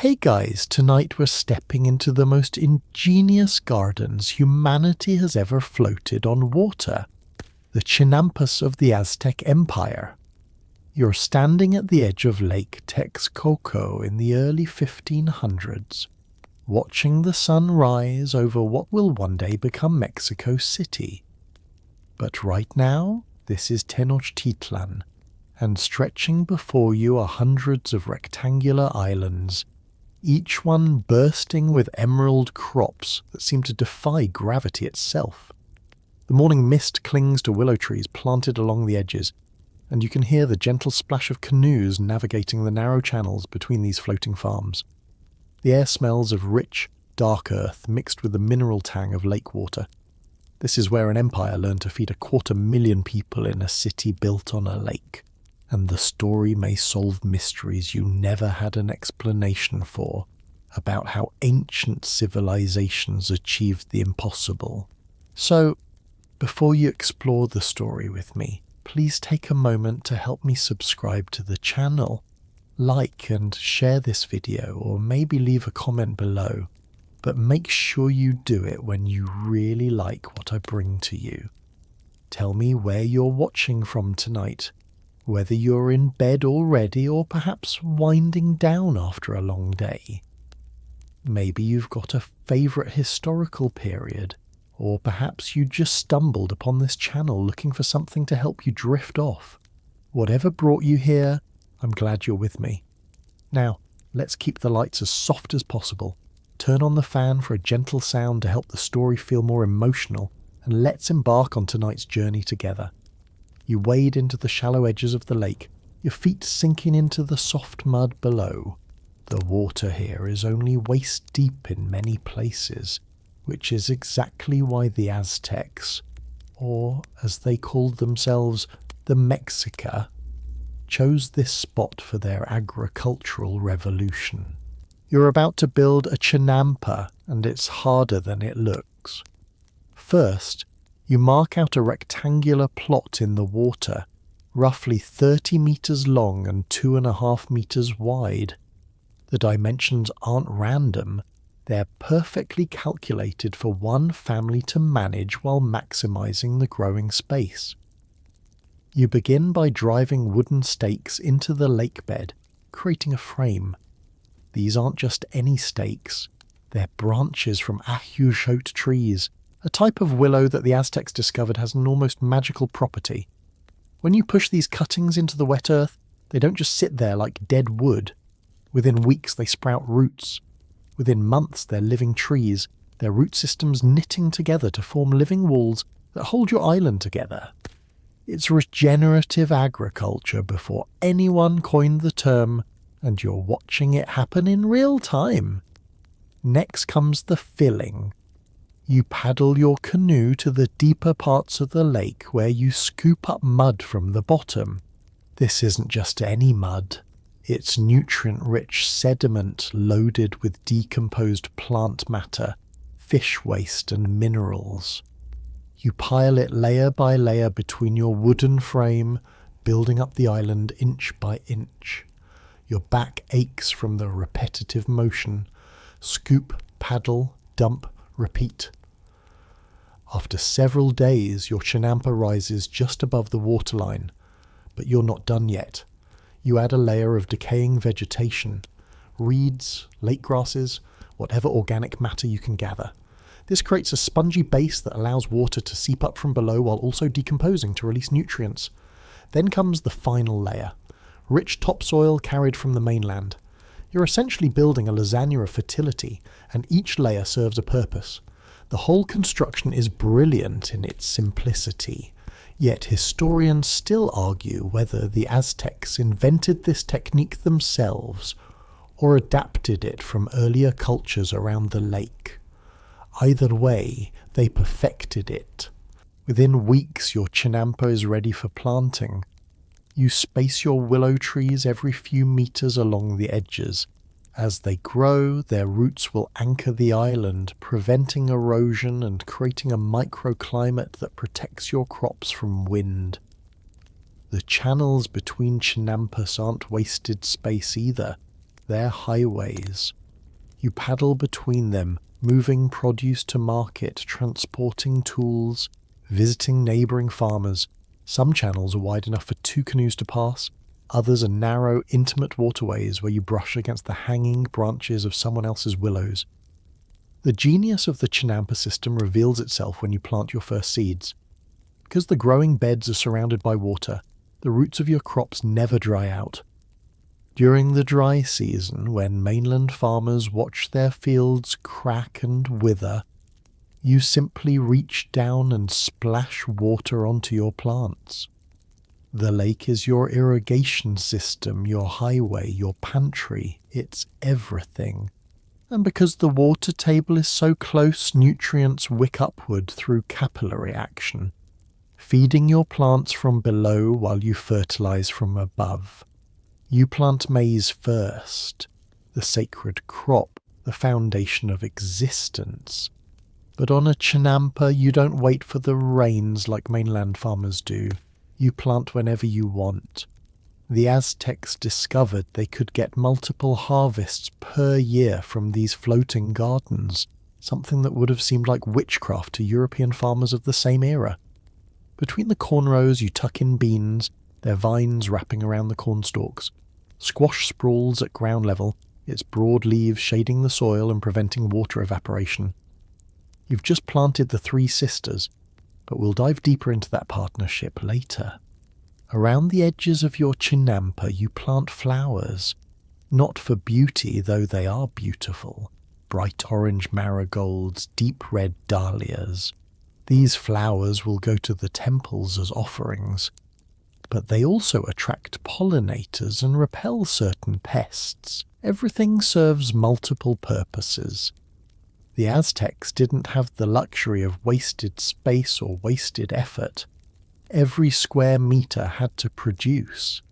Hey guys, tonight we're stepping into the most ingenious gardens humanity has ever floated on water, the chinampas of the Aztec Empire. You're standing at the edge of Lake Texcoco in the early 1500s, watching the sun rise over what will one day become Mexico City. But right now, this is Tenochtitlan, and stretching before you are hundreds of rectangular islands, each one bursting with emerald crops that seem to defy gravity itself. The morning mist clings to willow trees planted along the edges, and you can hear the gentle splash of canoes navigating the narrow channels between these floating farms. The air smells of rich, dark earth mixed with the mineral tang of lake water. This is where an empire learned to feed 250,000 people in a city built on a lake. And the story may solve mysteries you never had an explanation for about how ancient civilizations achieved the impossible. So, before you explore the story with me, please take a moment to help me subscribe to the channel, like and share this video, or maybe leave a comment below. But make sure you do it when you really like what I bring to you. Tell me where you're watching from tonight, whether you're in bed already or perhaps winding down after a long day. Maybe you've got a favourite historical period, or perhaps you just stumbled upon this channel looking for something to help you drift off. Whatever brought you here, I'm glad you're with me. Now, let's keep the lights as soft as possible. Turn on the fan for a gentle sound to help the story feel more emotional, and let's embark on tonight's journey together. You wade into the shallow edges of the lake, your feet sinking into the soft mud below. The water here is only waist deep in many places, which is exactly why the Aztecs, or as they called themselves, the Mexica, chose this spot for their agricultural revolution. You're about to build a chinampa, and it's harder than it looks. First, you mark out a rectangular plot in the water, roughly 30 meters long and 2.5 meters wide. The dimensions aren't random, they're perfectly calculated for one family to manage while maximizing the growing space. You begin by driving wooden stakes into the lake bed, creating a frame. These aren't just any stakes, they're branches from ahuejote trees, a type of willow that the Aztecs discovered has an almost magical property. When you push these cuttings into the wet earth, they don't just sit there like dead wood. Within weeks they sprout roots. Within months they're living trees, their root systems knitting together to form living walls that hold your island together. It's regenerative agriculture before anyone coined the term, and you're watching it happen in real time. Next comes the filling. You paddle your canoe to the deeper parts of the lake where you scoop up mud from the bottom. This isn't just any mud. It's nutrient-rich sediment loaded with decomposed plant matter, fish waste and minerals. You pile it layer by layer between your wooden frame, building up the island inch by inch. Your back aches from the repetitive motion. Scoop, paddle, dump, repeat. After several days, your chinampa rises just above the waterline, but you're not done yet. You add a layer of decaying vegetation, reeds, lake grasses, whatever organic matter you can gather. This creates a spongy base that allows water to seep up from below while also decomposing to release nutrients. Then comes the final layer, rich topsoil carried from the mainland. You're essentially building a lasagna of fertility, and each layer serves a purpose. The whole construction is brilliant in its simplicity, yet historians still argue whether the Aztecs invented this technique themselves or adapted it from earlier cultures around the lake. Either way, they perfected it. Within weeks, your chinampa is ready for planting. You space your willow trees every few meters along the edges. As they grow, their roots will anchor the island, preventing erosion and creating a microclimate that protects your crops from wind. The channels between chinampas aren't wasted space either. They're highways. You paddle between them, moving produce to market, transporting tools, visiting neighbouring farmers. Some channels are wide enough for 2 canoes to pass. Others are narrow, intimate waterways where you brush against the hanging branches of someone else's willows. The genius of the chinampa system reveals itself when you plant your first seeds. Because the growing beds are surrounded by water, the roots of your crops never dry out. During the dry season, when mainland farmers watch their fields crack and wither, you simply reach down and splash water onto your plants. The lake is your irrigation system, your highway, your pantry. It's everything. And because the water table is so close, nutrients wick upward through capillary action, feeding your plants from below while you fertilize from above. You plant maize first, the sacred crop, the foundation of existence. But on a chinampa, you don't wait for the rains like mainland farmers do. You plant whenever you want. The Aztecs discovered they could get multiple harvests per year from these floating gardens, something that would have seemed like witchcraft to European farmers of the same era. Between the corn rows, you tuck in beans, their vines wrapping around the cornstalks. Squash sprawls at ground level, its broad leaves shading the soil and preventing water evaporation. You've just planted the 3 sisters, but we'll dive deeper into that partnership later. Around the edges of your chinampa you plant flowers, not for beauty, though they are beautiful. Bright orange marigolds, deep red dahlias. These flowers will go to the temples as offerings, but they also attract pollinators and repel certain pests. Everything serves multiple purposes. The Aztecs didn't have the luxury of wasted space or wasted effort. Every square meter had to produce.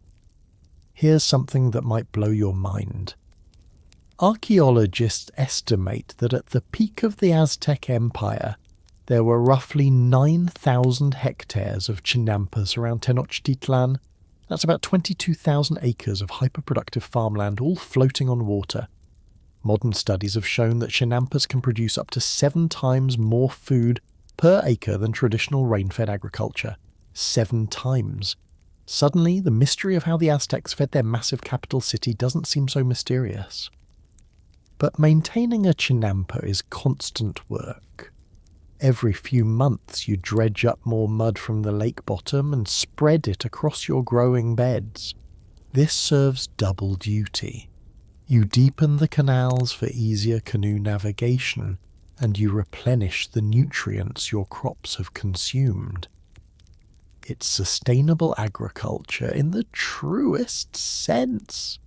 Here's something that might blow your mind. Archaeologists estimate that at the peak of the Aztec Empire, there were roughly 9,000 hectares of chinampas around Tenochtitlan. That's about 22,000 acres of hyperproductive farmland all floating on water. Modern studies have shown that chinampas can produce up to 7 times more food per acre than traditional rain-fed agriculture. 7 times. Suddenly, the mystery of how the Aztecs fed their massive capital city doesn't seem so mysterious. But maintaining a chinampa is constant work. Every few months you dredge up more mud from the lake bottom and spread it across your growing beds. This serves double duty. You deepen the canals for easier canoe navigation, and you replenish the nutrients your crops have consumed. It's sustainable agriculture in the truest sense.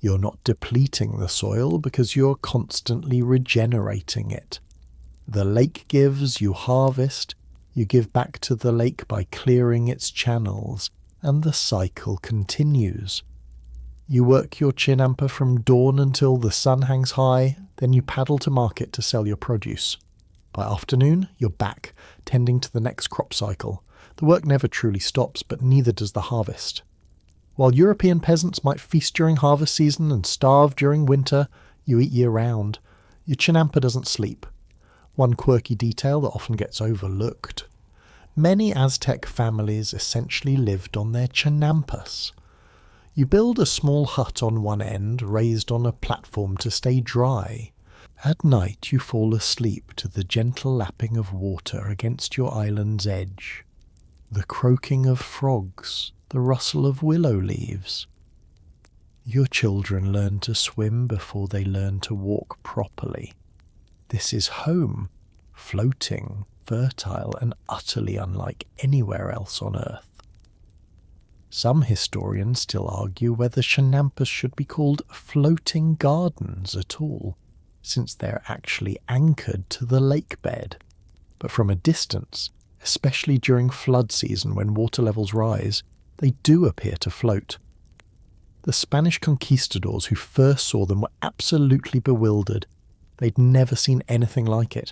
You're not depleting the soil because you're constantly regenerating it. The lake gives, you harvest, you give back to the lake by clearing its channels, and the cycle continues. You work your chinampa from dawn until the sun hangs high, then you paddle to market to sell your produce. By afternoon, you're back, tending to the next crop cycle. The work never truly stops, but neither does the harvest. While European peasants might feast during harvest season and starve during winter, you eat year-round. Your chinampa doesn't sleep. One quirky detail that often gets overlooked. Many Aztec families essentially lived on their chinampas. You build a small hut on one end, raised on a platform to stay dry. At night you fall asleep to the gentle lapping of water against your island's edge, the croaking of frogs, the rustle of willow leaves. Your children learn to swim before they learn to walk properly. This is home, floating, fertile, and utterly unlike anywhere else on Earth. Some historians still argue whether chinampas should be called floating gardens at all, since they're actually anchored to the lake bed. But from a distance, especially during flood season when water levels rise, they do appear to float. The Spanish conquistadors who first saw them were absolutely bewildered. They'd never seen anything like it.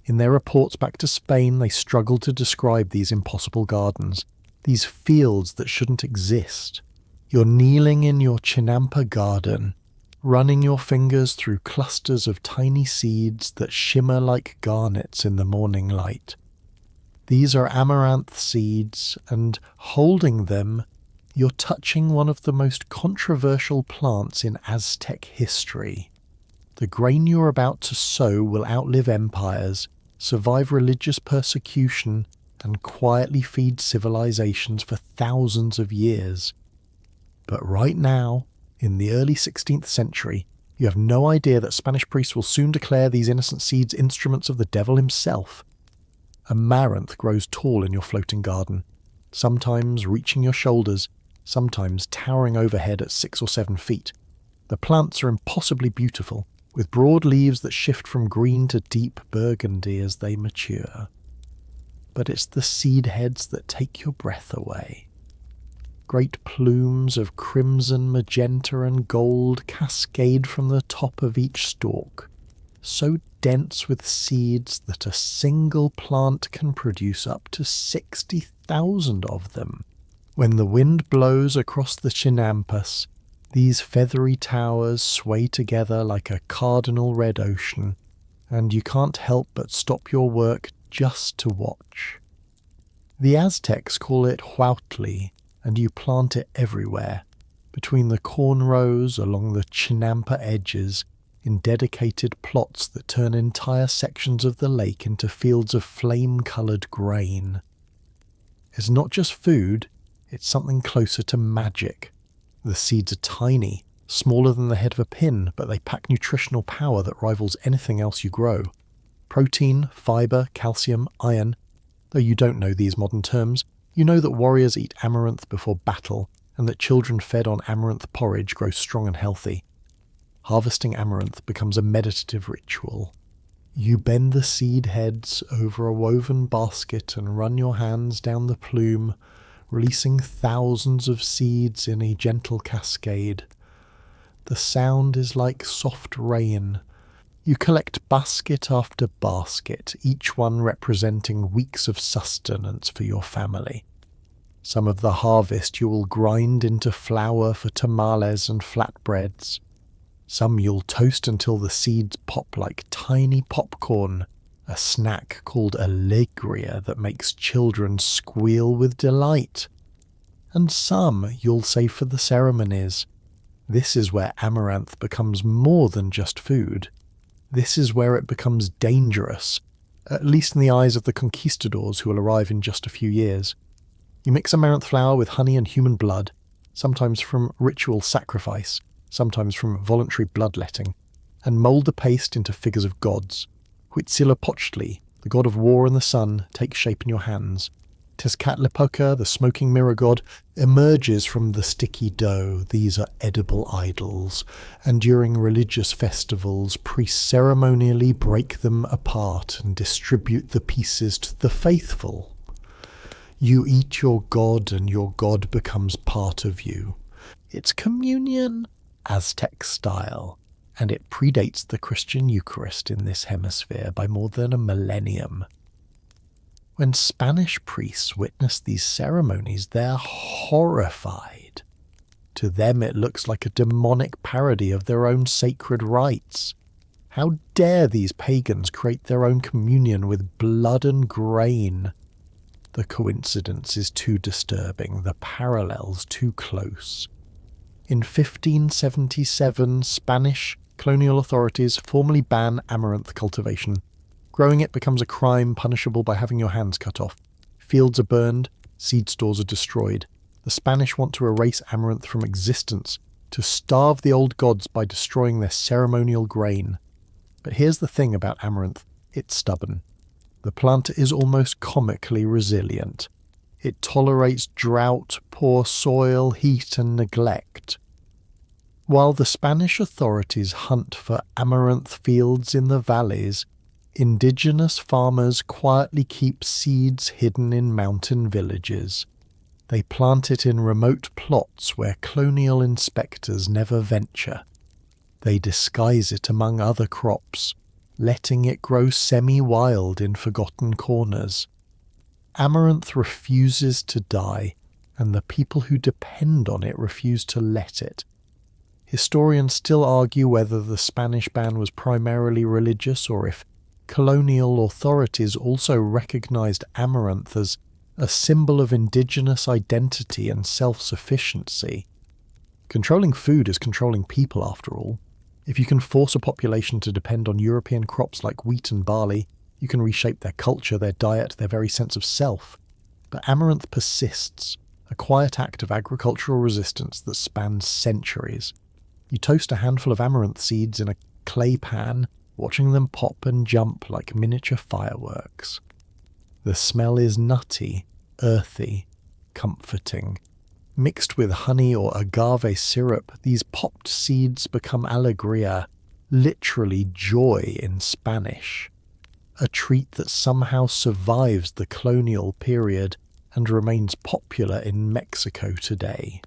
In their reports back to Spain, they struggled to describe these impossible gardens, these fields that shouldn't exist. You're kneeling in your chinampa garden, running your fingers through clusters of tiny seeds that shimmer like garnets in the morning light. These are amaranth seeds, and holding them, you're touching one of the most controversial plants in Aztec history. The grain you're about to sow will outlive empires, survive religious persecution, and quietly feed civilizations for thousands of years. But right now, in the early 16th century, you have no idea that Spanish priests will soon declare these innocent seeds instruments of the devil himself. Amaranth grows tall in your floating garden, sometimes reaching your shoulders, sometimes towering overhead at 6 or 7 feet. The plants are impossibly beautiful, with broad leaves that shift from green to deep burgundy as they mature. But it's the seed heads that take your breath away. Great plumes of crimson, magenta and gold cascade from the top of each stalk, so dense with seeds that a single plant can produce up to 60,000 of them. When the wind blows across the chinampas, these feathery towers sway together like a cardinal red ocean, and you can't help but stop your work just to watch. The Aztecs call it huautli, and you plant it everywhere, between the corn rows, along the chinampa edges, in dedicated plots that turn entire sections of the lake into fields of flame-coloured grain. It's not just food, it's something closer to magic. The seeds are tiny, smaller than the head of a pin, but they pack nutritional power that rivals anything else you grow. Protein, fibre, calcium, iron. Though you don't know these modern terms, you know that warriors eat amaranth before battle, and that children fed on amaranth porridge grow strong and healthy. Harvesting amaranth becomes a meditative ritual. You bend the seed heads over a woven basket and run your hands down the plume, releasing thousands of seeds in a gentle cascade. The sound is like soft rain. You collect basket after basket, each one representing weeks of sustenance for your family. Some of the harvest you will grind into flour for tamales and flatbreads. Some you'll toast until the seeds pop like tiny popcorn, a snack called alegria that makes children squeal with delight. And some you'll save for the ceremonies. This is where amaranth becomes more than just food. This is where it becomes dangerous, at least in the eyes of the conquistadors who will arrive in just a few years. You mix amaranth flour with honey and human blood, sometimes from ritual sacrifice, sometimes from voluntary bloodletting, and mould the paste into figures of gods. Huitzilopochtli, the god of war and the sun, takes shape in your hands. Tezcatlipoca, the smoking mirror god, emerges from the sticky dough. These are edible idols, and during religious festivals, priests ceremonially break them apart and distribute the pieces to the faithful. You eat your god, and your god becomes part of you. It's communion, Aztec style, and it predates the Christian Eucharist in this hemisphere by more than a millennium. When Spanish priests witness these ceremonies, they're horrified. To them it looks like a demonic parody of their own sacred rites. How dare these pagans create their own communion with blood and grain? The coincidence is too disturbing, the parallels too close. In 1577, Spanish colonial authorities formally ban amaranth cultivation. Growing it becomes a crime punishable by having your hands cut off. Fields are burned, seed stores are destroyed. The Spanish want to erase amaranth from existence, to starve the old gods by destroying their ceremonial grain. But here's the thing about amaranth, it's stubborn. The plant is almost comically resilient. It tolerates drought, poor soil, heat and neglect. While the Spanish authorities hunt for amaranth fields in the valleys, indigenous farmers quietly keep seeds hidden in mountain villages. They plant it in remote plots where colonial inspectors never venture. They disguise it among other crops, letting it grow semi-wild in forgotten corners. Amaranth refuses to die, and the people who depend on it refuse to let it. Historians still argue whether the Spanish ban was primarily religious or if colonial authorities also recognized amaranth as a symbol of indigenous identity and self-sufficiency. Controlling food is controlling people, after all. If you can force a population to depend on European crops like wheat and barley, you can reshape their culture, their diet, their very sense of self. But amaranth persists, a quiet act of agricultural resistance that spans centuries. You toast a handful of amaranth seeds in a clay pan, watching them pop and jump like miniature fireworks. The smell is nutty, earthy, comforting. Mixed with honey or agave syrup, these popped seeds become alegría, literally joy in Spanish. A treat that somehow survives the colonial period and remains popular in Mexico today.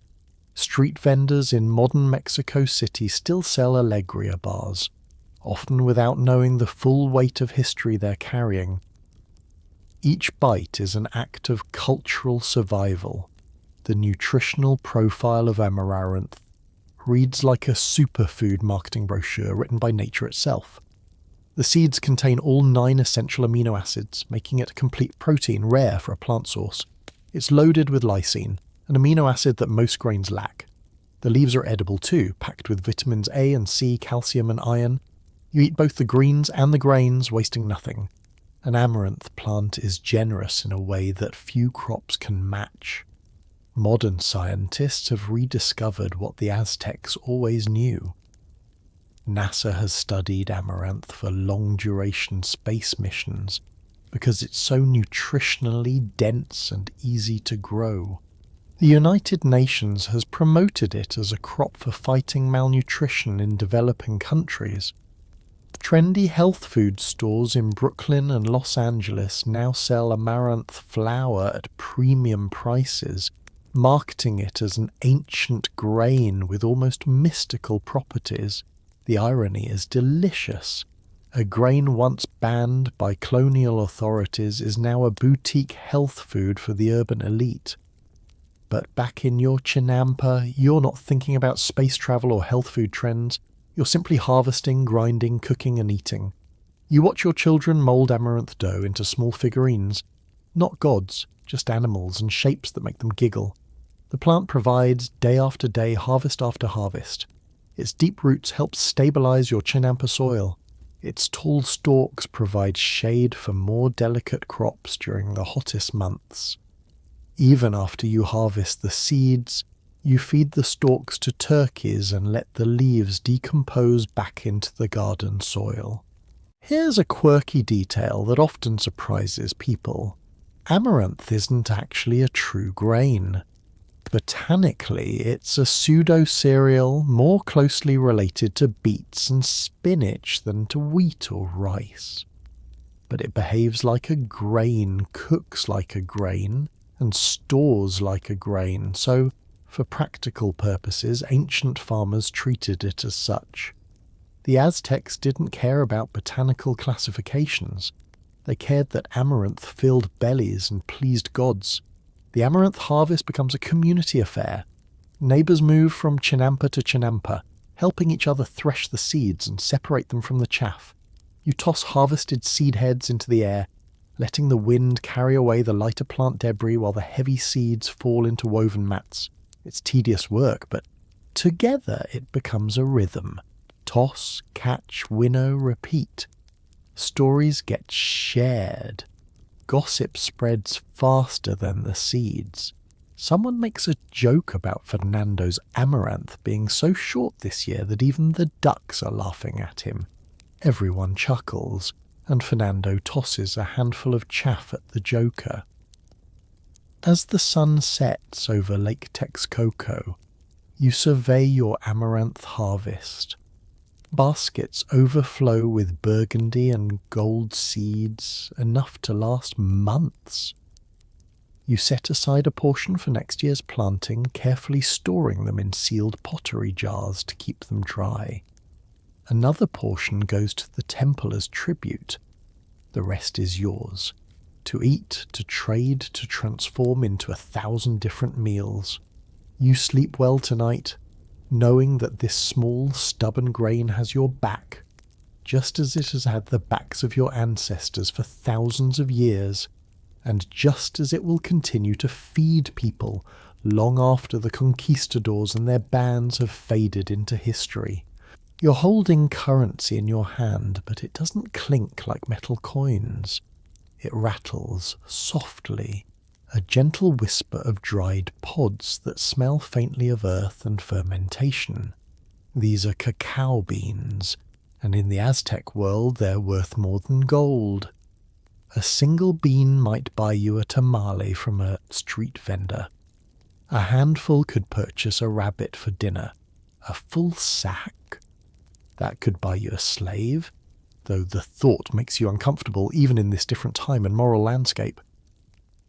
Street vendors in modern Mexico City still sell alegría bars, often without knowing the full weight of history they're carrying. Each bite is an act of cultural survival. The nutritional profile of amaranth reads like a superfood marketing brochure written by nature itself. The seeds contain all 9 essential amino acids, making it a complete protein, rare for a plant source. It's loaded with lysine, an amino acid that most grains lack. The leaves are edible too, packed with vitamins A and C, calcium and iron. You eat both the greens and the grains, wasting nothing. An amaranth plant is generous in a way that few crops can match. Modern scientists have rediscovered what the Aztecs always knew. NASA has studied amaranth for long-duration space missions because it's so nutritionally dense and easy to grow. The United Nations has promoted it as a crop for fighting malnutrition in developing countries. Trendy health food stores in Brooklyn and Los Angeles now sell amaranth flour at premium prices, marketing it as an ancient grain with almost mystical properties. The irony is delicious. A grain once banned by colonial authorities is now a boutique health food for the urban elite. But back in your chinampa, you're not thinking about space travel or health food trends. You're simply harvesting, grinding, cooking and eating. You watch your children mould amaranth dough into small figurines. Not gods, just animals and shapes that make them giggle. The plant provides, day after day, harvest after harvest. Its deep roots help stabilize your chinampa soil. Its tall stalks provide shade for more delicate crops during the hottest months. Even after you harvest the seeds, you feed the stalks to turkeys and let the leaves decompose back into the garden soil. Here's a quirky detail that often surprises people. Amaranth isn't actually a true grain. Botanically, it's a pseudo-cereal more closely related to beets and spinach than to wheat or rice. But it behaves like a grain, cooks like a grain, and stores like a grain, so for practical purposes, ancient farmers treated it as such. The Aztecs didn't care about botanical classifications. They cared that amaranth filled bellies and pleased gods. The amaranth harvest becomes a community affair. Neighbours move from chinampa to chinampa, helping each other thresh the seeds and separate them from the chaff. You toss harvested seed heads into the air, letting the wind carry away the lighter plant debris while the heavy seeds fall into woven mats. It's tedious work, but together it becomes a rhythm. Toss, catch, winnow, repeat. Stories get shared. Gossip spreads faster than the seeds. Someone makes a joke about Fernando's amaranth being so short this year that even the ducks are laughing at him. Everyone chuckles, and Fernando tosses a handful of chaff at the joker. As the sun sets over Lake Texcoco, you survey your amaranth harvest. Baskets overflow with burgundy and gold seeds, enough to last months. You set aside a portion for next year's planting, carefully storing them in sealed pottery jars to keep them dry. Another portion goes to the temple as tribute. The rest is yours, to eat, to trade, to transform into 1,000 different meals. You sleep well tonight, knowing that this small, stubborn grain has your back, just as it has had the backs of your ancestors for thousands of years, and just as it will continue to feed people long after the conquistadors and their bands have faded into history. You're holding currency in your hand, but it doesn't clink like metal coins. It rattles softly, a gentle whisper of dried pods that smell faintly of earth and fermentation. These are cacao beans, and in the Aztec world they're worth more than gold. A single bean might buy you a tamale from a street vendor. A handful could purchase a rabbit for dinner. A full sack? That could buy you a slave, though the thought makes you uncomfortable even in this different time and moral landscape.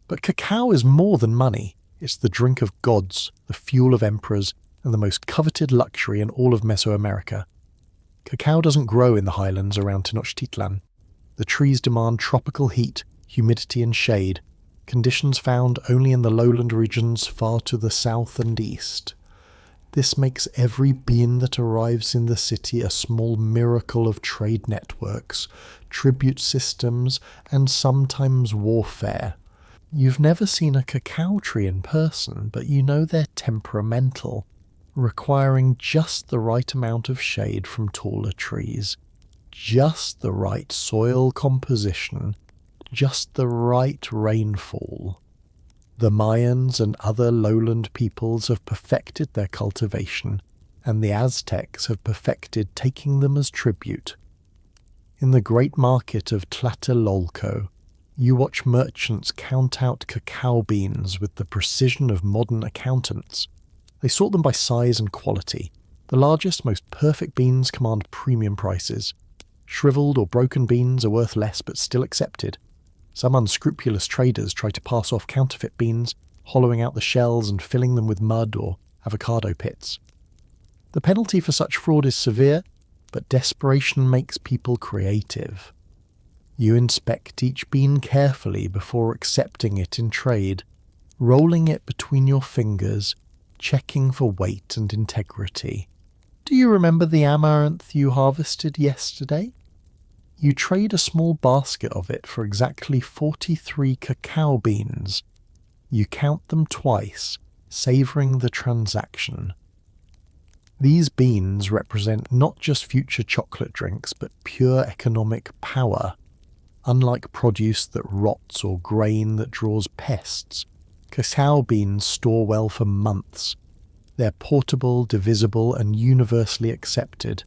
But cacao is more than money. It's the drink of gods, the fuel of emperors, and the most coveted luxury in all of Mesoamerica. Cacao doesn't grow in the highlands around Tenochtitlan. The trees demand tropical heat, humidity and shade, conditions found only in the lowland regions far to the south and east. This makes every bean that arrives in the city a small miracle of trade networks, tribute systems, and sometimes warfare. You've never seen a cacao tree in person, but you know they're temperamental, requiring just the right amount of shade from taller trees, just the right soil composition, just the right rainfall. The Mayans and other lowland peoples have perfected their cultivation, and the Aztecs have perfected taking them as tribute. In the great market of Tlatelolco, you watch merchants count out cacao beans with the precision of modern accountants. They sort them by size and quality. The largest, most perfect beans command premium prices. Shriveled or broken beans are worth less but still accepted. Some unscrupulous traders try to pass off counterfeit beans, hollowing out the shells and filling them with mud or avocado pits. The penalty for such fraud is severe, but desperation makes people creative. You inspect each bean carefully before accepting it in trade, rolling it between your fingers, checking for weight and integrity. Do you remember the amaranth you harvested yesterday? You trade a small basket of it for exactly 43 cacao beans. You count them twice, savouring the transaction. These beans represent not just future chocolate drinks, but pure economic power. Unlike produce that rots or grain that draws pests, cacao beans store well for months. They're portable, divisible, and universally accepted.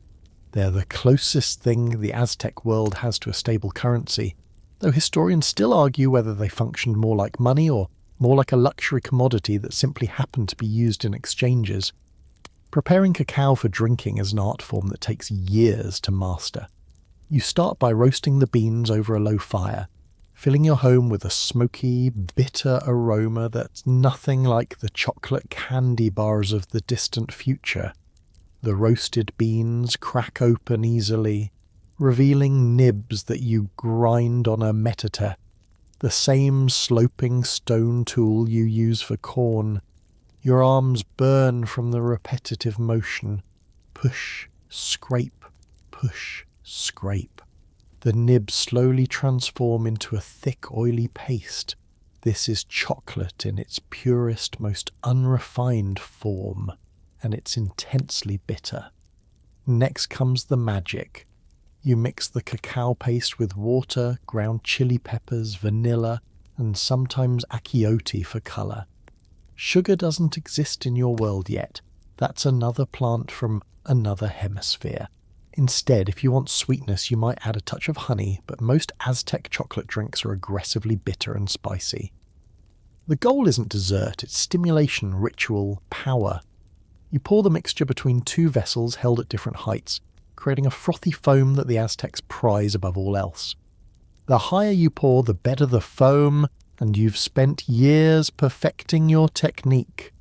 They're the closest thing the Aztec world has to a stable currency, though historians still argue whether they functioned more like money or more like a luxury commodity that simply happened to be used in exchanges. Preparing cacao for drinking is an art form that takes years to master. You start by roasting the beans over a low fire, filling your home with a smoky, bitter aroma that's nothing like the chocolate candy bars of the distant future. The roasted beans crack open easily, revealing nibs that you grind on a metate, the same sloping stone tool you use for corn. Your arms burn from the repetitive motion. Push, scrape, push, scrape. The nibs slowly transform into a thick, oily paste. This is chocolate in its purest, most unrefined form, and it's intensely bitter. Next comes the magic. You mix the cacao paste with water, ground chili peppers, vanilla, and sometimes achiote for colour. Sugar doesn't exist in your world yet. That's another plant from another hemisphere. Instead, if you want sweetness, you might add a touch of honey, but most Aztec chocolate drinks are aggressively bitter and spicy. The goal isn't dessert, it's stimulation, ritual, power. You pour the mixture between two vessels held at different heights, creating a frothy foam that the Aztecs prize above all else. The higher you pour, the better the foam, and you've spent years perfecting your technique.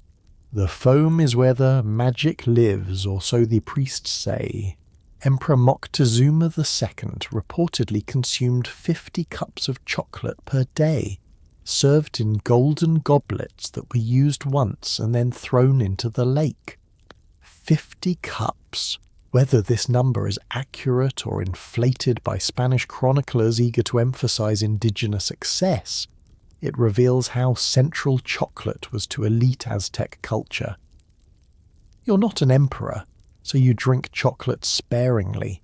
The foam is where the magic lives, or so the priests say. Emperor Moctezuma II reportedly consumed 50 cups of chocolate per day, served in golden goblets that were used once and then thrown into the lake. 50 cups. Whether this number is accurate or inflated by Spanish chroniclers eager to emphasize indigenous excess, it reveals how central chocolate was to elite Aztec culture. You're not an emperor, so you drink chocolate sparingly.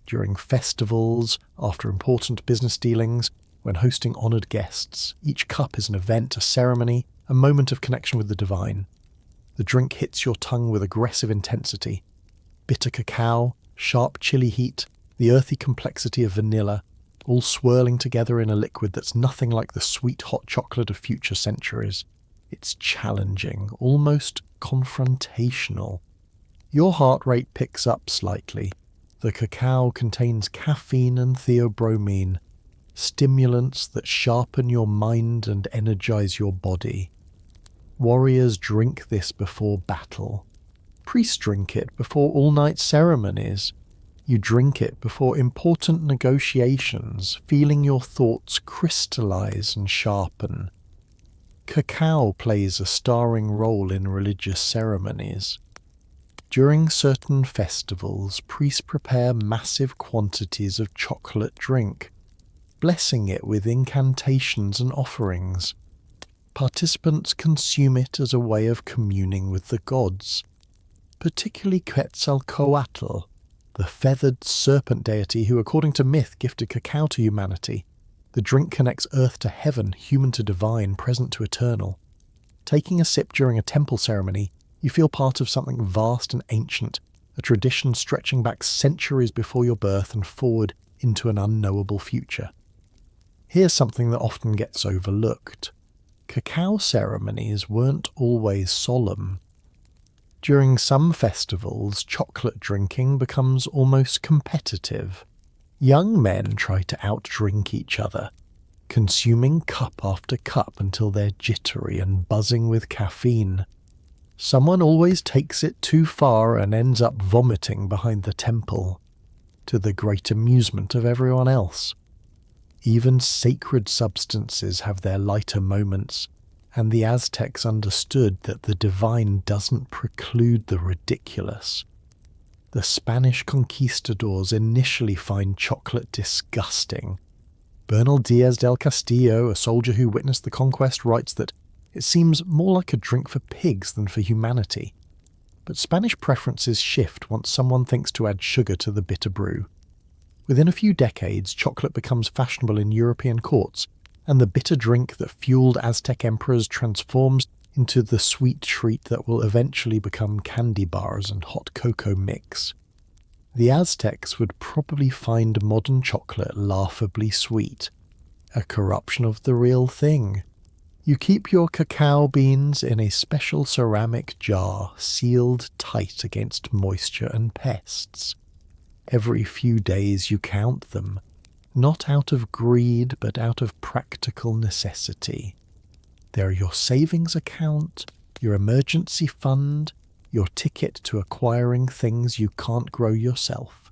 During festivals, after important business dealings, when hosting honoured guests, each cup is an event, a ceremony, a moment of connection with the divine. The drink hits your tongue with aggressive intensity. Bitter cacao, sharp chili heat, the earthy complexity of vanilla, all swirling together in a liquid that's nothing like the sweet hot chocolate of future centuries. It's challenging, almost confrontational. Your heart rate picks up slightly. The cacao contains caffeine and theobromine, stimulants that sharpen your mind and energize your body. Warriors drink this before battle. Priests drink it before all-night ceremonies. You drink it before important negotiations, feeling your thoughts crystallize and sharpen. Cacao plays a starring role in religious ceremonies. During certain festivals, priests prepare massive quantities of chocolate drink, blessing it with incantations and offerings. Participants consume it as a way of communing with the gods, particularly Quetzalcoatl, the feathered serpent deity who, according to myth, gifted cacao to humanity. The drink connects earth to heaven, human to divine, present to eternal. Taking a sip during a temple ceremony, you feel part of something vast and ancient, a tradition stretching back centuries before your birth and forward into an unknowable future. Here's something that often gets overlooked. Cacao ceremonies weren't always solemn. During some festivals, chocolate drinking becomes almost competitive. Young men try to outdrink each other, consuming cup after cup until they're jittery and buzzing with caffeine. Someone always takes it too far and ends up vomiting behind the temple, to the great amusement of everyone else. Even sacred substances have their lighter moments, and the Aztecs understood that the divine doesn't preclude the ridiculous. The Spanish conquistadors initially find chocolate disgusting. Bernal Diaz del Castillo, a soldier who witnessed the conquest, writes that it seems more like a drink for pigs than for humanity. But Spanish preferences shift once someone thinks to add sugar to the bitter brew. Within a few decades, chocolate becomes fashionable in European courts, and the bitter drink that fueled Aztec emperors transforms into the sweet treat that will eventually become candy bars and hot cocoa mix. The Aztecs would probably find modern chocolate laughably sweet, a corruption of the real thing. You keep your cacao beans in a special ceramic jar, sealed tight against moisture and pests. Every few days you count them, not out of greed but out of practical necessity. They're your savings account, your emergency fund, your ticket to acquiring things you can't grow yourself.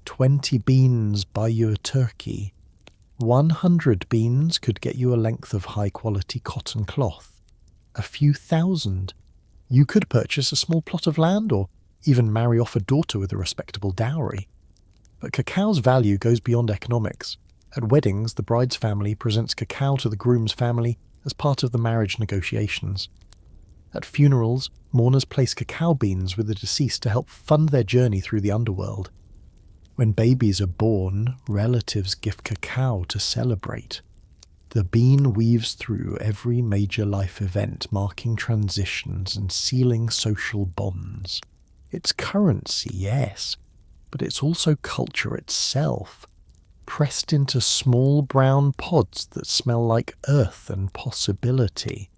20 beans buy you a turkey. 100 beans could get you a length of high-quality cotton cloth. A few thousand. You could purchase a small plot of land or even marry off a daughter with a respectable dowry. But cacao's value goes beyond economics. At weddings, the bride's family presents cacao to the groom's family as part of the marriage negotiations. At funerals, mourners place cacao beans with the deceased to help fund their journey through the underworld. When babies are born, relatives gift cacao to celebrate. The bean weaves through every major life event, marking transitions and sealing social bonds. It's currency, yes, but it's also culture itself, pressed into small brown pods that smell like earth and possibility.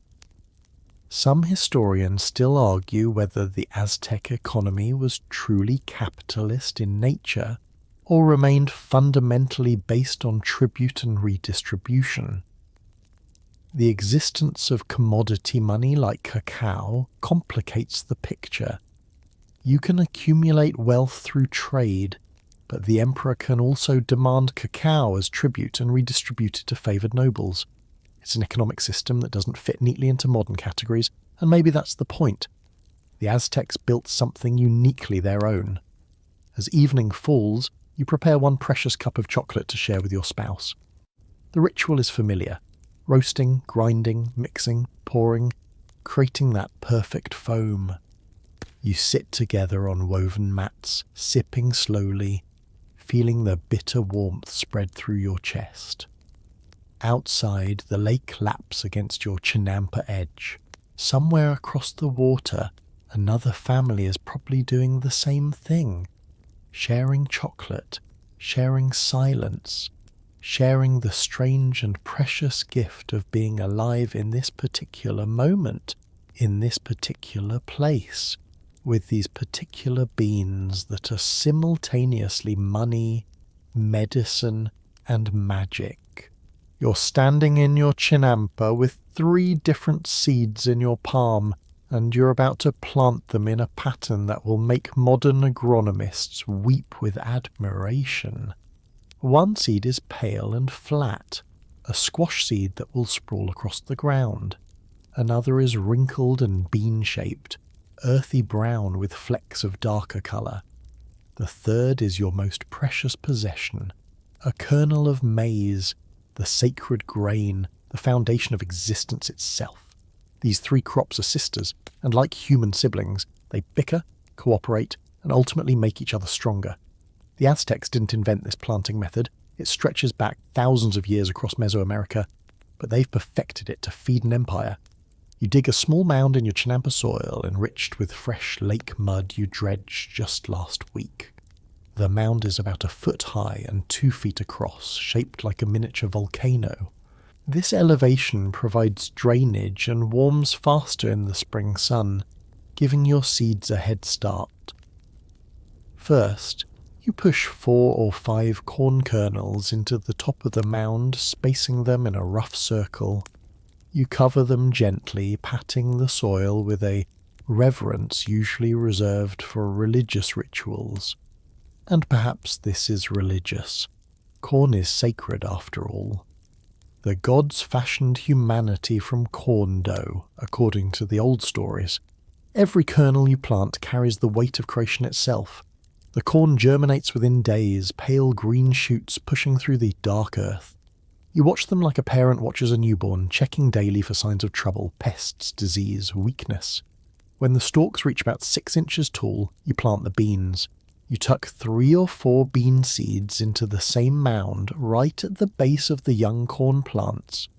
Some historians still argue whether the Aztec economy was truly capitalist in nature or remained fundamentally based on tribute and redistribution. The existence of commodity money like cacao complicates the picture. You can accumulate wealth through trade, but the emperor can also demand cacao as tribute and redistribute it to favoured nobles. It's an economic system that doesn't fit neatly into modern categories, and maybe that's the point. The Aztecs built something uniquely their own. As evening falls, you prepare one precious cup of chocolate to share with your spouse. The ritual is familiar. Roasting, grinding, mixing, pouring, creating that perfect foam. You sit together on woven mats, sipping slowly, feeling the bitter warmth spread through your chest. Outside, the lake laps against your chinampa edge. Somewhere across the water, another family is probably doing the same thing. Sharing chocolate, sharing silence, sharing the strange and precious gift of being alive in this particular moment, in this particular place, with these particular beans that are simultaneously money, medicine, and magic. You're standing in your chinampa with 3 different seeds in your palm, and you're about to plant them in a pattern that will make modern agronomists weep with admiration. One seed is pale and flat, a squash seed that will sprawl across the ground. Another is wrinkled and bean-shaped, earthy brown with flecks of darker colour. The third is your most precious possession, a kernel of maize, the sacred grain, the foundation of existence itself. These 3 crops are sisters, and like human siblings, they bicker, cooperate, and ultimately make each other stronger. The Aztecs didn't invent this planting method. It stretches back thousands of years across Mesoamerica, but they've perfected it to feed an empire. You dig a small mound in your chinampa soil, enriched with fresh lake mud you dredged just last week. The mound is about 1 foot high and 2 feet across, shaped like a miniature volcano. This elevation provides drainage and warms faster in the spring sun, giving your seeds a head start. First, you push 4 or 5 corn kernels into the top of the mound, spacing them in a rough circle. You cover them gently, patting the soil with a reverence usually reserved for religious rituals. And perhaps this is religious. Corn is sacred after all. The gods fashioned humanity from corn dough, according to the old stories. Every kernel you plant carries the weight of creation itself. The corn germinates within days, pale green shoots pushing through the dark earth. You watch them like a parent watches a newborn, checking daily for signs of trouble, pests, disease, weakness. When the stalks reach about 6 inches tall, you plant the beans. You tuck 3 or 4 bean seeds into the same mound right at the base of the young corn plants.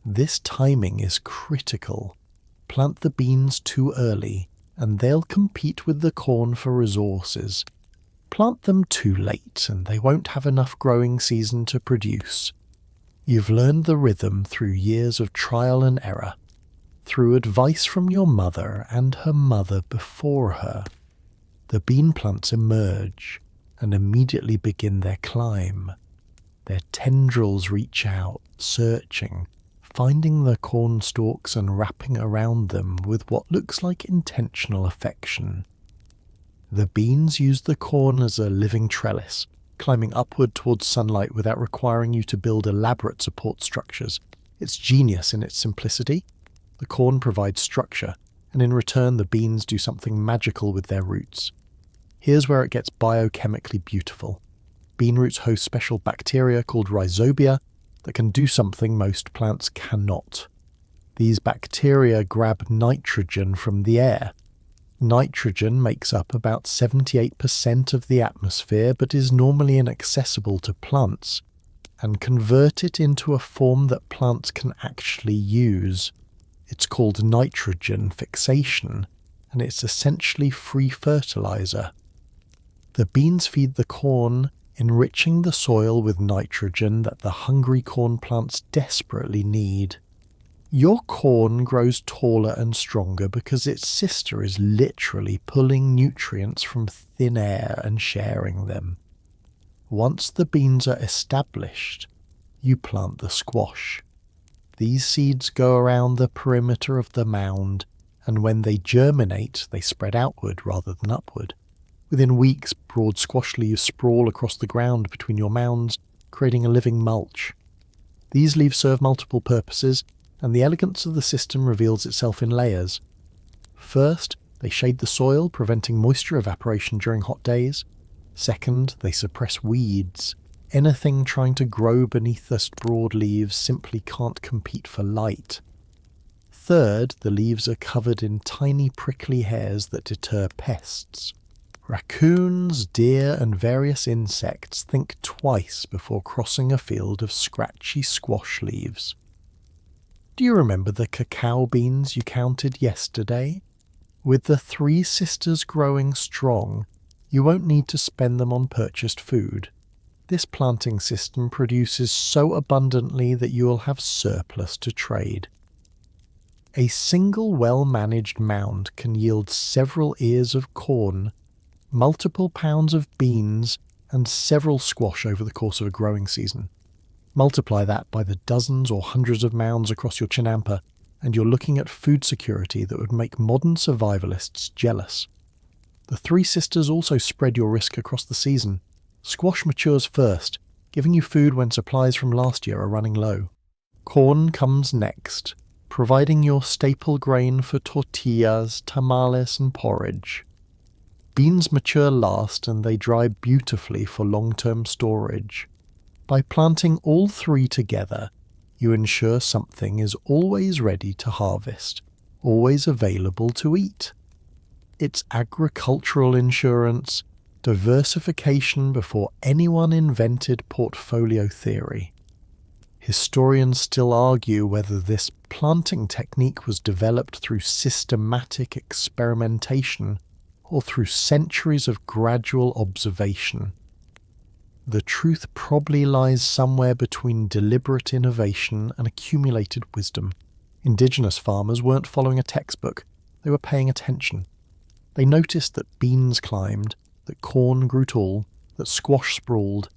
This timing is critical. Plant the beans too early, and they'll compete with the corn for resources. Plant them too late, and they won't have enough growing season to produce. You've learned the rhythm through years of trial and error, through advice from your mother and her mother before her. The bean plants emerge and immediately begin their climb. Their tendrils reach out, searching, finding the corn stalks and wrapping around them with what looks like intentional affection. The beans use the corn as a living trellis, climbing upward towards sunlight without requiring you to build elaborate support structures. It's genius in its simplicity. The corn provides structure, and in return the beans do something magical with their roots. Here's where it gets biochemically beautiful. Bean roots host special bacteria called rhizobia that can do something most plants cannot. These bacteria grab nitrogen from the air. Nitrogen makes up about 78% of the atmosphere but is normally inaccessible to plants, and convert it into a form that plants can actually use. It's called nitrogen fixation, and it's essentially free fertilizer. The beans feed the corn, enriching the soil with nitrogen that the hungry corn plants desperately need. Your corn grows taller and stronger because its sister is literally pulling nutrients from thin air and sharing them. Once the beans are established, you plant the squash. These seeds go around the perimeter of the mound, and when they germinate, they spread outward rather than upward. Within weeks, broad squash leaves sprawl across the ground between your mounds, creating a living mulch. These leaves serve multiple purposes, and the elegance of the system reveals itself in layers. First, They shade the soil, preventing moisture evaporation during hot days. Second, they suppress weeds. Anything trying to grow beneath their broad leaves simply can't compete for light. Third, the leaves are covered in tiny prickly hairs that deter pests. Raccoons, deer, and various insects think twice before crossing a field of scratchy squash leaves. Do you remember the cacao beans you counted yesterday? With the three sisters growing strong, you won't need to spend them on purchased food. This planting system produces so abundantly that you will have surplus to trade. A single well-managed mound can yield several ears of corn, multiple pounds of beans, and several squash over the course of a growing season. Multiply that by the dozens or hundreds of mounds across your chinampa, and you're looking at food security that would make modern survivalists jealous. The three sisters also spread your risk across the season. Squash matures first, giving you food when supplies from last year are running low. Corn comes next, providing your staple grain for tortillas, tamales, and porridge. Beans mature last, and they dry beautifully for long-term storage. By planting all three together, you ensure something is always ready to harvest, always available to eat. It's agricultural insurance, diversification before anyone invented portfolio theory. Historians still argue whether this planting technique was developed through systematic experimentation or through centuries of gradual observation. The truth probably lies somewhere between deliberate innovation and accumulated wisdom. Indigenous farmers weren't following a textbook, they were paying attention. They noticed that beans climbed, that corn grew tall, that squash sprawled.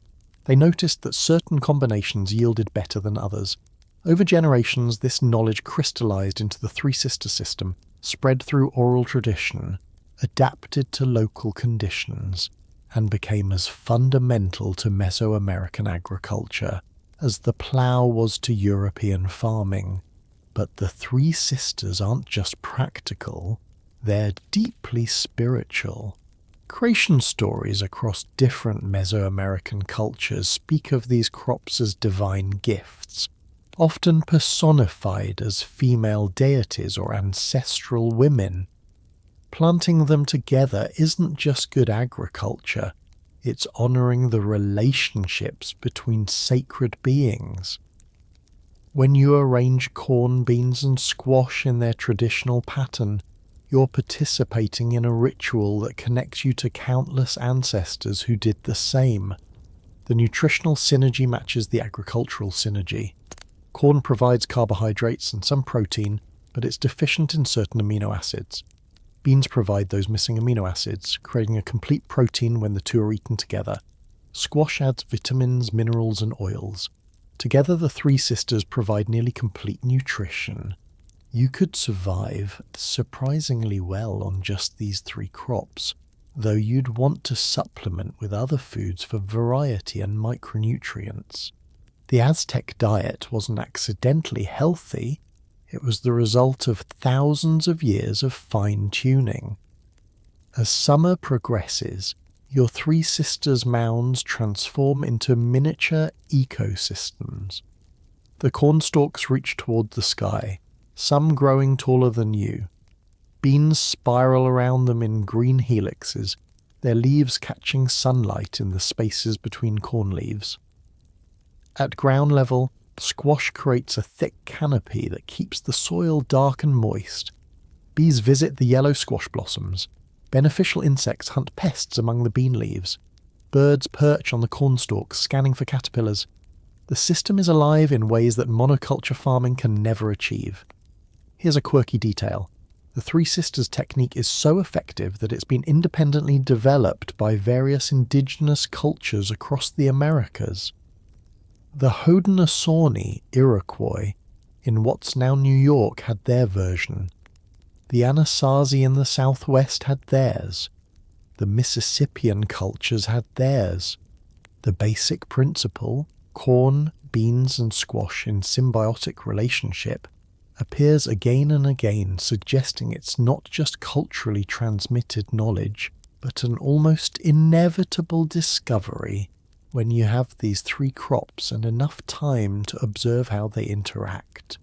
They noticed that certain combinations yielded better than others. Over generations, this knowledge crystallized into the Three Sisters system, spread through oral tradition, adapted to local conditions, and became as fundamental to Mesoamerican agriculture as the plough was to European farming. But the Three Sisters aren't just practical, they're deeply spiritual. Creation stories across different Mesoamerican cultures speak of these crops as divine gifts, often personified as female deities or ancestral women. Planting them together isn't just good agriculture, it's honouring the relationships between sacred beings. When you arrange corn, beans, and squash in their traditional pattern, you're participating in a ritual that connects you to countless ancestors who did the same. The nutritional synergy matches the agricultural synergy. Corn provides carbohydrates and some protein, but it's deficient in certain amino acids. Beans provide those missing amino acids, creating a complete protein when the two are eaten together. Squash adds vitamins, minerals, and oils. Together, the Three Sisters provide nearly complete nutrition. You could survive surprisingly well on just these three crops, though you'd want to supplement with other foods for variety and micronutrients. The Aztec diet wasn't accidentally healthy, it was the result of thousands of years of fine-tuning. As summer progresses, your Three Sisters mounds transform into miniature ecosystems. The cornstalks reach toward the sky, some growing taller than you. Beans spiral around them in green helixes, their leaves catching sunlight in the spaces between corn leaves. At ground level, squash creates a thick canopy that keeps the soil dark and moist. Bees visit the yellow squash blossoms. Beneficial insects hunt pests among the bean leaves. Birds perch on the cornstalks, scanning for caterpillars. The system is alive in ways that monoculture farming can never achieve. Here's a quirky detail. The Three Sisters technique is so effective that it's been independently developed by various indigenous cultures across the Americas. The Haudenosaunee Iroquois in what's now New York had their version. The Anasazi in the southwest had theirs. The Mississippian cultures had theirs. The basic principle, corn, beans, and squash in symbiotic relationship, appears again and again, suggesting it's not just culturally transmitted knowledge, but an almost inevitable discovery when you have these three crops and enough time to observe how they interact.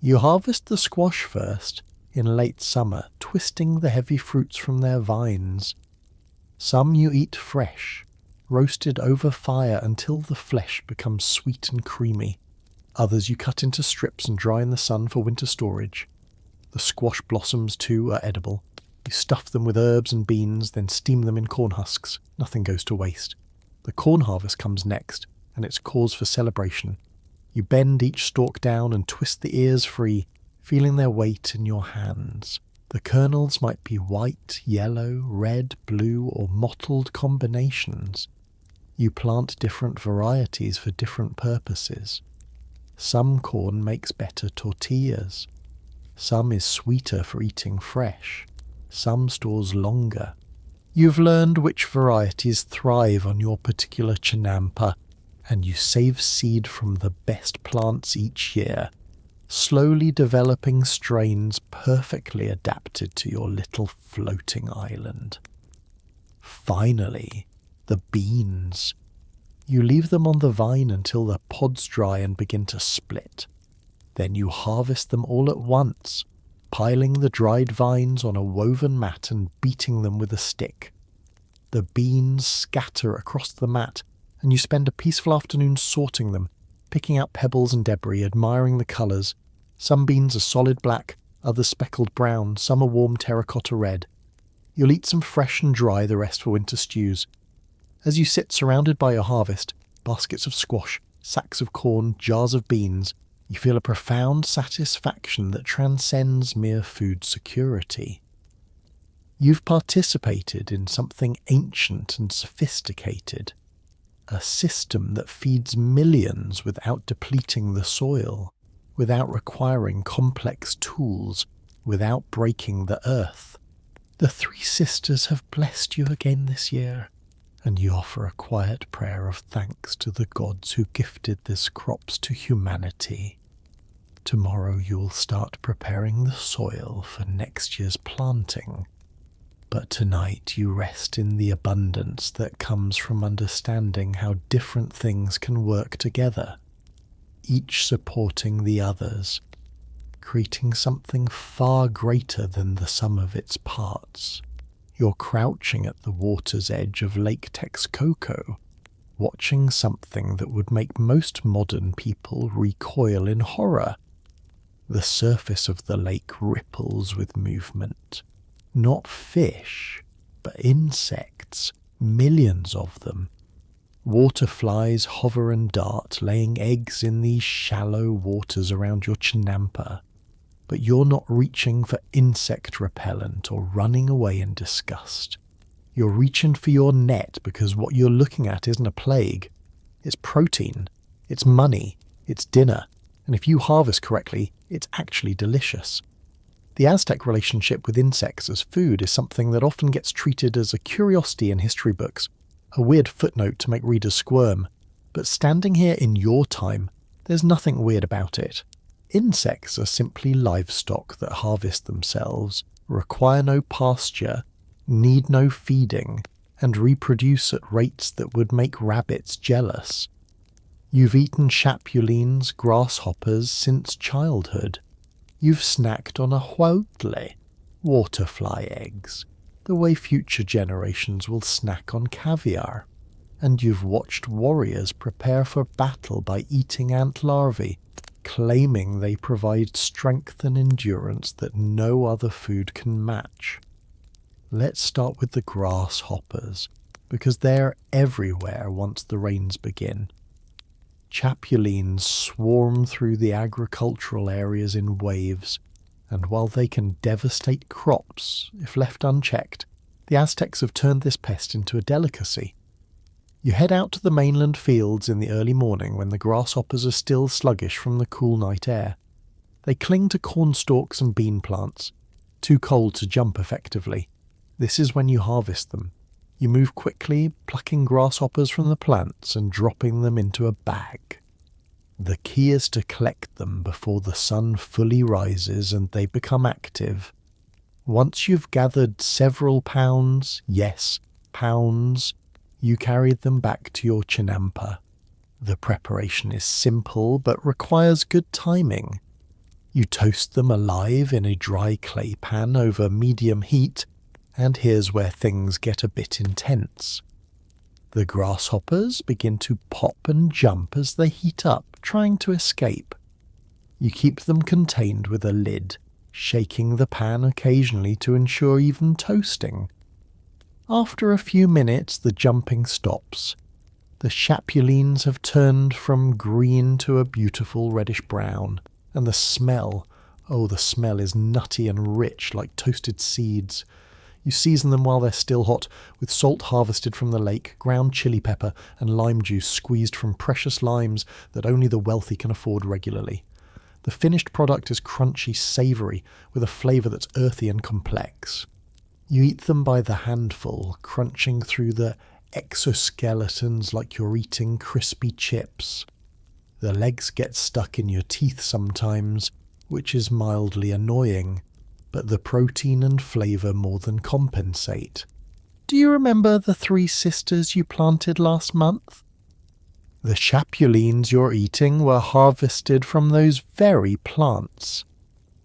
You harvest the squash first, in late summer, twisting the heavy fruits from their vines. Some you eat fresh, roasted over fire until the flesh becomes sweet and creamy. Others you cut into strips and dry in the sun for winter storage. The squash blossoms, too, are edible. You stuff them with herbs and beans, then steam them in corn husks. Nothing goes to waste. The corn harvest comes next, and it's cause for celebration. You bend each stalk down and twist the ears free, feeling their weight in your hands. The kernels might be white, yellow, red, blue, or mottled combinations. You plant different varieties for different purposes. Some corn makes better tortillas. Some is sweeter for eating fresh. Some stores longer. You've learned which varieties thrive on your particular chinampa, and you save seed from the best plants each year, slowly developing strains perfectly adapted to your little floating island. Finally, the beans. You leave them on the vine until the pods dry and begin to split. Then you harvest them all at once, piling the dried vines on a woven mat and beating them with a stick. The beans scatter across the mat, and you spend a peaceful afternoon sorting them, picking out pebbles and debris, admiring the colours. Some beans are solid black, others speckled brown, some are warm terracotta red. You'll eat some fresh and dry, the rest for winter stews. As you sit surrounded by your harvest, baskets of squash, sacks of corn, jars of beans, you feel a profound satisfaction that transcends mere food security. You've participated in something ancient and sophisticated, a system that feeds millions without depleting the soil, without requiring complex tools, without breaking the earth. The three sisters have blessed you again this year, and you offer a quiet prayer of thanks to the gods who gifted these crops to humanity. Tomorrow you'll start preparing the soil for next year's planting, but tonight you rest in the abundance that comes from understanding how different things can work together, each supporting the others, creating something far greater than the sum of its parts. You're crouching at the water's edge of Lake Texcoco, watching something that would make most modern people recoil in horror. The surface of the lake ripples with movement. Not fish, but insects, millions of them. Waterflies hover and dart, laying eggs in these shallow waters around your chinampa. But you're not reaching for insect repellent or running away in disgust. You're reaching for your net because what you're looking at isn't a plague. It's protein, it's money, it's dinner, and if you harvest correctly, it's actually delicious. The Aztec relationship with insects as food is something that often gets treated as a curiosity in history books, a weird footnote to make readers squirm. But standing here in your time, there's nothing weird about it. Insects are simply livestock that harvest themselves, require no pasture, need no feeding, and reproduce at rates that would make rabbits jealous. You've eaten chapulines, grasshoppers, since childhood. You've snacked on ahuetle, waterfly eggs, the way future generations will snack on caviar. And you've watched warriors prepare for battle by eating ant larvae, claiming they provide strength and endurance that no other food can match. Let's start with the grasshoppers, because they're everywhere once the rains begin. Chapulines swarm through the agricultural areas in waves, and while they can devastate crops if left unchecked, the Aztecs have turned this pest into a delicacy. You head out to the mainland fields in the early morning when the grasshoppers are still sluggish from the cool night air. They cling to corn stalks and bean plants, too cold to jump effectively. This is when you harvest them. You move quickly, plucking grasshoppers from the plants and dropping them into a bag. The key is to collect them before the sun fully rises and they become active. Once you've gathered several pounds, yes, pounds, you carry them back to your chinampa. The preparation is simple but requires good timing. You toast them alive in a dry clay pan over medium heat, and here's where things get a bit intense. The grasshoppers begin to pop and jump as they heat up, trying to escape. You keep them contained with a lid, shaking the pan occasionally to ensure even toasting. After a few minutes, the jumping stops. The chapulines have turned from green to a beautiful reddish brown, and the smell is nutty and rich like toasted seeds. You season them while they're still hot with salt harvested from the lake, ground chili pepper, and lime juice squeezed from precious limes that only the wealthy can afford regularly. The finished product is crunchy, savoury, with a flavour that's earthy and complex. You eat them by the handful, crunching through the exoskeletons like you're eating crispy chips. The legs get stuck in your teeth sometimes, which is mildly annoying, but the protein and flavour more than compensate. Do you remember the 3 sisters you planted last month? The chapulines you're eating were harvested from those very plants.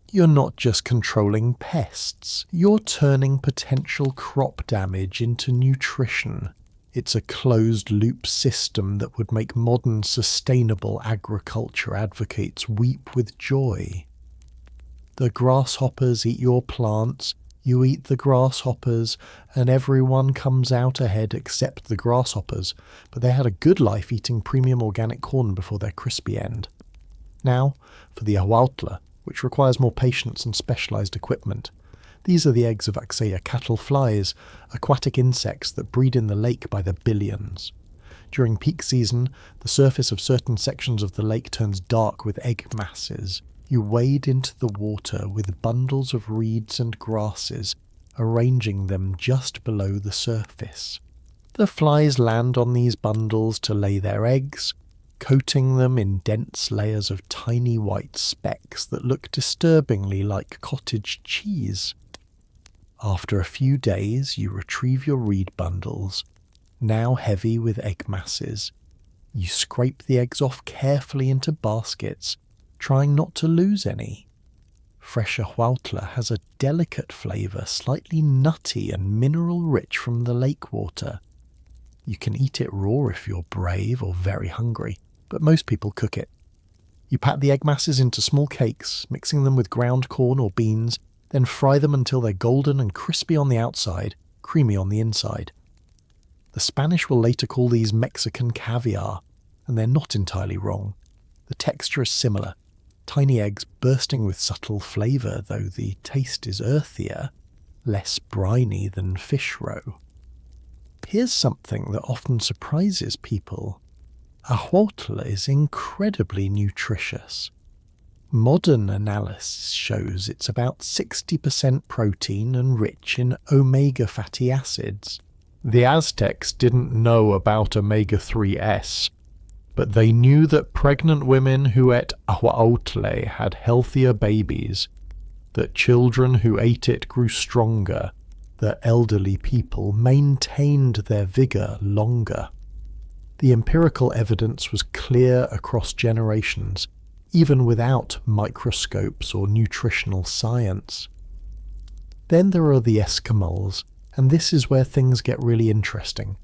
You're not just controlling pests, you're turning potential crop damage into nutrition. It's a closed-loop system that would make modern sustainable agriculture advocates weep with joy. The grasshoppers eat your plants, you eat the grasshoppers, and everyone comes out ahead except the grasshoppers, but they had a good life eating premium organic corn before their crispy end. Now, for the ahuautla, which requires more patience and specialised equipment. These are the eggs of Axea cattle flies, aquatic insects that breed in the lake by the billions. During peak season, the surface of certain sections of the lake turns dark with egg masses. You wade into the water with bundles of reeds and grasses, arranging them just below the surface. The flies land on these bundles to lay their eggs, coating them in dense layers of tiny white specks that look disturbingly like cottage cheese. After a few days, you retrieve your reed bundles, now heavy with egg masses. You scrape the eggs off carefully into baskets, trying not to lose any. Fresh ahuautla has a delicate flavour, slightly nutty and mineral-rich from the lake water. You can eat it raw if you're brave or very hungry, but most people cook it. You pat the egg masses into small cakes, mixing them with ground corn or beans, then fry them until they're golden and crispy on the outside, creamy on the inside. The Spanish will later call these Mexican caviar, and they're not entirely wrong. The texture is similar, tiny eggs bursting with subtle flavour, though the taste is earthier, less briny than fish roe. Here's something that often surprises people. Ahuautla is incredibly nutritious. Modern analysis shows it's about 60% protein and rich in omega fatty acids. The Aztecs didn't know about omega-3s, but they knew that pregnant women who ate ahuautla had healthier babies, that children who ate it grew stronger, that elderly people maintained their vigour longer. The empirical evidence was clear across generations, even without microscopes or nutritional science. Then there are the Eskimos, and this is where things get really interesting.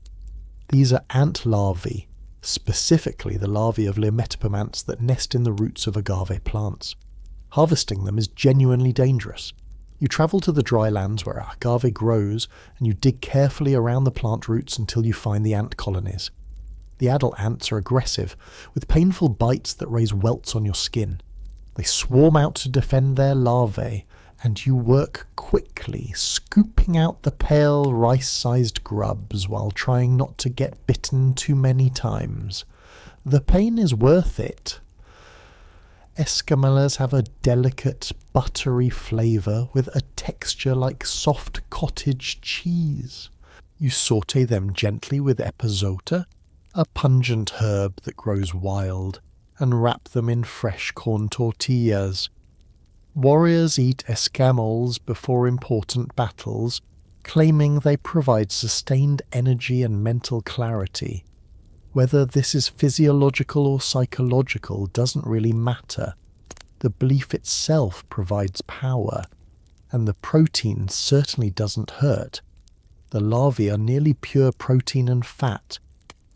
These are ant larvae, specifically the larvae of Limetopium ants that nest in the roots of agave plants. Harvesting them is genuinely dangerous. You travel to the dry lands where agave grows, and you dig carefully around the plant roots until you find the ant colonies. The adult ants are aggressive, with painful bites that raise welts on your skin. They swarm out to defend their larvae, and you work quickly, scooping out the pale rice-sized grubs while trying not to get bitten too many times. The pain is worth it. Escamolas have a delicate, buttery flavour with a texture like soft cottage cheese. You saute them gently with epizota, a pungent herb that grows wild, and wrap them in fresh corn tortillas. Warriors eat escamoles before important battles, claiming they provide sustained energy and mental clarity. Whether this is physiological or psychological doesn't really matter. The belief itself provides power, and the protein certainly doesn't hurt. The larvae are nearly pure protein and fat,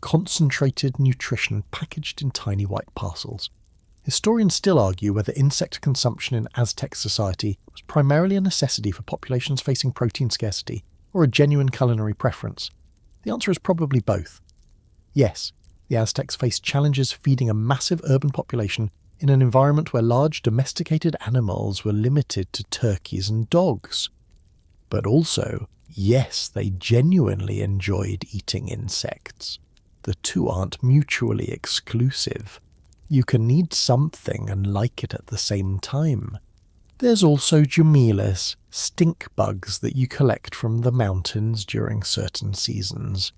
concentrated nutrition packaged in tiny white parcels. Historians still argue whether insect consumption in Aztec society was primarily a necessity for populations facing protein scarcity or a genuine culinary preference. The answer is probably both. Yes, the Aztecs faced challenges feeding a massive urban population in an environment where large domesticated animals were limited to turkeys and dogs. But also, yes, they genuinely enjoyed eating insects. The two aren't mutually exclusive. You can need something and like it at the same time. There's also jumelas, stink bugs that you collect from the mountains during certain seasons.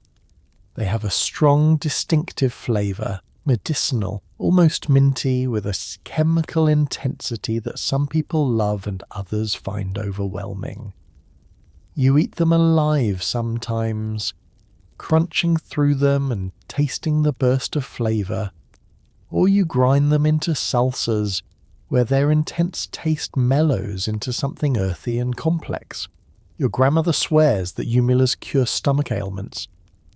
They have a strong, distinctive flavour, medicinal, almost minty, with a chemical intensity that some people love and others find overwhelming. You eat them alive sometimes, crunching through them and tasting the burst of flavour, or you grind them into salsas, where their intense taste mellows into something earthy and complex. Your grandmother swears that jumelas cure stomach ailments,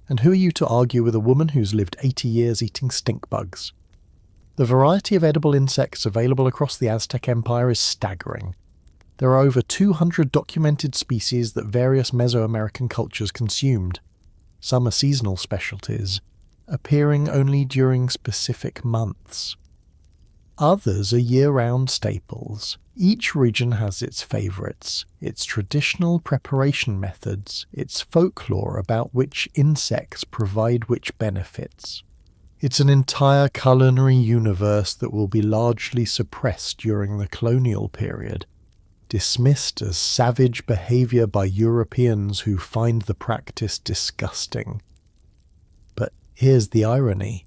and who are you to argue with a woman who's lived 80 years eating stink bugs? The variety of edible insects available across the Aztec Empire is staggering. There are over 200 documented species that various Mesoamerican cultures consumed. Some are seasonal specialties, appearing only during specific months. Others are year-round staples. Each region has its favourites, its traditional preparation methods, its folklore about which insects provide which benefits. It's an entire culinary universe that will be largely suppressed during the colonial period, dismissed as savage behaviour by Europeans who find the practice disgusting. But here's the irony.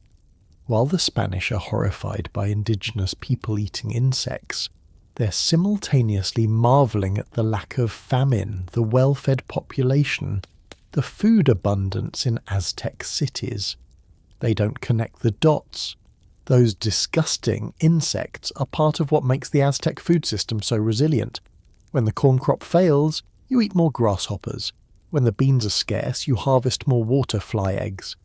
While the Spanish are horrified by indigenous people eating insects, they're simultaneously marvelling at the lack of famine, the well-fed population, the food abundance in Aztec cities. They don't connect the dots. Those disgusting insects are part of what makes the Aztec food system so resilient. When the corn crop fails, you eat more grasshoppers. When the beans are scarce, you harvest more water fly eggs.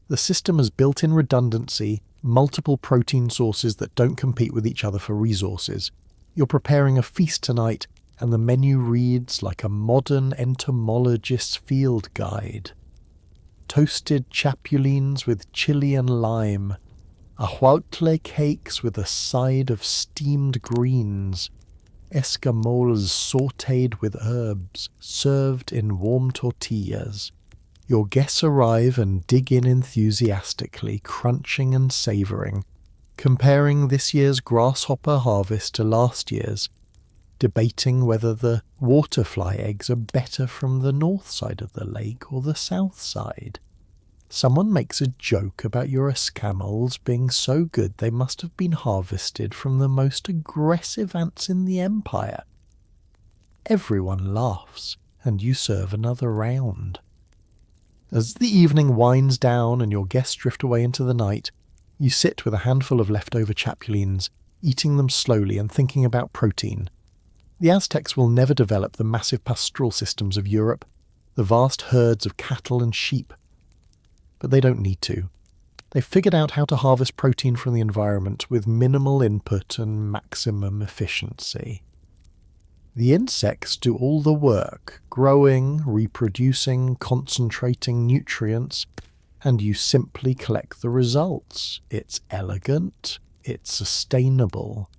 The system has built-in redundancy, multiple protein sources that don't compete with each other for resources. You're preparing a feast tonight, and the menu reads like a modern entomologist's field guide. Toasted chapulines with chili and lime, ahuatle cakes with a side of steamed greens, escamoles sautéed with herbs, served in warm tortillas. Your guests arrive and dig in enthusiastically, crunching and savouring, comparing this year's grasshopper harvest to last year's, debating whether the waterfly eggs are better from the north side of the lake or the south side. Someone makes a joke about your escamoles being so good they must have been harvested from the most aggressive ants in the empire. Everyone laughs, and you serve another round. As the evening winds down and your guests drift away into the night, you sit with a handful of leftover chapulines, eating them slowly and thinking about protein. The Aztecs will never develop the massive pastoral systems of Europe, the vast herds of cattle and sheep. But they don't need to. They've figured out how to harvest protein from the environment with minimal input and maximum efficiency. The insects do all the work, growing, reproducing, concentrating nutrients, and you simply collect the results. It's elegant, it's sustainable,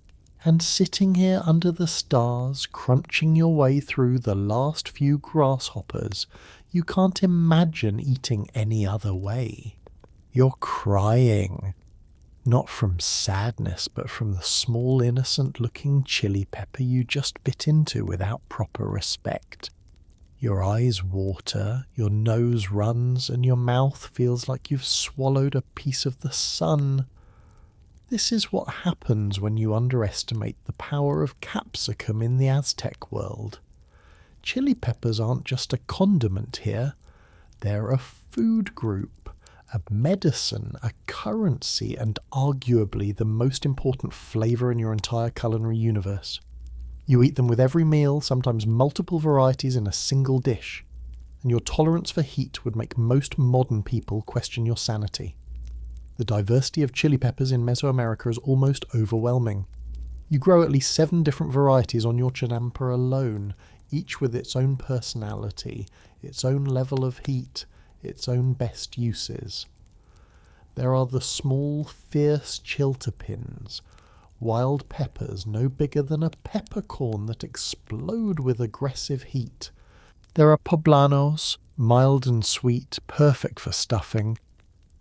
and sitting here under the stars, crunching your way through the last few grasshoppers, you can't imagine eating any other way. You're crying. Not from sadness, but from the small innocent-looking chili pepper you just bit into without proper respect. Your eyes water, your nose runs, and your mouth feels like you've swallowed a piece of the sun. This is what happens when you underestimate the power of capsicum in the Aztec world. Chili peppers aren't just a condiment here, they're a food group, a medicine, a currency, and arguably the most important flavour in your entire culinary universe. You eat them with every meal, sometimes multiple varieties in a single dish, and your tolerance for heat would make most modern people question your sanity. The diversity of chili peppers in Mesoamerica is almost overwhelming. You grow at least 7 different varieties on your chinampa alone, each with its own personality, its own level of heat, its own best uses. There are the small, fierce chiltepins, wild peppers no bigger than a peppercorn that explode with aggressive heat. There are poblanos, mild and sweet, perfect for stuffing.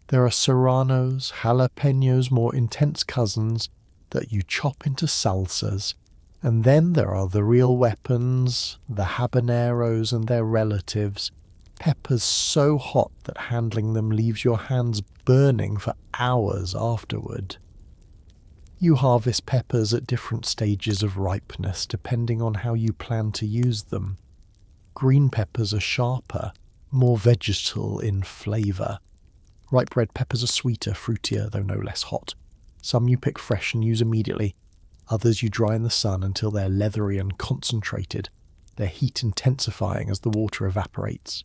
There are serranos, jalapenos, more intense cousins, that you chop into salsas. And then there are the real weapons, the habaneros and their relatives, peppers so hot that handling them leaves your hands burning for hours afterward. You harvest peppers at different stages of ripeness depending on how you plan to use them. Green peppers are sharper, more vegetal in flavour. Ripe red peppers are sweeter, fruitier, though no less hot. Some you pick fresh and use immediately. Others you dry in the sun until they're leathery and concentrated, their heat intensifying as the water evaporates.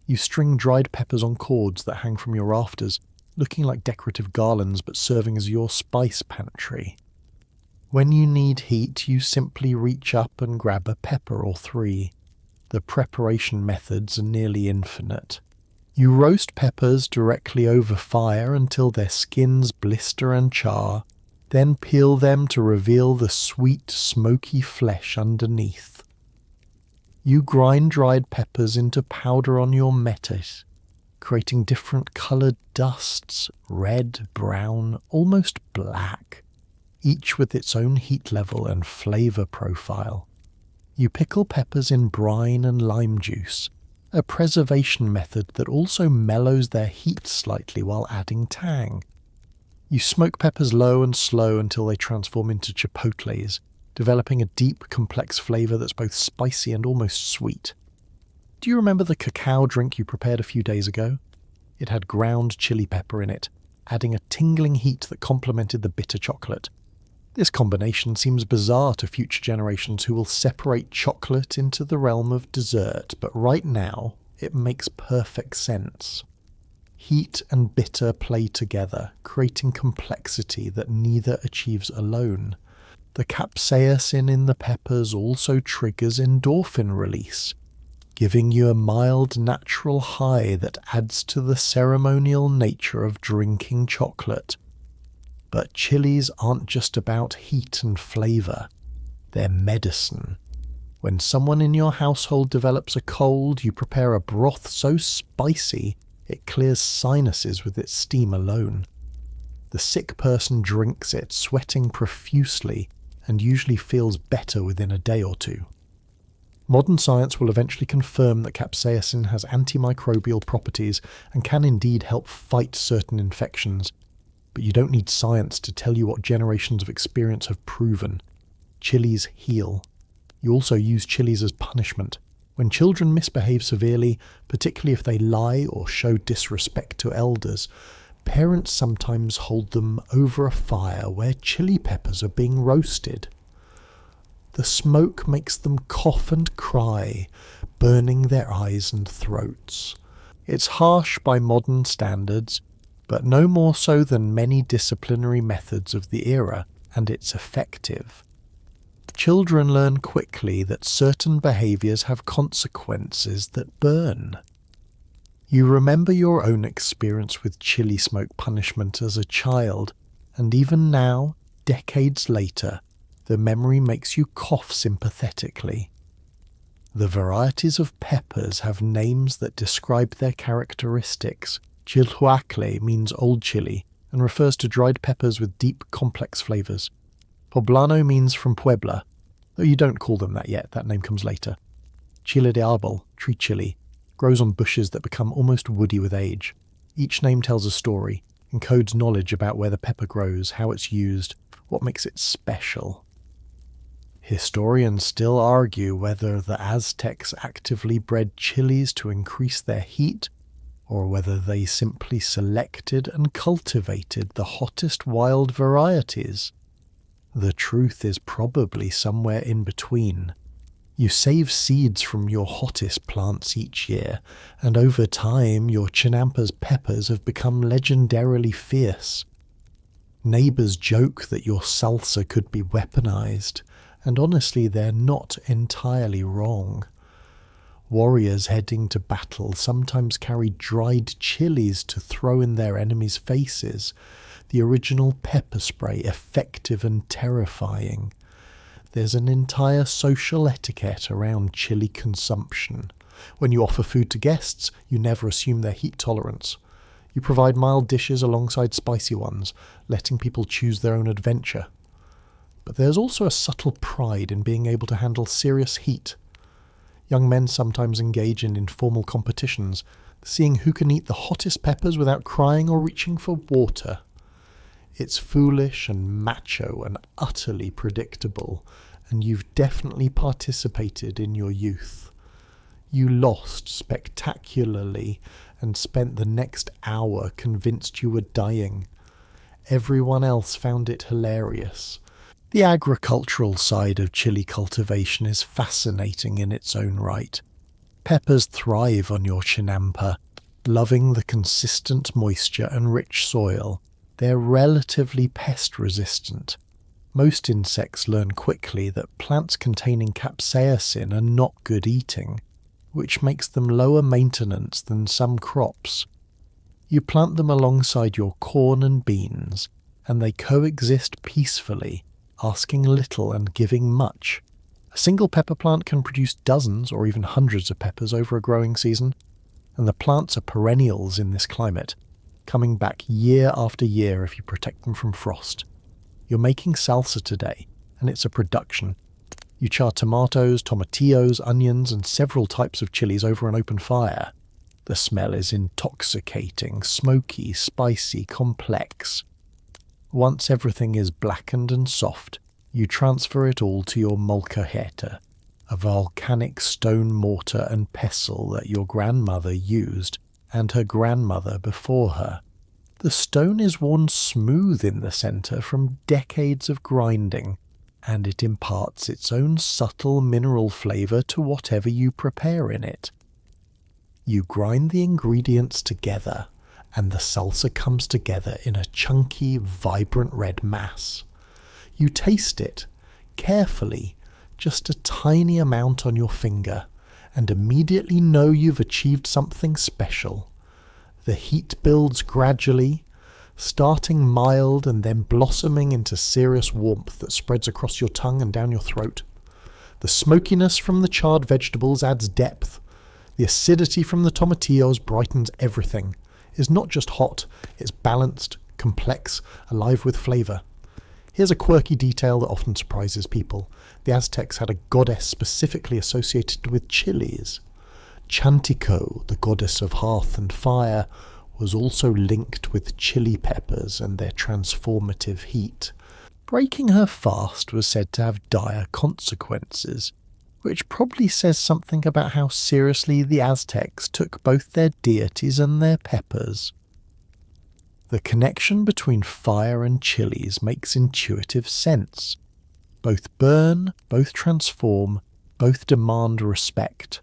You string dried peppers on cords that hang from your rafters, looking like decorative garlands but serving as your spice pantry. When you need heat, you simply reach up and grab a pepper or 3. The preparation methods are nearly infinite. You roast peppers directly over fire until their skins blister and char, then peel them to reveal the sweet, smoky flesh underneath. You grind dried peppers into powder on your metes, creating different coloured dusts, red, brown, almost black, each with its own heat level and flavour profile. You pickle peppers in brine and lime juice, a preservation method that also mellows their heat slightly while adding tang. You smoke peppers low and slow until they transform into chipotles, developing a deep, complex flavour that's both spicy and almost sweet. Do you remember the cacao drink you prepared a few days ago? It had ground chili pepper in it, adding a tingling heat that complemented the bitter chocolate. This combination seems bizarre to future generations who will separate chocolate into the realm of dessert, but right now it makes perfect sense. Heat and bitter play together, creating complexity that neither achieves alone. The capsaicin in the peppers also triggers endorphin release, giving you a mild natural high that adds to the ceremonial nature of drinking chocolate. But chilies aren't just about heat and flavour, they're medicine. When someone in your household develops a cold, you prepare a broth so spicy it clears sinuses with its steam alone. The sick person drinks it, sweating profusely, and usually feels better within a day or 2. Modern science will eventually confirm that capsaicin has antimicrobial properties and can indeed help fight certain infections. But you don't need science to tell you what generations of experience have proven. Chilies heal. You also use chilies as punishment. When children misbehave severely, particularly if they lie or show disrespect to elders, parents sometimes hold them over a fire where chili peppers are being roasted. The smoke makes them cough and cry, burning their eyes and throats. It's harsh by modern standards, but no more so than many disciplinary methods of the era, and it's effective. Children learn quickly that certain behaviours have consequences that burn. You remember your own experience with chili smoke punishment as a child, and even now, decades later, the memory makes you cough sympathetically. The varieties of peppers have names that describe their characteristics. Chilhuacle means old chili and refers to dried peppers with deep, complex flavours. Poblano means from Puebla, though you don't call them that yet, that name comes later. Chile de árbol, tree chili, grows on bushes that become almost woody with age. Each name tells a story. encodes knowledge about where the pepper grows, how it's used, what makes it special. Historians still argue whether the Aztecs actively bred chilies to increase their heat, or whether they simply selected and cultivated the hottest wild varieties. The truth is probably somewhere in between. You save seeds from your hottest plants each year, and over time your chinampas peppers have become legendarily fierce. Neighbours joke that your salsa could be weaponized, and honestly they're not entirely wrong. Warriors heading to battle sometimes carry dried chilies to throw in their enemies' faces, the original pepper spray effective and terrifying. There's an entire social etiquette around chili consumption. When you offer food to guests, you never assume their heat tolerance. You provide mild dishes alongside spicy ones, letting people choose their own adventure. But there's also a subtle pride in being able to handle serious heat. Young men sometimes engage in informal competitions, seeing who can eat the hottest peppers without crying or reaching for water. It's foolish and macho and utterly predictable, and you've definitely participated in your youth. You lost spectacularly and spent the next hour convinced you were dying. Everyone else found it hilarious. The agricultural side of chili cultivation is fascinating in its own right. Peppers thrive on your chinampa, loving the consistent moisture and rich soil. They're relatively pest-resistant. Most insects learn quickly that plants containing capsaicin are not good eating, which makes them lower maintenance than some crops. You plant them alongside your corn and beans, and they coexist peacefully, asking little and giving much. A single pepper plant can produce dozens or even hundreds of peppers over a growing season, and the plants are perennials in this climate, coming back year after year if you protect them from frost. You're making salsa today, and it's a production. You char tomatoes, tomatillos, onions, and several types of chilies over an open fire. The smell is intoxicating, smoky, spicy, complex. Once everything is blackened and soft, you transfer it all to your molcajete, a volcanic stone mortar and pestle that your grandmother used, and her grandmother before her. The stone is worn smooth in the centre from decades of grinding, and it imparts its own subtle mineral flavour to whatever you prepare in it. You grind the ingredients together, and the salsa comes together in a chunky, vibrant red mass. You taste it, carefully, just a tiny amount on your finger, and immediately know you've achieved something special. The heat builds gradually, starting mild and then blossoming into serious warmth that spreads across your tongue and down your throat. The smokiness from the charred vegetables adds depth. The acidity from the tomatillos brightens everything. It's not just hot, it's balanced, complex, alive with flavour. Here's a quirky detail that often surprises people. The Aztecs had a goddess specifically associated with chilies. Chantico, the goddess of hearth and fire, was also linked with chili peppers and their transformative heat. Breaking her fast was said to have dire consequences, which probably says something about how seriously the Aztecs took both their deities and their peppers. The connection between fire and chilies makes intuitive sense. Both burn, both transform, both demand respect.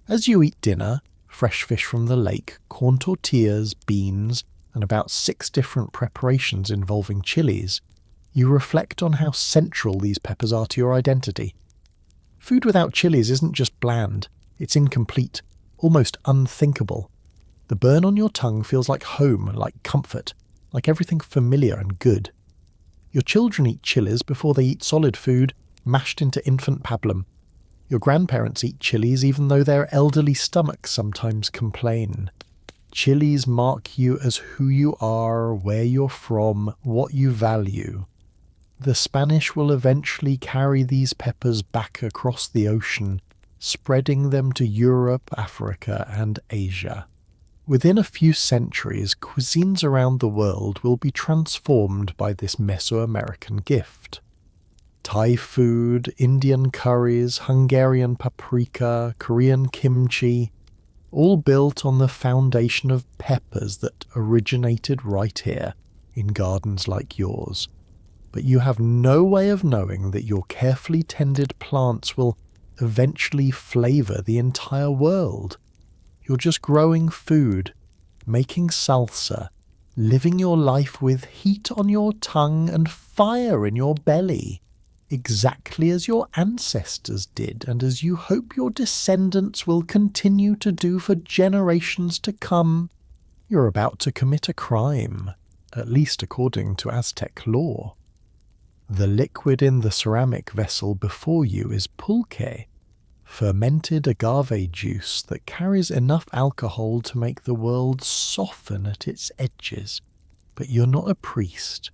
As you eat dinner, fresh fish from the lake, corn tortillas, beans, and about 6 different preparations involving chilies, you reflect on how central these peppers are to your identity. Food without chilies isn't just bland, it's incomplete, almost unthinkable. The burn on your tongue feels like home, like comfort, like everything familiar and good. Your children eat chilies before they eat solid food, mashed into infant pablum. Your grandparents eat chilies even though their elderly stomachs sometimes complain. Chilies mark you as who you are, where you're from, what you value. The Spanish will eventually carry these peppers back across the ocean, spreading them to Europe, Africa, and Asia. Within a few centuries, cuisines around the world will be transformed by this Mesoamerican gift. Thai food, Indian curries, Hungarian paprika, Korean kimchi, all built on the foundation of peppers that originated right here in gardens like yours. But you have no way of knowing that your carefully tended plants will eventually flavor the entire world. You're just growing food, making salsa, living your life with heat on your tongue and fire in your belly, exactly as your ancestors did and as you hope your descendants will continue to do for generations to come. You're about to commit a crime, at least according to Aztec law. The liquid in the ceramic vessel before you is pulque, fermented agave juice that carries enough alcohol to make the world soften at its edges. But you're not a priest,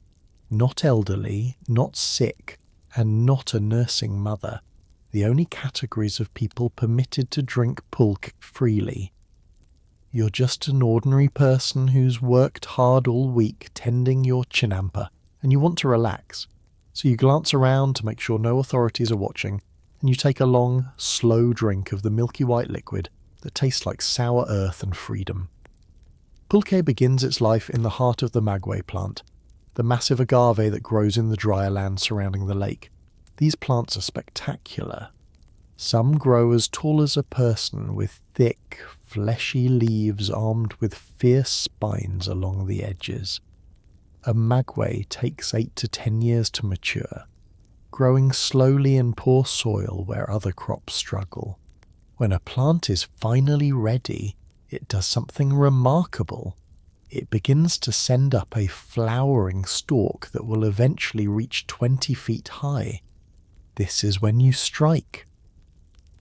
not elderly, not sick, and not a nursing mother, the only categories of people permitted to drink pulque freely. You're just an ordinary person who's worked hard all week tending your chinampa, and you want to relax. So you glance around to make sure no authorities are watching, and you take a long, slow drink of the milky white liquid that tastes like sour earth and freedom. Pulque begins its life in the heart of the maguey plant, the massive agave that grows in the drier land surrounding the lake. These plants are spectacular. Some grow as tall as a person with thick, fleshy leaves armed with fierce spines along the edges. A maguey takes 8 to 10 years to mature, growing slowly in poor soil where other crops struggle. When a plant is finally ready, it does something remarkable. It begins to send up a flowering stalk that will eventually reach 20 feet high. This is when you strike.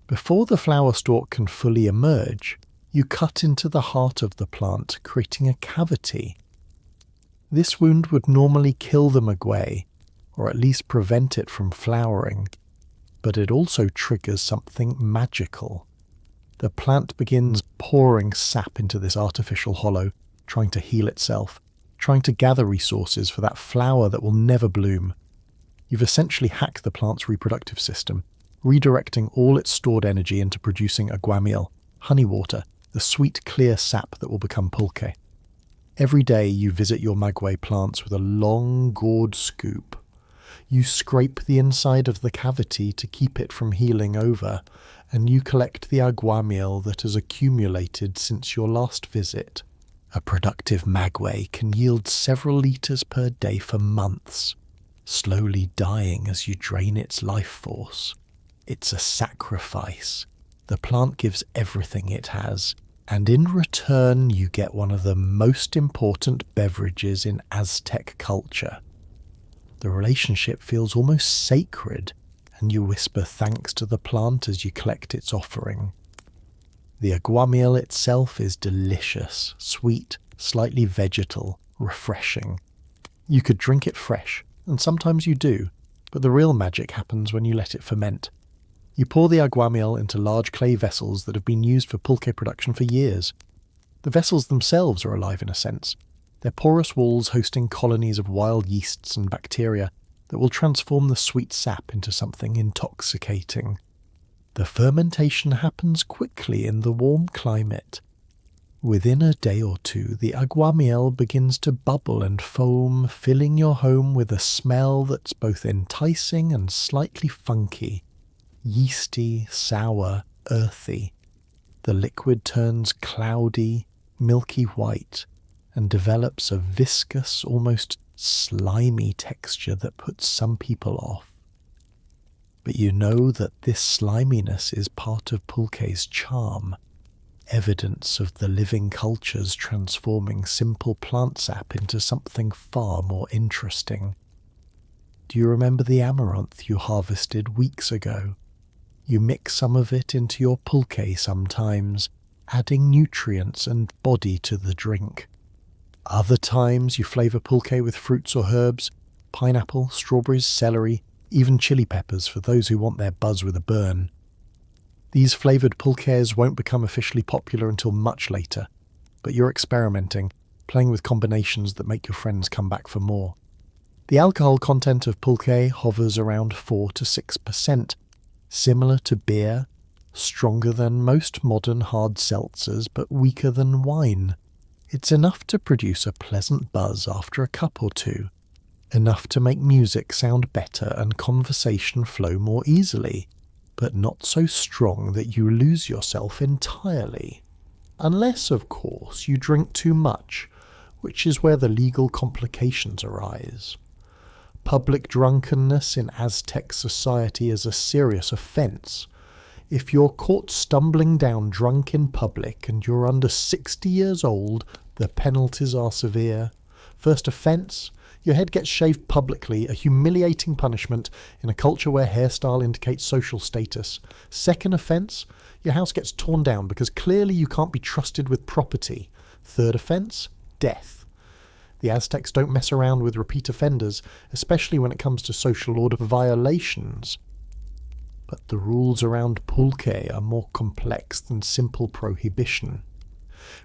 Before the flower stalk can fully emerge, you cut into the heart of the plant, creating a cavity. This wound would normally kill the maguey, or at least prevent it from flowering, but it also triggers something magical. The plant begins pouring sap into this artificial hollow, trying to heal itself, trying to gather resources for that flower that will never bloom. You've essentially hacked the plant's reproductive system, redirecting all its stored energy into producing aguamiel, honey water, the sweet, clear sap that will become pulque. Every day you visit your maguey plants with a long, gourd scoop. You scrape the inside of the cavity to keep it from healing over, and you collect the aguamiel that has accumulated since your last visit. A productive maguey can yield several litres per day for months, slowly dying as you drain its life force. It's a sacrifice. The plant gives everything it has, and in return you get one of the most important beverages in Aztec culture. The relationship feels almost sacred, and you whisper thanks to the plant as you collect its offering. The aguamiel itself is delicious, sweet, slightly vegetal, refreshing. You could drink it fresh, and sometimes you do, but the real magic happens when you let it ferment. You pour the aguamiel into large clay vessels that have been used for pulque production for years. The vessels themselves are alive in a sense, their porous walls hosting colonies of wild yeasts and bacteria that will transform the sweet sap into something intoxicating. The fermentation happens quickly in the warm climate. Within a day or two, the aguamiel begins to bubble and foam, filling your home with a smell that's both enticing and slightly funky. Yeasty, sour, earthy. The liquid turns cloudy, milky white, and develops a viscous, almost slimy texture that puts some people off. But you know that this sliminess is part of pulque's charm, evidence of the living cultures transforming simple plant sap into something far more interesting. Do you remember the amaranth you harvested weeks ago? You mix some of it into your pulque sometimes, adding nutrients and body to the drink. Other times you flavour pulque with fruits or herbs, pineapple, strawberries, celery, even chili peppers for those who want their buzz with a burn. These flavoured pulques won't become officially popular until much later, but you're experimenting, playing with combinations that make your friends come back for more. The alcohol content of pulque hovers around 4 to 6%, similar to beer, stronger than most modern hard seltzers but weaker than wine. It's enough to produce a pleasant buzz after a cup or two, enough to make music sound better and conversation flow more easily, but not so strong that you lose yourself entirely. Unless, of course, you drink too much, which is where the legal complications arise. Public drunkenness in Aztec society is a serious offence. If you're caught stumbling down drunk in public and you're under 60 years old, the penalties are severe. First offence, your head gets shaved publicly, a humiliating punishment in a culture where hairstyle indicates social status. Second offence, your house gets torn down because clearly you can't be trusted with property. Third offence, death. The Aztecs don't mess around with repeat offenders, especially when it comes to social order violations. But the rules around pulque are more complex than simple prohibition.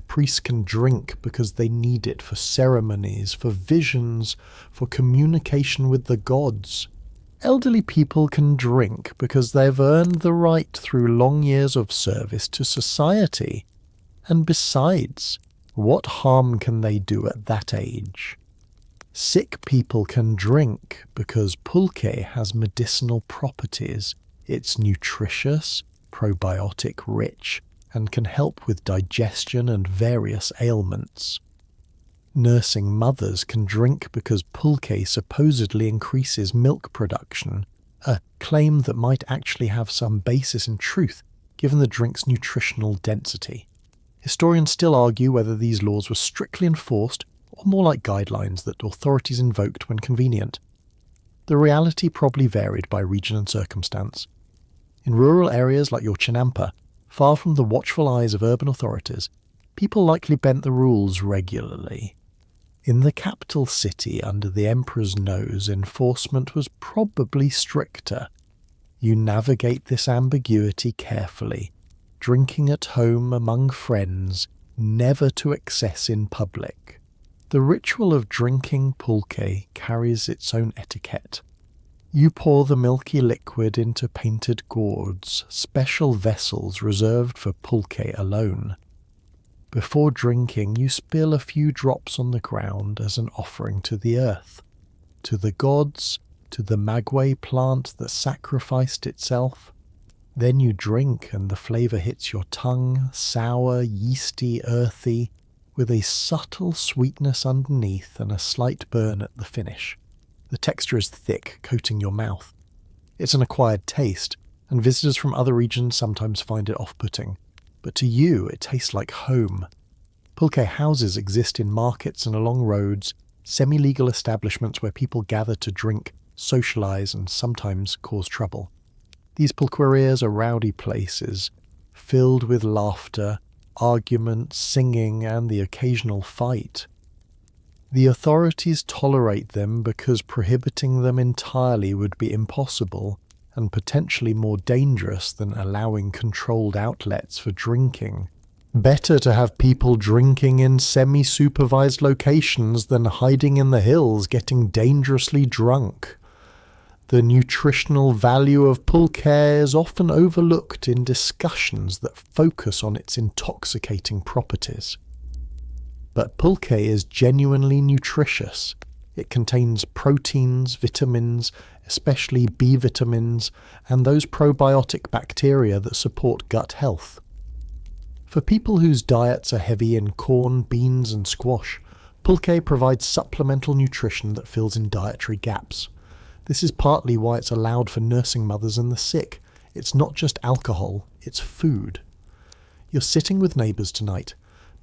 Priests can drink because they need it for ceremonies, for visions, for communication with the gods. Elderly people can drink because they've earned the right through long years of service to society. And besides, what harm can they do at that age? Sick people can drink because pulque has medicinal properties. It's nutritious, probiotic-rich, and can help with digestion and various ailments. Nursing mothers can drink because pulque supposedly increases milk production, a claim that might actually have some basis in truth given the drink's nutritional density. Historians still argue whether these laws were strictly enforced or more like guidelines that authorities invoked when convenient. The reality probably varied by region and circumstance. In rural areas like your chinampa, far from the watchful eyes of urban authorities, people likely bent the rules regularly. In the capital city under the emperor's nose, enforcement was probably stricter. You navigate this ambiguity carefully, drinking at home among friends, never to excess in public. The ritual of drinking pulque carries its own etiquette. You pour the milky liquid into painted gourds, special vessels reserved for pulque alone. Before drinking, you spill a few drops on the ground as an offering to the earth, to the gods, to the maguey plant that sacrificed itself. Then you drink and the flavour hits your tongue, sour, yeasty, earthy, with a subtle sweetness underneath and a slight burn at the finish. The texture is thick, coating your mouth. It's an acquired taste, and visitors from other regions sometimes find it off-putting. But to you, it tastes like home. Pulque houses exist in markets and along roads, semi-legal establishments where people gather to drink, socialise, and sometimes cause trouble. These pulquerias are rowdy places, filled with laughter, argument, singing, and the occasional fight. The authorities tolerate them because prohibiting them entirely would be impossible and potentially more dangerous than allowing controlled outlets for drinking. Better to have people drinking in semi-supervised locations than hiding in the hills getting dangerously drunk. The nutritional value of pulque is often overlooked in discussions that focus on its intoxicating properties. But pulque is genuinely nutritious. It contains proteins, vitamins, especially B vitamins, and those probiotic bacteria that support gut health. For people whose diets are heavy in corn, beans, and squash, pulque provides supplemental nutrition that fills in dietary gaps. This is partly why it's allowed for nursing mothers and the sick. It's not just alcohol, it's food. You're sitting with neighbours tonight,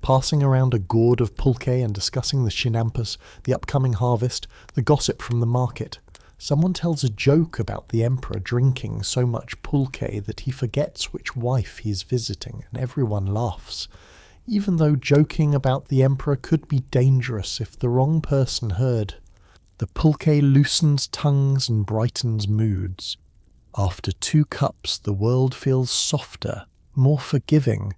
passing around a gourd of pulque and discussing the chinampas, the upcoming harvest, the gossip from the market. Someone tells a joke about the emperor drinking so much pulque that he forgets which wife he's visiting, and everyone laughs, even though joking about the emperor could be dangerous if the wrong person heard. The pulque loosens tongues and brightens moods. After 2 cups, the world feels softer, more forgiving.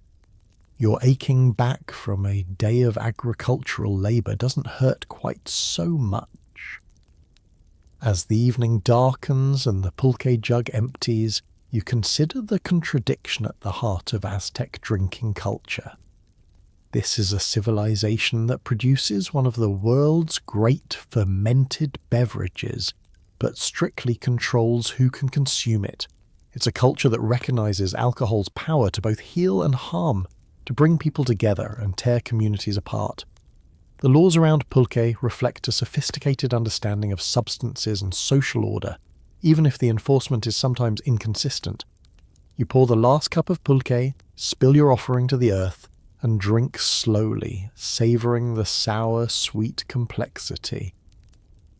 Your aching back from a day of agricultural labour doesn't hurt quite so much. As the evening darkens and the pulque jug empties, you consider the contradiction at the heart of Aztec drinking culture. This is a civilization that produces one of the world's great fermented beverages, but strictly controls who can consume it. It's a culture that recognizes alcohol's power to both heal and harm, to bring people together and tear communities apart. The laws around pulque reflect a sophisticated understanding of substances and social order, even if the enforcement is sometimes inconsistent. You pour the last cup of pulque, spill your offering to the earth, and drink slowly, savouring the sour, sweet complexity.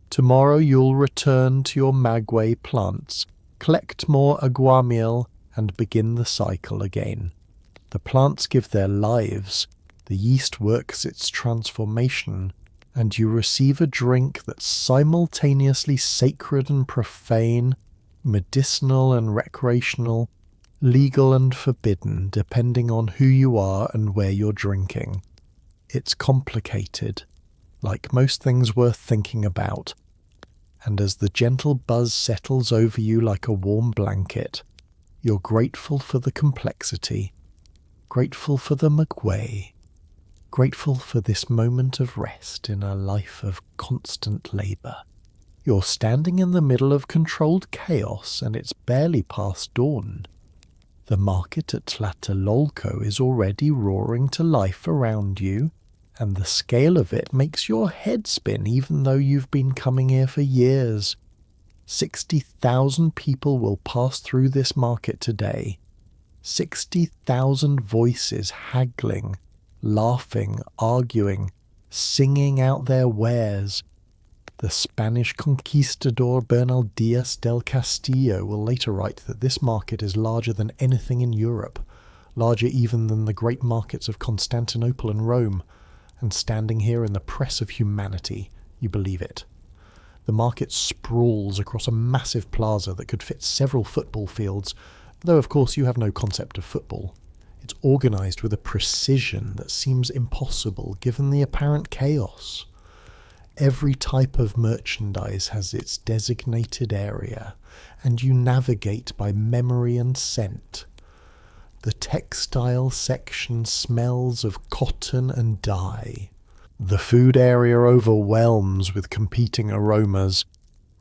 Tomorrow you'll return to your maguey plants, collect more aguamiel, and begin the cycle again. The plants give their lives, the yeast works its transformation, and you receive a drink that's simultaneously sacred and profane, medicinal and recreational, legal and forbidden, depending on who you are and where you're drinking. It's complicated, like most things worth thinking about, and as the gentle buzz settles over you like a warm blanket, you're grateful for the complexity, grateful for the maguey, grateful for this moment of rest in a life of constant labour. You're standing in the middle of controlled chaos and it's barely past dawn. The market at Tlatelolco is already roaring to life around you, and the scale of it makes your head spin even though you've been coming here for years. 60,000 people will pass through this market today. 60,000 voices haggling, laughing, arguing, singing out their wares. The Spanish conquistador Bernal Diaz del Castillo will later write that this market is larger than anything in Europe, larger even than the great markets of Constantinople and Rome, and standing here in the press of humanity, you believe it. The market sprawls across a massive plaza that could fit several football fields, though of course you have no concept of football. It's organised with a precision that seems impossible given the apparent chaos. Every type of merchandise has its designated area, and you navigate by memory and scent. The textile section smells of cotton and dye. The food area overwhelms with competing aromas.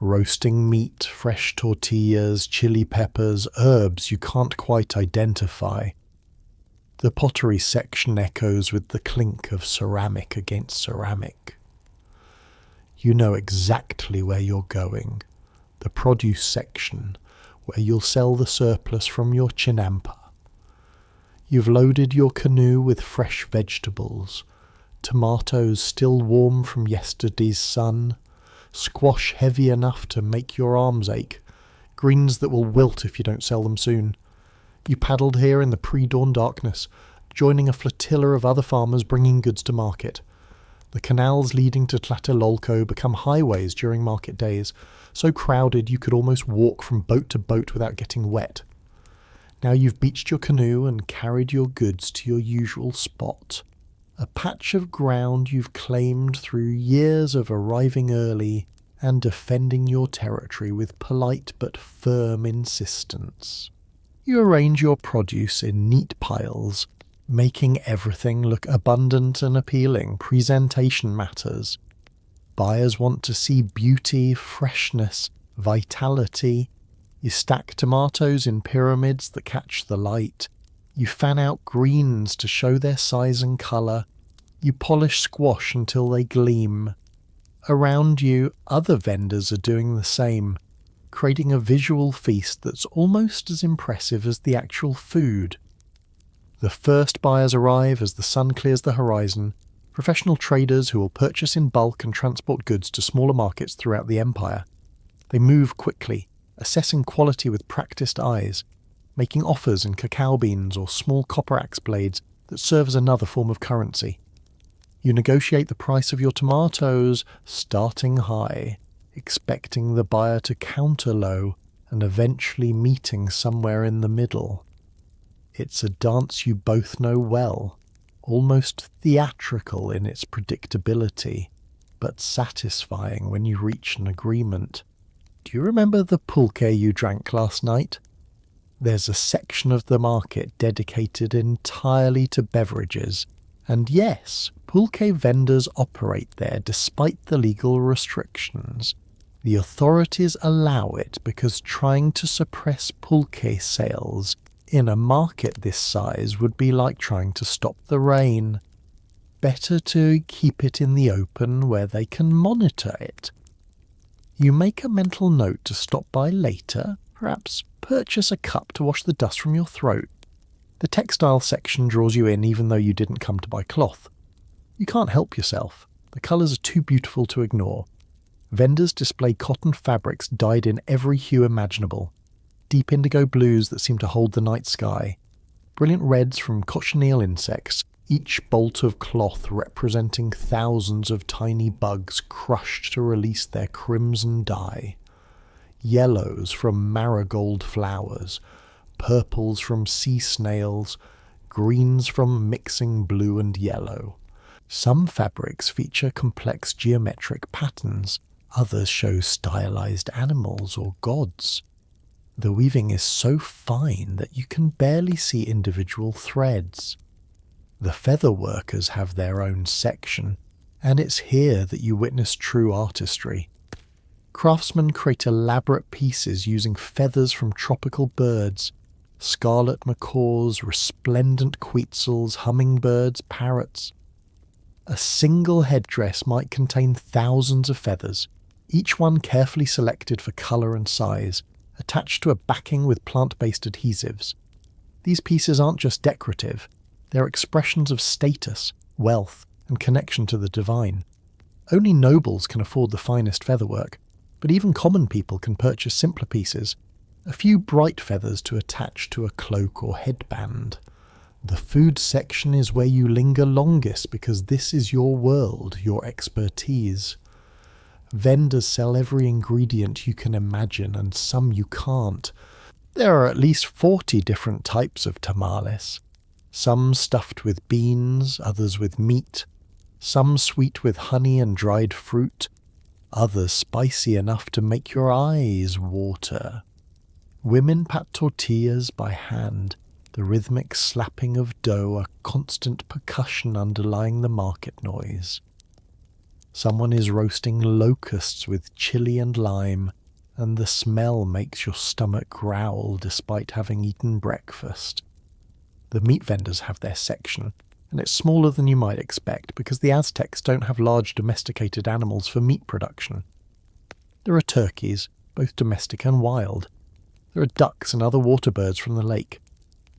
Roasting meat, fresh tortillas, chili peppers, herbs you can't quite identify. The pottery section echoes with the clink of ceramic against ceramic. You know exactly where you're going. The produce section, where you'll sell the surplus from your chinampa. You've loaded your canoe with fresh vegetables, tomatoes still warm from yesterday's sun, squash heavy enough to make your arms ache, greens that will wilt if you don't sell them soon. You paddled here in the pre-dawn darkness, joining a flotilla of other farmers bringing goods to market. The canals leading to Tlatelolco become highways during market days, so crowded you could almost walk from boat to boat without getting wet. Now you've beached your canoe and carried your goods to your usual spot, a patch of ground you've claimed through years of arriving early and defending your territory with polite but firm insistence. You arrange your produce in neat piles, making everything look abundant and appealing. Presentation matters. Buyers want to see beauty, freshness, vitality. You stack tomatoes in pyramids that catch the light. You fan out greens to show their size and colour. You polish squash until they gleam. Around you, other vendors are doing the same, creating a visual feast that's almost as impressive as the actual food. The first buyers arrive as the sun clears the horizon, professional traders who will purchase in bulk and transport goods to smaller markets throughout the empire. They move quickly, assessing quality with practiced eyes, making offers in cacao beans or small copper axe blades that serve as another form of currency. You negotiate the price of your tomatoes, starting high, expecting the buyer to counter low and eventually meeting somewhere in the middle. It's a dance you both know well, almost theatrical in its predictability, but satisfying when you reach an agreement. Do you remember the pulque you drank last night? There's a section of the market dedicated entirely to beverages, and yes, pulque vendors operate there despite the legal restrictions. The authorities allow it because trying to suppress pulque sales in a market this size would be like trying to stop the rain. Better to keep it in the open where they can monitor it. You make a mental note to stop by later, perhaps purchase a cup to wash the dust from your throat. The textile section draws you in even though you didn't come to buy cloth. You can't help yourself. The colours are too beautiful to ignore. Vendors display cotton fabrics dyed in every hue imaginable. Deep indigo blues that seem to hold the night sky. Brilliant reds from cochineal insects, each bolt of cloth representing thousands of tiny bugs crushed to release their crimson dye. Yellows from marigold flowers, purples from sea snails, greens from mixing blue and yellow. Some fabrics feature complex geometric patterns, others show stylized animals or gods. The weaving is so fine that you can barely see individual threads. The feather workers have their own section, and it's here that you witness true artistry. Craftsmen create elaborate pieces using feathers from tropical birds, scarlet macaws, resplendent quetzals, hummingbirds, parrots. A single headdress might contain thousands of feathers, each one carefully selected for colour and size, attached to a backing with plant-based adhesives. These pieces aren't just decorative, they're expressions of status, wealth, and connection to the divine. Only nobles can afford the finest featherwork, but even common people can purchase simpler pieces, a few bright feathers to attach to a cloak or headband. The food section is where you linger longest because this is your world, your expertise. Vendors sell every ingredient you can imagine and some you can't. There are at least 40 different types of tamales. Some stuffed with beans, others with meat. Some sweet with honey and dried fruit. Others spicy enough to make your eyes water. Women pat tortillas by hand, the rhythmic slapping of dough a constant percussion underlying the market noise. Someone is roasting locusts with chili and lime, and the smell makes your stomach growl despite having eaten breakfast. The meat vendors have their section, and it's smaller than you might expect because the Aztecs don't have large domesticated animals for meat production. There are turkeys, both domestic and wild. There are ducks and other water birds from the lake.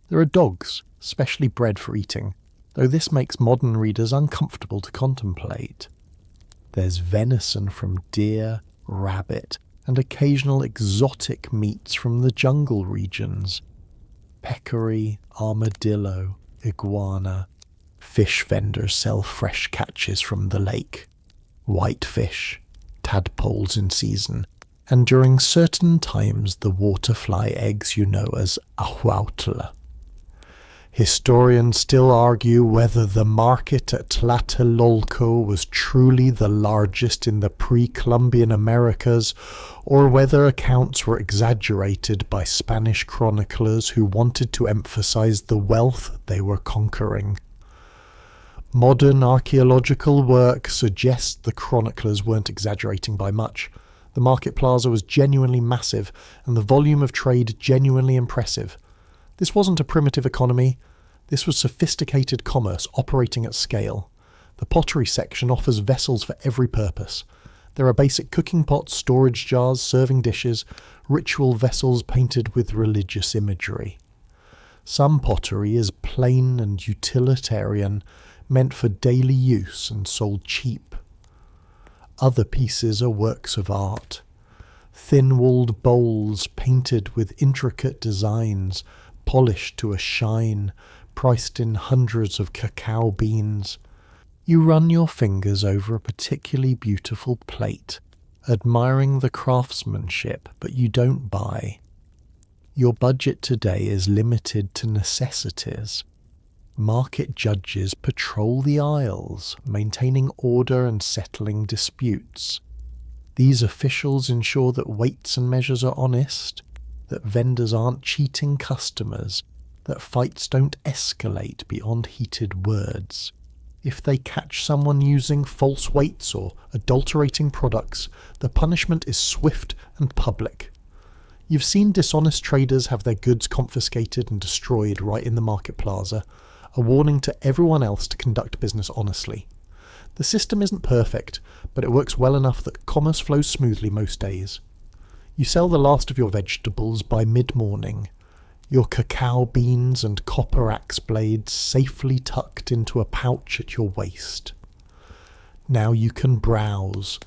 There are dogs, specially bred for eating, though this makes modern readers uncomfortable to contemplate. There's venison from deer, rabbit, and occasional exotic meats from the jungle regions. Peccary, armadillo, iguana. Fish vendors sell fresh catches from the lake. Whitefish, tadpoles in season, and during certain times the waterfly eggs you know as ahuautl. Historians still argue whether the market at Tlatelolco was truly the largest in the pre-Columbian Americas, or whether accounts were exaggerated by Spanish chroniclers who wanted to emphasize the wealth they were conquering. Modern archaeological work suggests the chroniclers weren't exaggerating by much. The market plaza was genuinely massive, and the volume of trade genuinely impressive. This wasn't a primitive economy. This was sophisticated commerce operating at scale. The pottery section offers vessels for every purpose. There are basic cooking pots, storage jars, serving dishes, ritual vessels painted with religious imagery. Some pottery is plain and utilitarian, meant for daily use and sold cheap. Other pieces are works of art. Thin-walled bowls painted with intricate designs, polished to a shine, priced in hundreds of cacao beans. You run your fingers over a particularly beautiful plate, admiring the craftsmanship, but you don't buy. Your budget today is limited to necessities. Market judges patrol the aisles, maintaining order and settling disputes. These officials ensure that weights and measures are honest, that vendors aren't cheating customers, that fights don't escalate beyond heated words. If they catch someone using false weights or adulterating products, the punishment is swift and public. You've seen dishonest traders have their goods confiscated and destroyed right in the market plaza, a warning to everyone else to conduct business honestly. The system isn't perfect, but it works well enough that commerce flows smoothly most days. You sell the last of your vegetables by mid-morning, your cacao beans and copper axe blades safely tucked into a pouch at your waist. Now you can browse,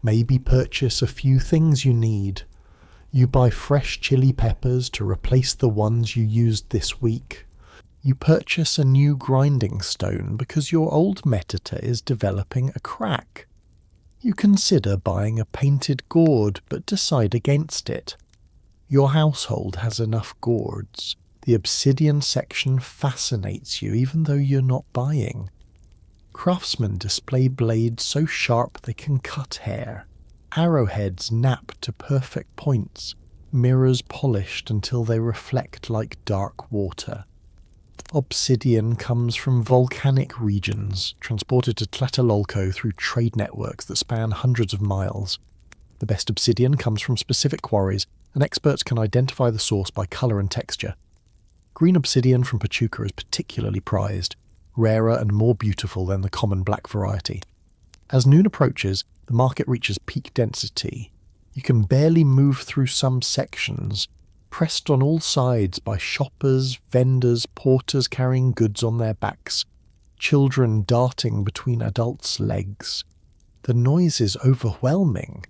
maybe purchase a few things you need. You buy fresh chili peppers to replace the ones you used this week. You purchase a new grinding stone because your old metator is developing a crack. You consider buying a painted gourd but decide against it. Your household has enough gourds. The obsidian section fascinates you even though you're not buying. Craftsmen display blades so sharp they can cut hair. Arrowheads nap to perfect points. Mirrors polished until they reflect like dark water. Obsidian comes from volcanic regions, transported to Tlatelolco through trade networks that span hundreds of miles. The best obsidian comes from specific quarries, and experts can identify the source by colour and texture. Green obsidian from Pachuca is particularly prized, rarer and more beautiful than the common black variety. As noon approaches, the market reaches peak density. You can barely move through some sections, pressed on all sides by shoppers, vendors, porters carrying goods on their backs, children darting between adults' legs. The noise is overwhelming.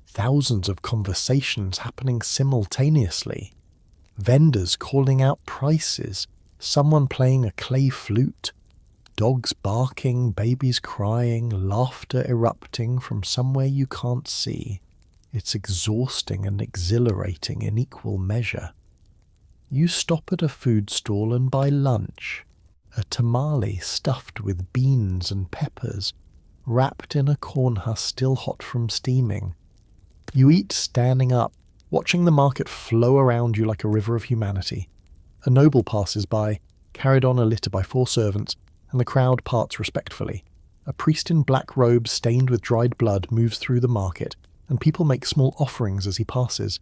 Thousands of conversations happening simultaneously. Vendors calling out prices, someone playing a clay flute, dogs barking, babies crying, laughter erupting from somewhere you can't see. It's exhausting and exhilarating in equal measure. You stop at a food stall and buy lunch, a tamale stuffed with beans and peppers, wrapped in a corn husk still hot from steaming. You eat standing up, watching the market flow around you like a river of humanity. A noble passes by, carried on a litter by 4 servants, and the crowd parts respectfully. A priest in black robes stained with dried blood moves through the market, and people make small offerings as he passes.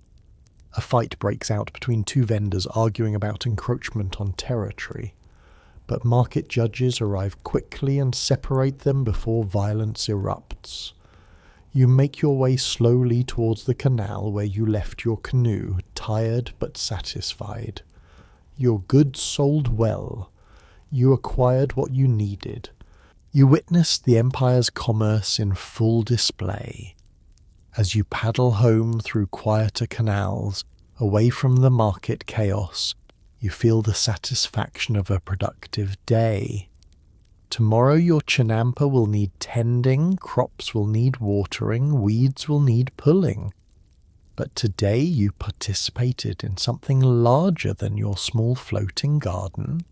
A fight breaks out between 2 vendors arguing about encroachment on territory. But market judges arrive quickly and separate them before violence erupts. You make your way slowly towards the canal where you left your canoe, tired but satisfied. Your goods sold well. You acquired what you needed. You witnessed the Empire's commerce in full display. As you paddle home through quieter canals, away from the market chaos, you feel the satisfaction of a productive day. Tomorrow your chinampa will need tending, crops will need watering, weeds will need pulling. But today you participated in something larger than your small floating garden.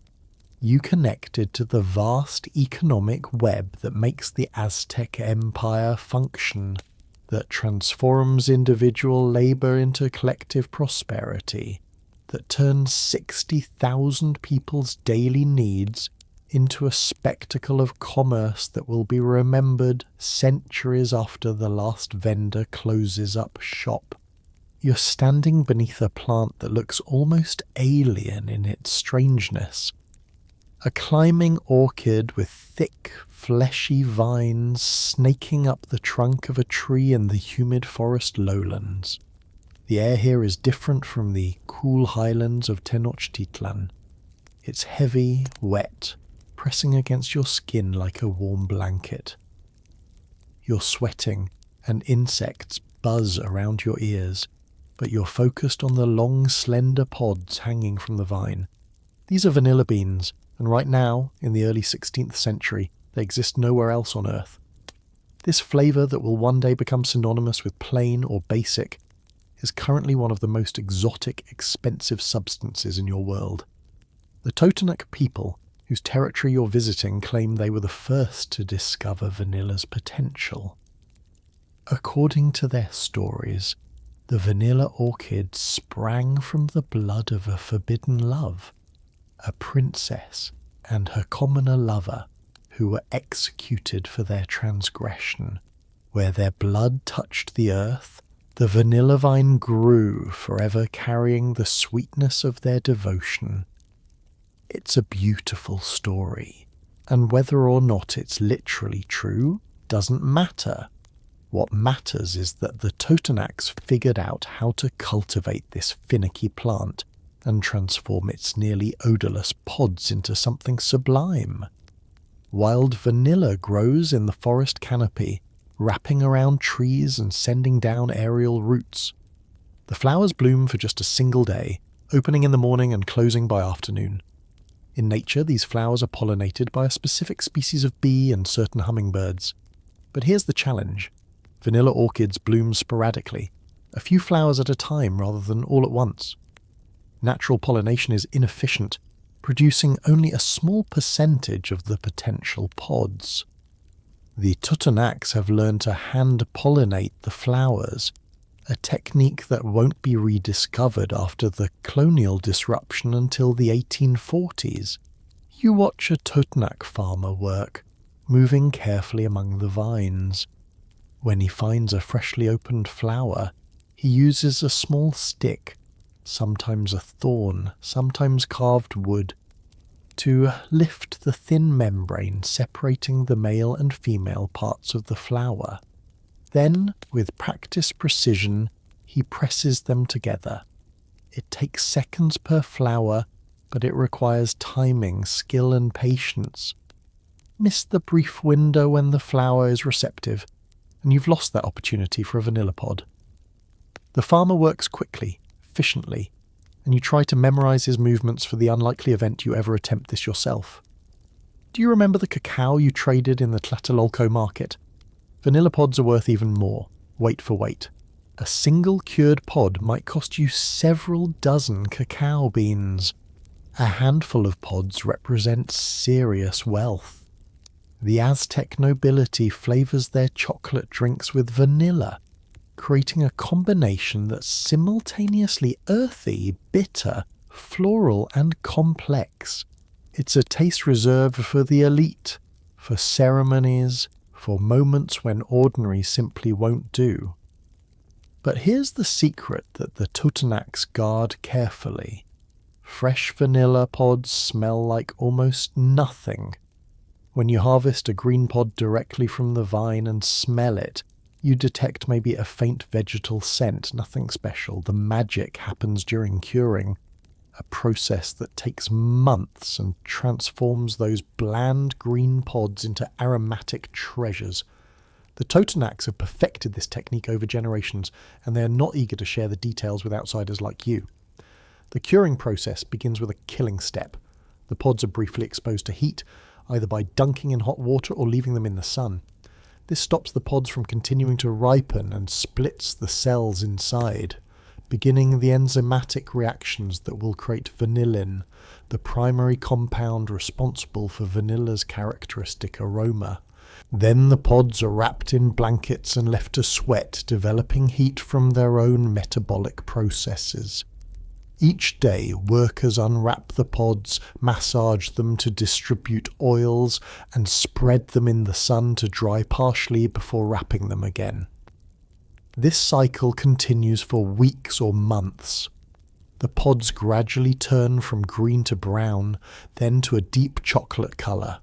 You connected to the vast economic web that makes the Aztec Empire function, that transforms individual labour into collective prosperity, that turns 60,000 people's daily needs into a spectacle of commerce that will be remembered centuries after the last vendor closes up shop. You're standing beneath a plant that looks almost alien in its strangeness. A climbing orchid with thick, fleshy vines snaking up the trunk of a tree in the humid forest lowlands. The air here is different from the cool highlands of Tenochtitlan. It's heavy, wet, pressing against your skin like a warm blanket. You're sweating, and insects buzz around your ears, but you're focused on the long, slender pods hanging from the vine. These are vanilla beans, and right now, in the early 16th century, they exist nowhere else on Earth. This flavour that will one day become synonymous with plain or basic is currently one of the most exotic, expensive substances in your world. The Totonac people, whose territory you're visiting claim they were the first to discover vanilla's potential. According to their stories, the vanilla orchid sprang from the blood of a forbidden love, a princess and her commoner lover, who were executed for their transgression. Where their blood touched the earth, the vanilla vine grew, forever carrying the sweetness of their devotion. It's a beautiful story, and whether or not it's literally true doesn't matter. What matters is that the Totonacs figured out how to cultivate this finicky plant and transform its nearly odorless pods into something sublime. Wild vanilla grows in the forest canopy, wrapping around trees and sending down aerial roots. The flowers bloom for just a single day, opening in the morning and closing by afternoon. In nature, these flowers are pollinated by a specific species of bee and certain hummingbirds. But here's the challenge. Vanilla orchids bloom sporadically, a few flowers at a time rather than all at once. Natural pollination is inefficient, producing only a small percentage of the potential pods. The Totonacs have learned to hand-pollinate the flowers, a technique that won't be rediscovered after the colonial disruption until the 1840s. You watch a Totonac farmer work, moving carefully among the vines. When he finds a freshly opened flower, he uses a small stick, sometimes a thorn, sometimes carved wood, to lift the thin membrane separating the male and female parts of the flower. Then, with practiced precision, he presses them together. It takes seconds per flower, but it requires timing, skill and patience. Miss the brief window when the flower is receptive, and you've lost that opportunity for a vanilla pod. The farmer works quickly, efficiently, and you try to memorize his movements for the unlikely event you ever attempt this yourself. Do you remember the cacao you traded in the Tlatelolco market? Vanilla pods are worth even more, weight for weight. A single cured pod might cost you several dozen cacao beans. A handful of pods represents serious wealth. The Aztec nobility flavors their chocolate drinks with vanilla, creating a combination that's simultaneously earthy, bitter, floral, and complex. It's a taste reserved for the elite, for ceremonies, for moments when ordinary simply won't do. But here's the secret that the Totonacs guard carefully. Fresh vanilla pods smell like almost nothing. When you harvest a green pod directly from the vine and smell it, you detect maybe a faint vegetal scent, nothing special. The magic happens during curing, a process that takes months and transforms those bland green pods into aromatic treasures. The Totonacs have perfected this technique over generations, and they are not eager to share the details with outsiders like you. The curing process begins with a killing step. The pods are briefly exposed to heat, either by dunking in hot water or leaving them in the sun. This stops the pods from continuing to ripen and splits the cells inside, beginning the enzymatic reactions that will create vanillin, the primary compound responsible for vanilla's characteristic aroma. Then the pods are wrapped in blankets and left to sweat, developing heat from their own metabolic processes. Each day, workers unwrap the pods, massage them to distribute oils, and spread them in the sun to dry partially before wrapping them again. This cycle continues for weeks or months. The pods gradually turn from green to brown, then to a deep chocolate colour.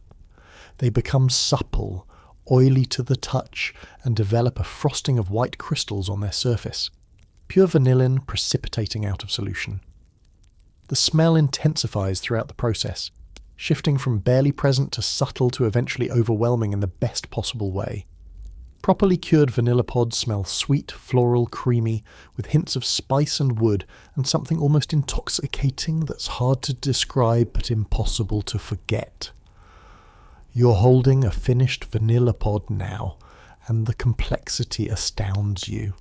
They become supple, oily to the touch, and develop a frosting of white crystals on their surface. Pure vanillin precipitating out of solution. The smell intensifies throughout the process, shifting from barely present to subtle to eventually overwhelming in the best possible way. Properly cured vanilla pods smell sweet, floral, creamy, with hints of spice and wood, and something almost intoxicating that's hard to describe but impossible to forget. You're holding a finished vanilla pod now, and the complexity astounds you.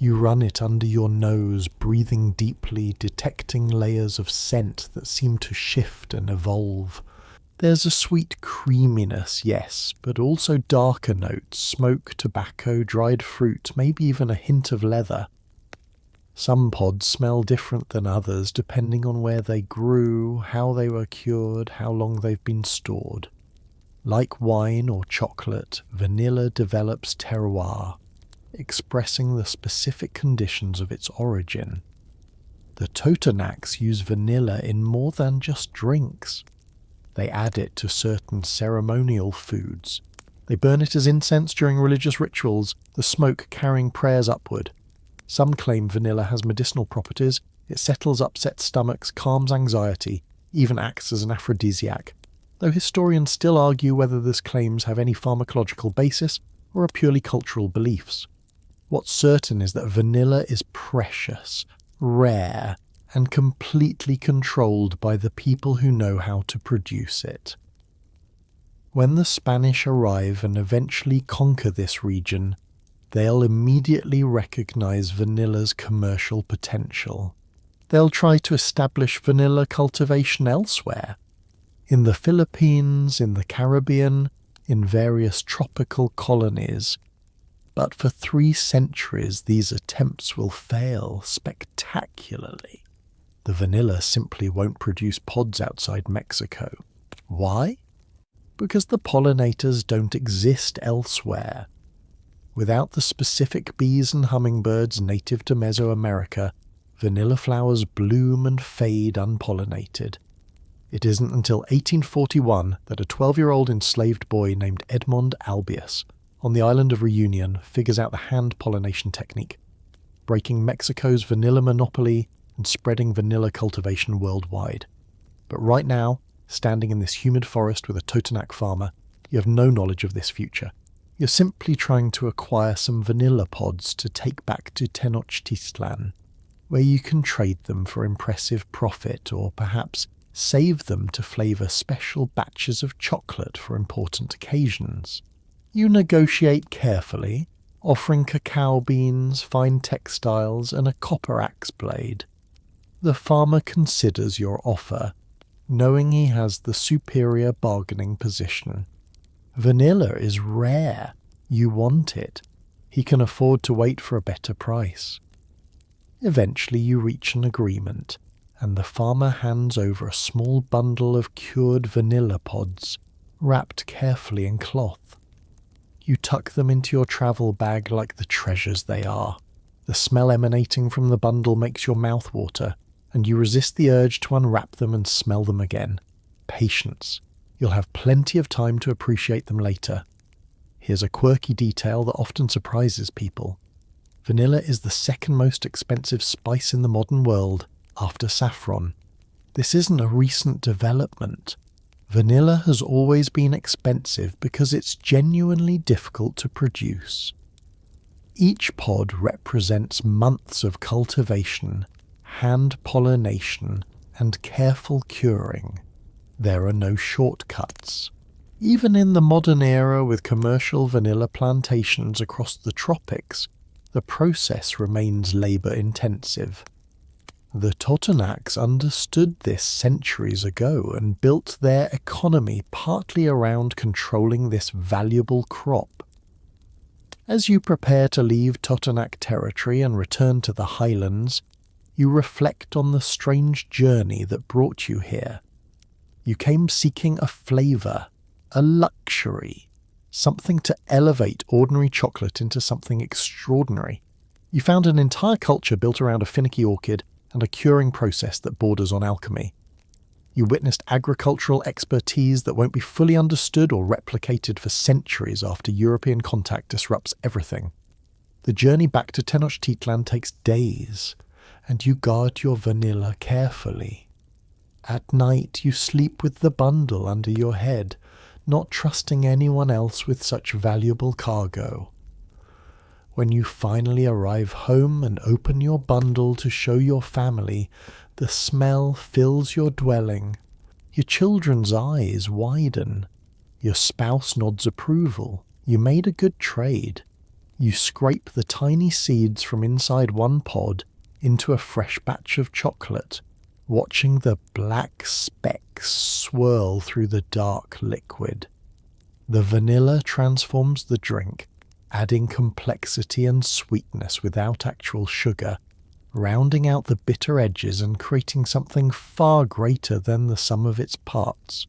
You run it under your nose, breathing deeply, detecting layers of scent that seem to shift and evolve. There's a sweet creaminess, yes, but also darker notes, smoke, tobacco, dried fruit, maybe even a hint of leather. Some pods smell different than others depending on where they grew, how they were cured, how long they've been stored. Like wine or chocolate, vanilla develops terroir, expressing the specific conditions of its origin. The Totonacs use vanilla in more than just drinks. They add it to certain ceremonial foods. They burn it as incense during religious rituals, the smoke carrying prayers upward. Some claim vanilla has medicinal properties. It settles upset stomachs, calms anxiety, even acts as an aphrodisiac, though historians still argue whether these claims have any pharmacological basis or are purely cultural beliefs. What's certain is that vanilla is precious, rare, and completely controlled by the people who know how to produce it. When the Spanish arrive and eventually conquer this region, they'll immediately recognize vanilla's commercial potential. They'll try to establish vanilla cultivation elsewhere, in the Philippines, in the Caribbean, in various tropical colonies. But for 3 centuries these attempts will fail spectacularly. The vanilla simply won't produce pods outside Mexico. Why? Because the pollinators don't exist elsewhere. Without the specific bees and hummingbirds native to Mesoamerica, vanilla flowers bloom and fade unpollinated. It isn't until 1841 that a 12-year-old enslaved boy named Edmond Albius, on the island of Reunion, figures out the hand pollination technique, breaking Mexico's vanilla monopoly and spreading vanilla cultivation worldwide. But right now, standing in this humid forest with a Totonac farmer, you have no knowledge of this future. You're simply trying to acquire some vanilla pods to take back to Tenochtitlan, where you can trade them for impressive profit, or perhaps save them to flavour special batches of chocolate for important occasions. You negotiate carefully, offering cacao beans, fine textiles, and a copper axe blade. The farmer considers your offer, knowing he has the superior bargaining position. Vanilla is rare. You want it. He can afford to wait for a better price. Eventually you reach an agreement, and the farmer hands over a small bundle of cured vanilla pods, wrapped carefully in cloth. You tuck them into your travel bag like the treasures they are. The smell emanating from the bundle makes your mouth water, and you resist the urge to unwrap them and smell them again. Patience. You'll have plenty of time to appreciate them later. Here's a quirky detail that often surprises people. Vanilla is the second most expensive spice in the modern world, after saffron. This isn't a recent development. Vanilla has always been expensive because it's genuinely difficult to produce. Each pod represents months of cultivation, hand pollination, and careful curing. There are no shortcuts. Even in the modern era with commercial vanilla plantations across the tropics, the process remains labour-intensive. The Totonacs understood this centuries ago and built their economy partly around controlling this valuable crop. As you prepare to leave Totonac territory and return to the highlands, you reflect on the strange journey that brought you here. You came seeking a flavour, a luxury, something to elevate ordinary chocolate into something extraordinary. You found an entire culture built around a finicky orchid and a curing process that borders on alchemy. You witnessed agricultural expertise that won't be fully understood or replicated for centuries after European contact disrupts everything. The journey back to Tenochtitlan takes days, and you guard your vanilla carefully. At night you sleep with the bundle under your head, not trusting anyone else with such valuable cargo. When you finally arrive home and open your bundle to show your family, the smell fills your dwelling. Your children's eyes widen. Your spouse nods approval. You made a good trade. You scrape the tiny seeds from inside one pod into a fresh batch of chocolate, watching the black specks swirl through the dark liquid. The vanilla transforms the drink, adding complexity and sweetness without actual sugar, rounding out the bitter edges and creating something far greater than the sum of its parts.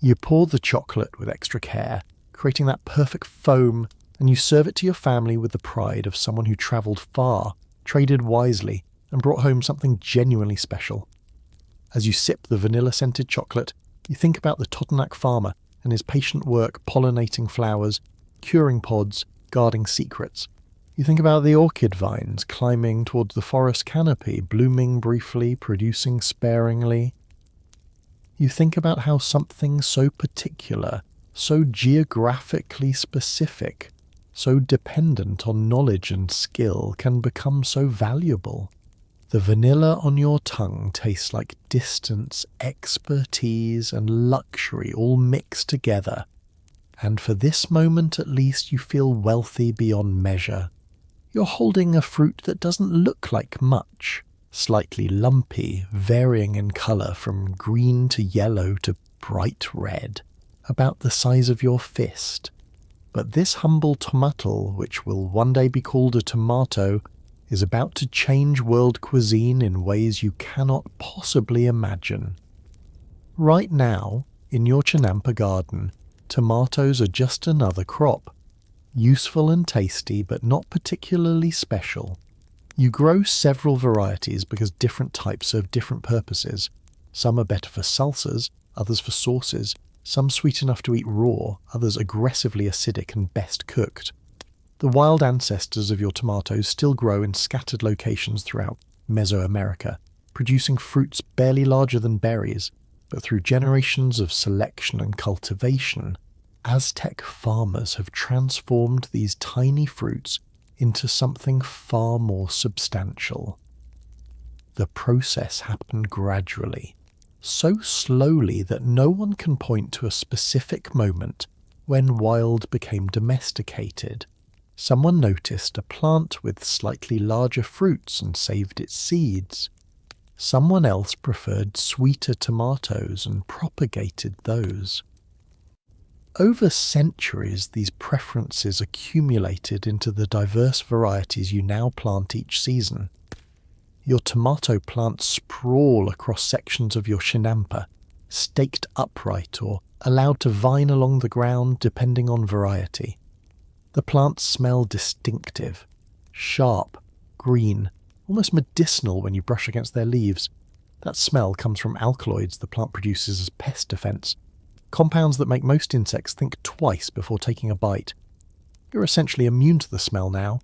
You pour the chocolate with extra care, creating that perfect foam, and you serve it to your family with the pride of someone who travelled far, traded wisely, and brought home something genuinely special. As you sip the vanilla-scented chocolate, you think about the Totonac farmer and his patient work pollinating flowers, curing pods, guarding secrets. You think about the orchid vines climbing towards the forest canopy, blooming briefly, producing sparingly. You think about how something so particular, so geographically specific, so dependent on knowledge and skill can become so valuable. The vanilla on your tongue tastes like distance, expertise, and luxury all mixed together. And for this moment at least you feel wealthy beyond measure. You're holding a fruit that doesn't look like much, slightly lumpy, varying in colour from green to yellow to bright red, about the size of your fist. But this humble tomato, which will one day be called a tomato, is about to change world cuisine in ways you cannot possibly imagine. Right now, in your chinampa garden, tomatoes are just another crop. Useful and tasty, but not particularly special. You grow several varieties because different types serve different purposes. Some are better for salsas, others for sauces, some sweet enough to eat raw, others aggressively acidic and best cooked. The wild ancestors of your tomatoes still grow in scattered locations throughout Mesoamerica, producing fruits barely larger than berries, but through generations of selection and cultivation, Aztec farmers have transformed these tiny fruits into something far more substantial. The process happened gradually, so slowly that no one can point to a specific moment when wild became domesticated. Someone noticed a plant with slightly larger fruits and saved its seeds. Someone else preferred sweeter tomatoes and propagated those. Over centuries, these preferences accumulated into the diverse varieties you now plant each season. Your tomato plants sprawl across sections of your chinampa, staked upright or allowed to vine along the ground depending on variety. The plants smell distinctive, sharp, green, almost medicinal when you brush against their leaves. That smell comes from alkaloids the plant produces as pest defense, compounds that make most insects think twice before taking a bite. You're essentially immune to the smell now,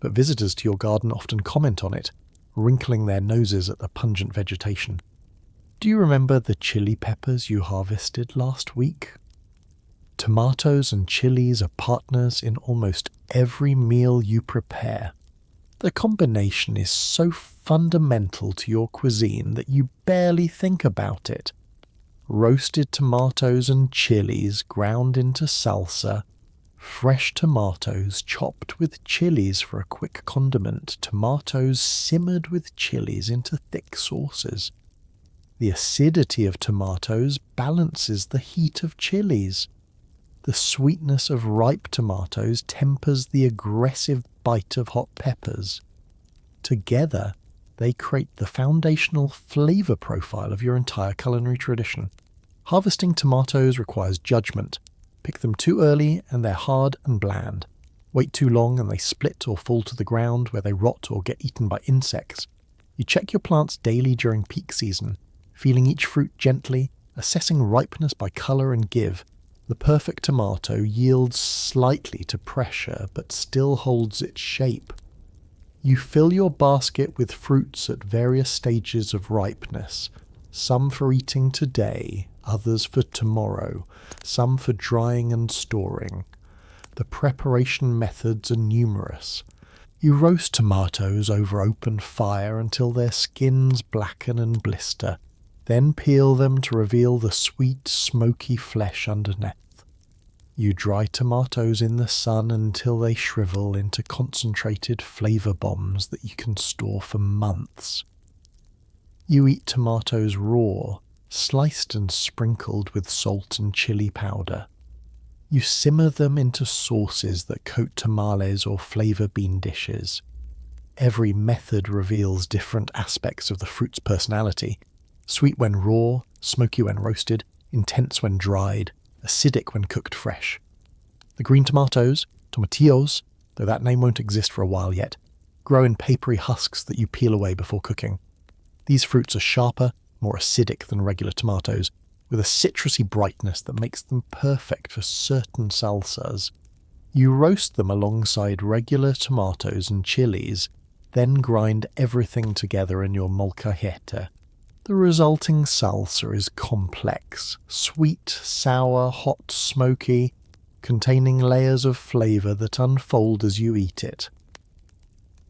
but visitors to your garden often comment on it, wrinkling their noses at the pungent vegetation. Do you remember the chili peppers you harvested last week? Tomatoes and chilies are partners in almost every meal you prepare. The combination is so fundamental to your cuisine that you barely think about it. Roasted tomatoes and chilies ground into salsa, fresh tomatoes chopped with chilies for a quick condiment, tomatoes simmered with chilies into thick sauces. The acidity of tomatoes balances the heat of chilies. The sweetness of ripe tomatoes tempers the aggressive bite of hot peppers. Together, they create the foundational flavour profile of your entire culinary tradition. Harvesting tomatoes requires judgment. Pick them too early and they're hard and bland. Wait too long and they split or fall to the ground where they rot or get eaten by insects. You check your plants daily during peak season, feeling each fruit gently, assessing ripeness by colour and give. The perfect tomato yields slightly to pressure but still holds its shape. You fill your basket with fruits at various stages of ripeness, some for eating today, others for tomorrow, some for drying and storing. The preparation methods are numerous. You roast tomatoes over open fire until their skins blacken and blister, then peel them to reveal the sweet, smoky flesh underneath. You dry tomatoes in the sun until they shrivel into concentrated flavour bombs that you can store for months. You eat tomatoes raw, sliced and sprinkled with salt and chili powder. You simmer them into sauces that coat tamales or flavor bean dishes. Every method reveals different aspects of the fruit's personality. Sweet when raw, smoky when roasted, intense when dried, acidic when cooked fresh. The green tomatoes, tomatillos, though that name won't exist for a while yet, grow in papery husks that you peel away before cooking. These fruits are sharper, more acidic than regular tomatoes, with a citrusy brightness that makes them perfect for certain salsas. You roast them alongside regular tomatoes and chilies, then grind everything together in your molcajete. The resulting salsa is complex, sweet, sour, hot, smoky, containing layers of flavor that unfold as you eat it.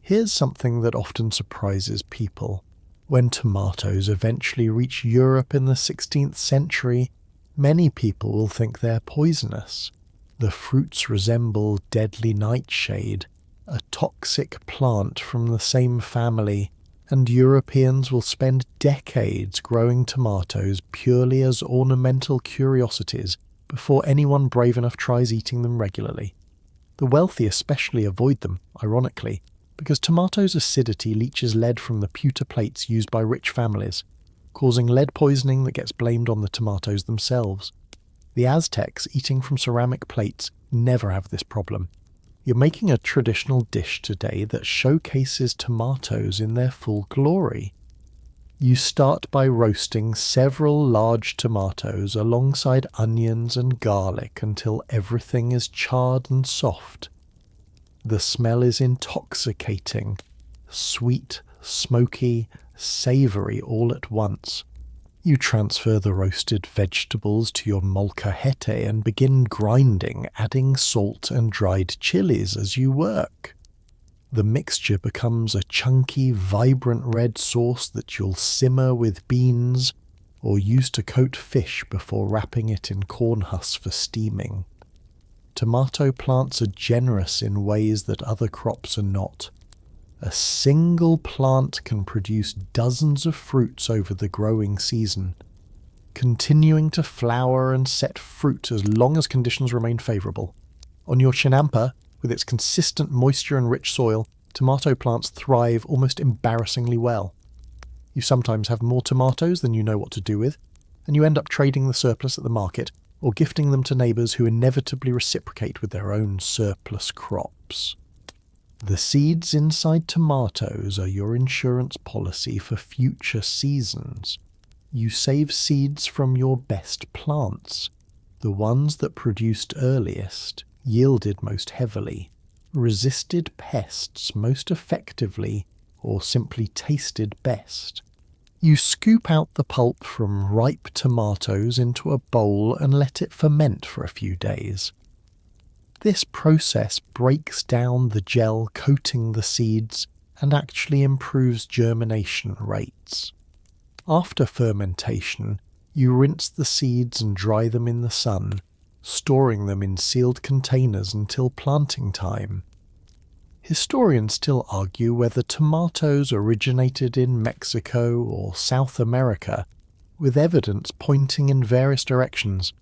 Here's something that often surprises people. When tomatoes eventually reach Europe in the 16th century, many people will think they're poisonous. The fruits resemble deadly nightshade, a toxic plant from the same family, and Europeans will spend decades growing tomatoes purely as ornamental curiosities before anyone brave enough tries eating them regularly. The wealthy especially avoid them, ironically, because tomatoes' acidity leaches lead from the pewter plates used by rich families, causing lead poisoning that gets blamed on the tomatoes themselves. The Aztecs, eating from ceramic plates, never have this problem. You're making a traditional dish today that showcases tomatoes in their full glory. You start by roasting several large tomatoes alongside onions and garlic until everything is charred and soft. The smell is intoxicating, sweet, smoky, savory all at once. You transfer the roasted vegetables to your molcajete and begin grinding, adding salt and dried chilies as you work. The mixture becomes a chunky, vibrant red sauce that you'll simmer with beans or use to coat fish before wrapping it in corn husks for steaming. Tomato plants are generous in ways that other crops are not. A single plant can produce dozens of fruits over the growing season, continuing to flower and set fruit as long as conditions remain favourable. On your chinampa, with its consistent moisture and rich soil, tomato plants thrive almost embarrassingly well. You sometimes have more tomatoes than you know what to do with, and you end up trading the surplus at the market or gifting them to neighbours who inevitably reciprocate with their own surplus crops. The seeds inside tomatoes are your insurance policy for future seasons. You save seeds from your best plants, the ones that produced earliest, yielded most heavily, resisted pests most effectively, or simply tasted best. You scoop out the pulp from ripe tomatoes into a bowl and let it ferment for a few days. This process breaks down the gel coating the seeds and actually improves germination rates. After fermentation, you rinse the seeds and dry them in the sun, storing them in sealed containers until planting time. Historians still argue whether tomatoes originated in Mexico or South America, with evidence pointing in various directions.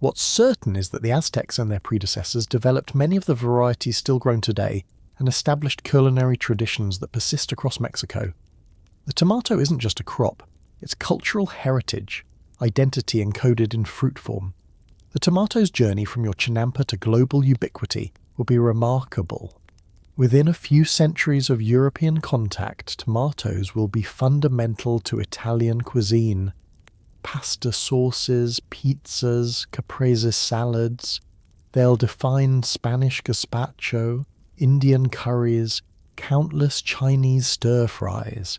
What's certain is that the Aztecs and their predecessors developed many of the varieties still grown today and established culinary traditions that persist across Mexico. The tomato isn't just a crop, it's cultural heritage, identity encoded in fruit form. The tomato's journey from your chinampa to global ubiquity will be remarkable. Within a few centuries of European contact, tomatoes will be fundamental to Italian cuisine. Pasta sauces, pizzas, caprese salads. They'll define Spanish gazpacho, Indian curries, countless Chinese stir-fries.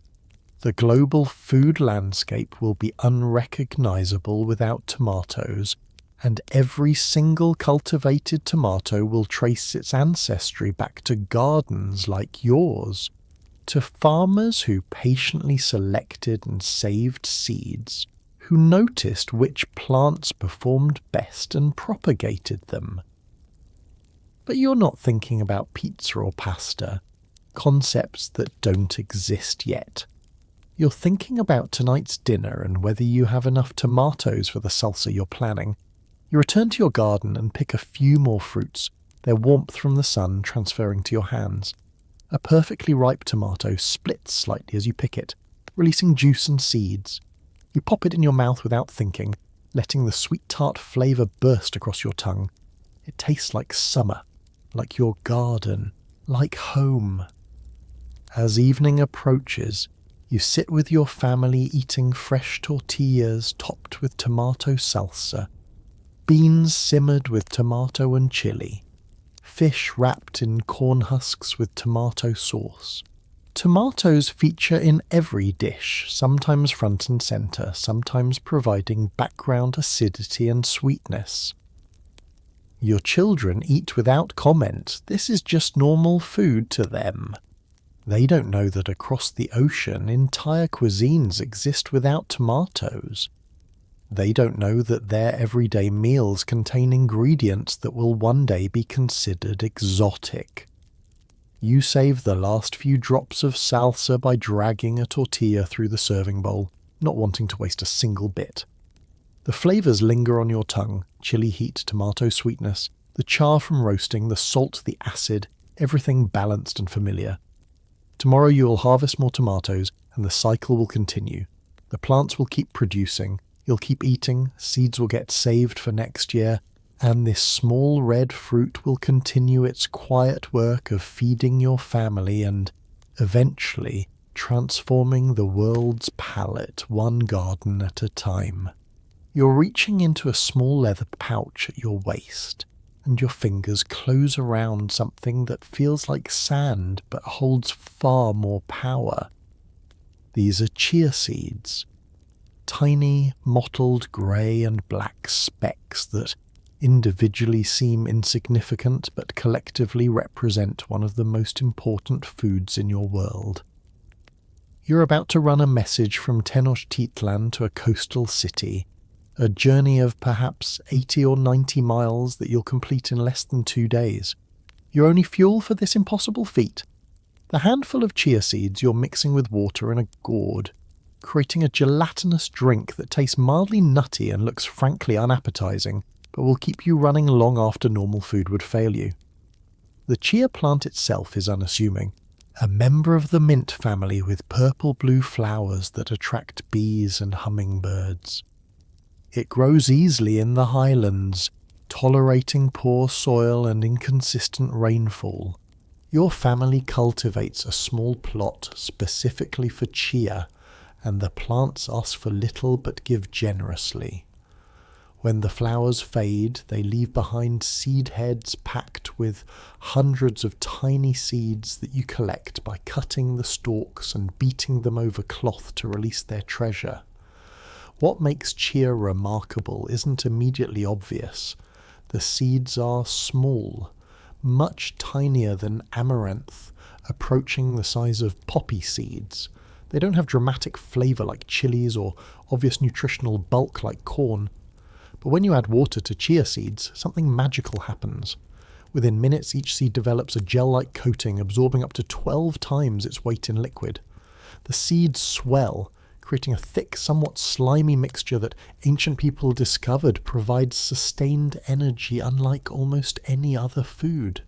The global food landscape will be unrecognizable without tomatoes, and every single cultivated tomato will trace its ancestry back to gardens like yours, to farmers who patiently selected and saved seeds, who noticed which plants performed best and propagated them. But you're not thinking about pizza or pasta, concepts that don't exist yet. You're thinking about tonight's dinner and whether you have enough tomatoes for the salsa you're planning. You return to your garden and pick a few more fruits, their warmth from the sun transferring to your hands. A perfectly ripe tomato splits slightly as you pick it, releasing juice and seeds. You pop it in your mouth without thinking, letting the sweet tart flavour burst across your tongue. It tastes like summer, like your garden, like home. As evening approaches, you sit with your family eating fresh tortillas topped with tomato salsa, beans simmered with tomato and chili, fish wrapped in corn husks with tomato sauce. Tomatoes feature in every dish, sometimes front and centre, sometimes providing background acidity and sweetness. Your children eat without comment. This is just normal food to them. They don't know that across the ocean, entire cuisines exist without tomatoes. They don't know that their everyday meals contain ingredients that will one day be considered exotic. You save the last few drops of salsa by dragging a tortilla through the serving bowl, not wanting to waste a single bit. The flavours linger on your tongue: chili heat, tomato sweetness, the char from roasting, the salt, the acid, everything balanced and familiar. Tomorrow you will harvest more tomatoes, and the cycle will continue. The plants will keep producing, you'll keep eating, seeds will get saved for next year, and this small red fruit will continue its quiet work of feeding your family and, eventually, transforming the world's palate one garden at a time. You're reaching into a small leather pouch at your waist, and your fingers close around something that feels like sand but holds far more power. These are chia seeds, tiny, mottled grey and black specks that individually seem insignificant but collectively represent one of the most important foods in your world. You're about to run a message from Tenochtitlan to a coastal city, a journey of perhaps 80 or 90 miles that you'll complete in less than 2 days. Your only fuel for this impossible feat: the handful of chia seeds you're mixing with water in a gourd, creating a gelatinous drink that tastes mildly nutty and looks frankly unappetizing, but will keep you running long after normal food would fail you. The chia plant itself is unassuming, a member of the mint family with purple-blue flowers that attract bees and hummingbirds. It grows easily in the highlands, tolerating poor soil and inconsistent rainfall. Your family cultivates a small plot specifically for chia, and the plants ask for little but give generously. When the flowers fade, they leave behind seed heads packed with hundreds of tiny seeds that you collect by cutting the stalks and beating them over cloth to release their treasure. What makes chia remarkable isn't immediately obvious. The seeds are small, much tinier than amaranth, approaching the size of poppy seeds. They don't have dramatic flavour like chilies or obvious nutritional bulk like corn. But when you add water to chia seeds, something magical happens. Within minutes, each seed develops a gel-like coating, absorbing up to 12 times its weight in liquid. The seeds swell, creating a thick, somewhat slimy mixture that ancient people discovered provides sustained energy unlike almost any other food.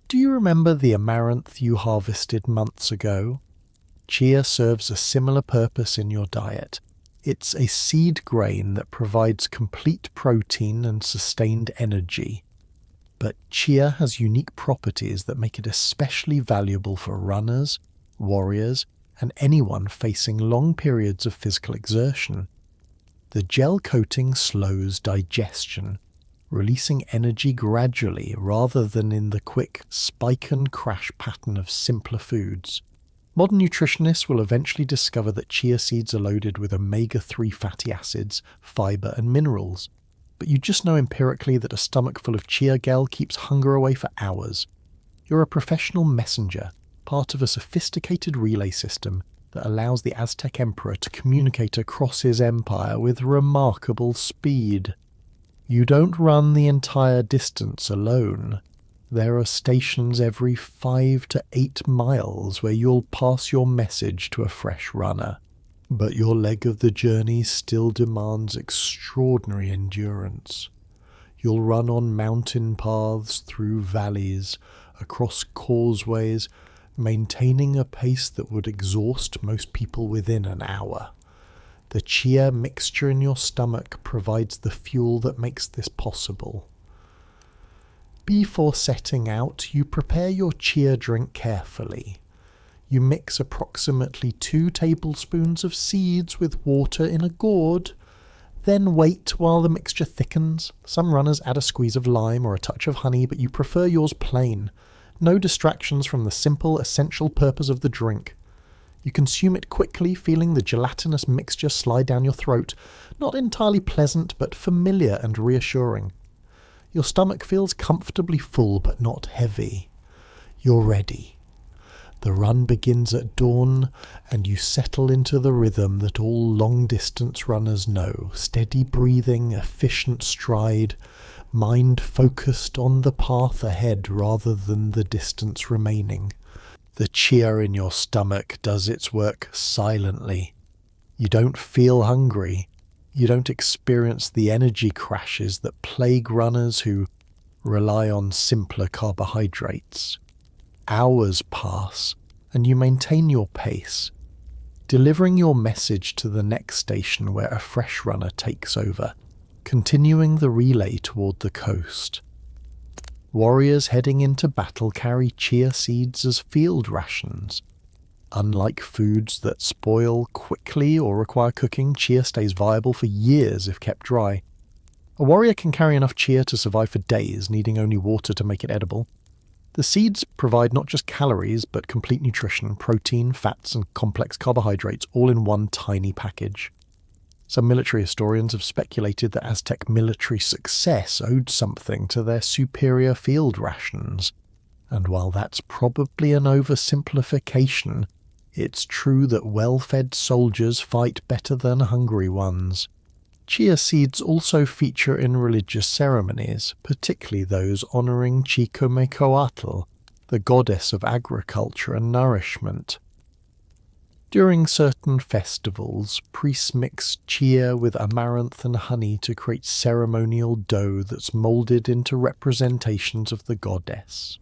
Do you remember the amaranth you harvested months ago? Chia serves a similar purpose in your diet. It's a seed grain that provides complete protein and sustained energy. But chia has unique properties that make it especially valuable for runners, warriors, and anyone facing long periods of physical exertion. The gel coating slows digestion, releasing energy gradually rather than in the quick spike and crash pattern of simpler foods. Modern nutritionists will eventually discover that chia seeds are loaded with omega-3 fatty acids, fibre and minerals. But you just know empirically that a stomach full of chia gel keeps hunger away for hours. You're a professional messenger, part of a sophisticated relay system that allows the Aztec Emperor to communicate across his empire with remarkable speed. You don't run the entire distance alone. There are stations every 5 to 8 miles where you'll pass your message to a fresh runner. But your leg of the journey still demands extraordinary endurance. You'll run on mountain paths, through valleys, across causeways, maintaining a pace that would exhaust most people within an hour. The chia mixture in your stomach provides the fuel that makes this possible. Before setting out, you prepare your chia drink carefully. You mix approximately 2 tablespoons of seeds with water in a gourd, then wait while the mixture thickens. Some runners add a squeeze of lime or a touch of honey, but you prefer yours plain. No distractions from the simple, essential purpose of the drink. You consume it quickly, feeling the gelatinous mixture slide down your throat. Not entirely pleasant, but familiar and reassuring. Your stomach feels comfortably full, but not heavy. You're ready. The run begins at dawn, and you settle into the rhythm that all long-distance runners know. Steady breathing, efficient stride, mind focused on the path ahead rather than the distance remaining. The chia in your stomach does its work silently. You don't feel hungry. You don't experience the energy crashes that plague runners who rely on simpler carbohydrates. Hours pass, and you maintain your pace, delivering your message to the next station where a fresh runner takes over, continuing the relay toward the coast. Warriors heading into battle carry chia seeds as field rations. Unlike foods that spoil quickly or require cooking, chia stays viable for years if kept dry. A warrior can carry enough chia to survive for days, needing only water to make it edible. The seeds provide not just calories, but complete nutrition, protein, fats, and complex carbohydrates, all in one tiny package. Some military historians have speculated that Aztec military success owed something to their superior field rations, and while that's probably an oversimplification, it's true that well-fed soldiers fight better than hungry ones. Chia seeds also feature in religious ceremonies, particularly those honouring Chicomecoatl, the goddess of agriculture and nourishment. During certain festivals, priests mix chia with amaranth and honey to create ceremonial dough that's moulded into representations of the goddess.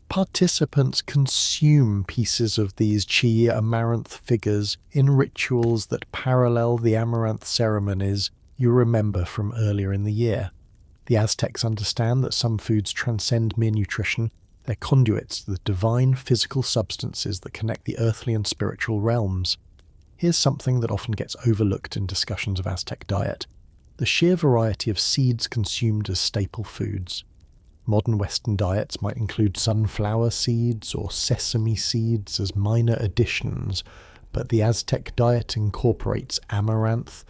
Participants consume pieces of these chia amaranth figures in rituals that parallel the amaranth ceremonies you remember from earlier in the year. The Aztecs understand that some foods transcend mere nutrition. They're conduits to the divine physical substances that connect the earthly and spiritual realms. Here's something that often gets overlooked in discussions of Aztec diet: the sheer variety of seeds consumed as staple foods. Modern Western diets might include sunflower seeds or sesame seeds as minor additions, but the Aztec diet incorporates amaranth,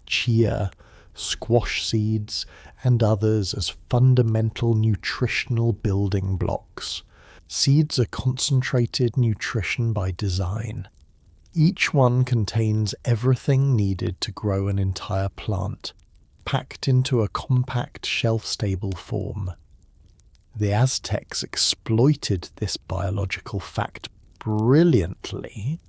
chia, squash seeds, and others as fundamental nutritional building blocks. Seeds are concentrated nutrition by design. Each one contains everything needed to grow an entire plant, packed into a compact shelf-stable form. The Aztecs exploited this biological fact brilliantly.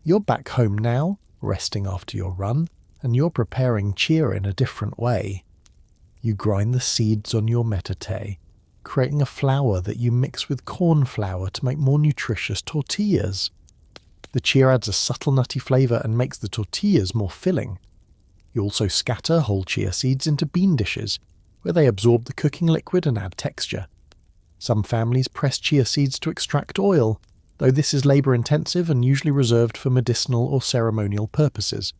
You're back home now, resting after your run, and you're preparing chia in a different way. You grind the seeds on your metate, creating a flour that you mix with corn flour to make more nutritious tortillas. The chia adds a subtle nutty flavour and makes the tortillas more filling. You also scatter whole chia seeds into bean dishes, where they absorb the cooking liquid and add texture. Some families press chia seeds to extract oil, though this is labour-intensive and usually reserved for medicinal or ceremonial purposes.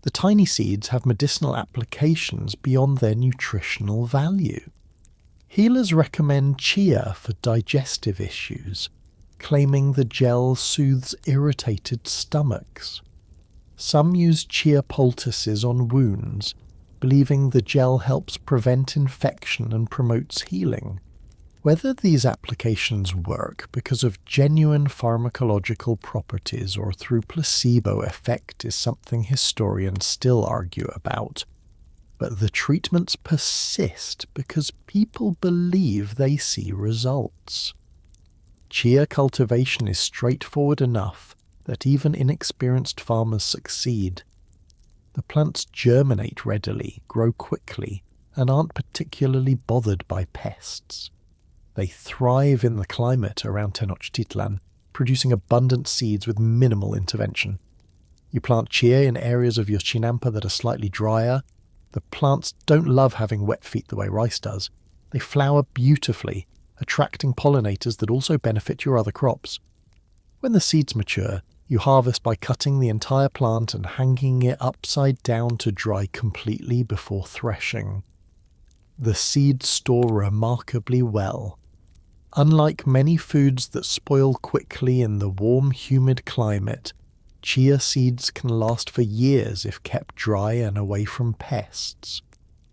The tiny seeds have medicinal applications beyond their nutritional value. Healers recommend chia for digestive issues, claiming the gel soothes irritated stomachs. Some use chia poultices on wounds, believing the gel helps prevent infection and promotes healing. Whether these applications work because of genuine pharmacological properties or through placebo effect is something historians still argue about. But the treatments persist because people believe they see results. Chia cultivation is straightforward enough, that even inexperienced farmers succeed. The plants germinate readily, grow quickly, and aren't particularly bothered by pests. They thrive in the climate around Tenochtitlan, producing abundant seeds with minimal intervention. You plant chia in areas of your chinampa that are slightly drier. The plants don't love having wet feet the way rice does. They flower beautifully, attracting pollinators that also benefit your other crops. When the seeds mature, you harvest by cutting the entire plant and hanging it upside down to dry completely before threshing. The seeds store remarkably well. Unlike many foods that spoil quickly in the warm, humid climate, chia seeds can last for years if kept dry and away from pests.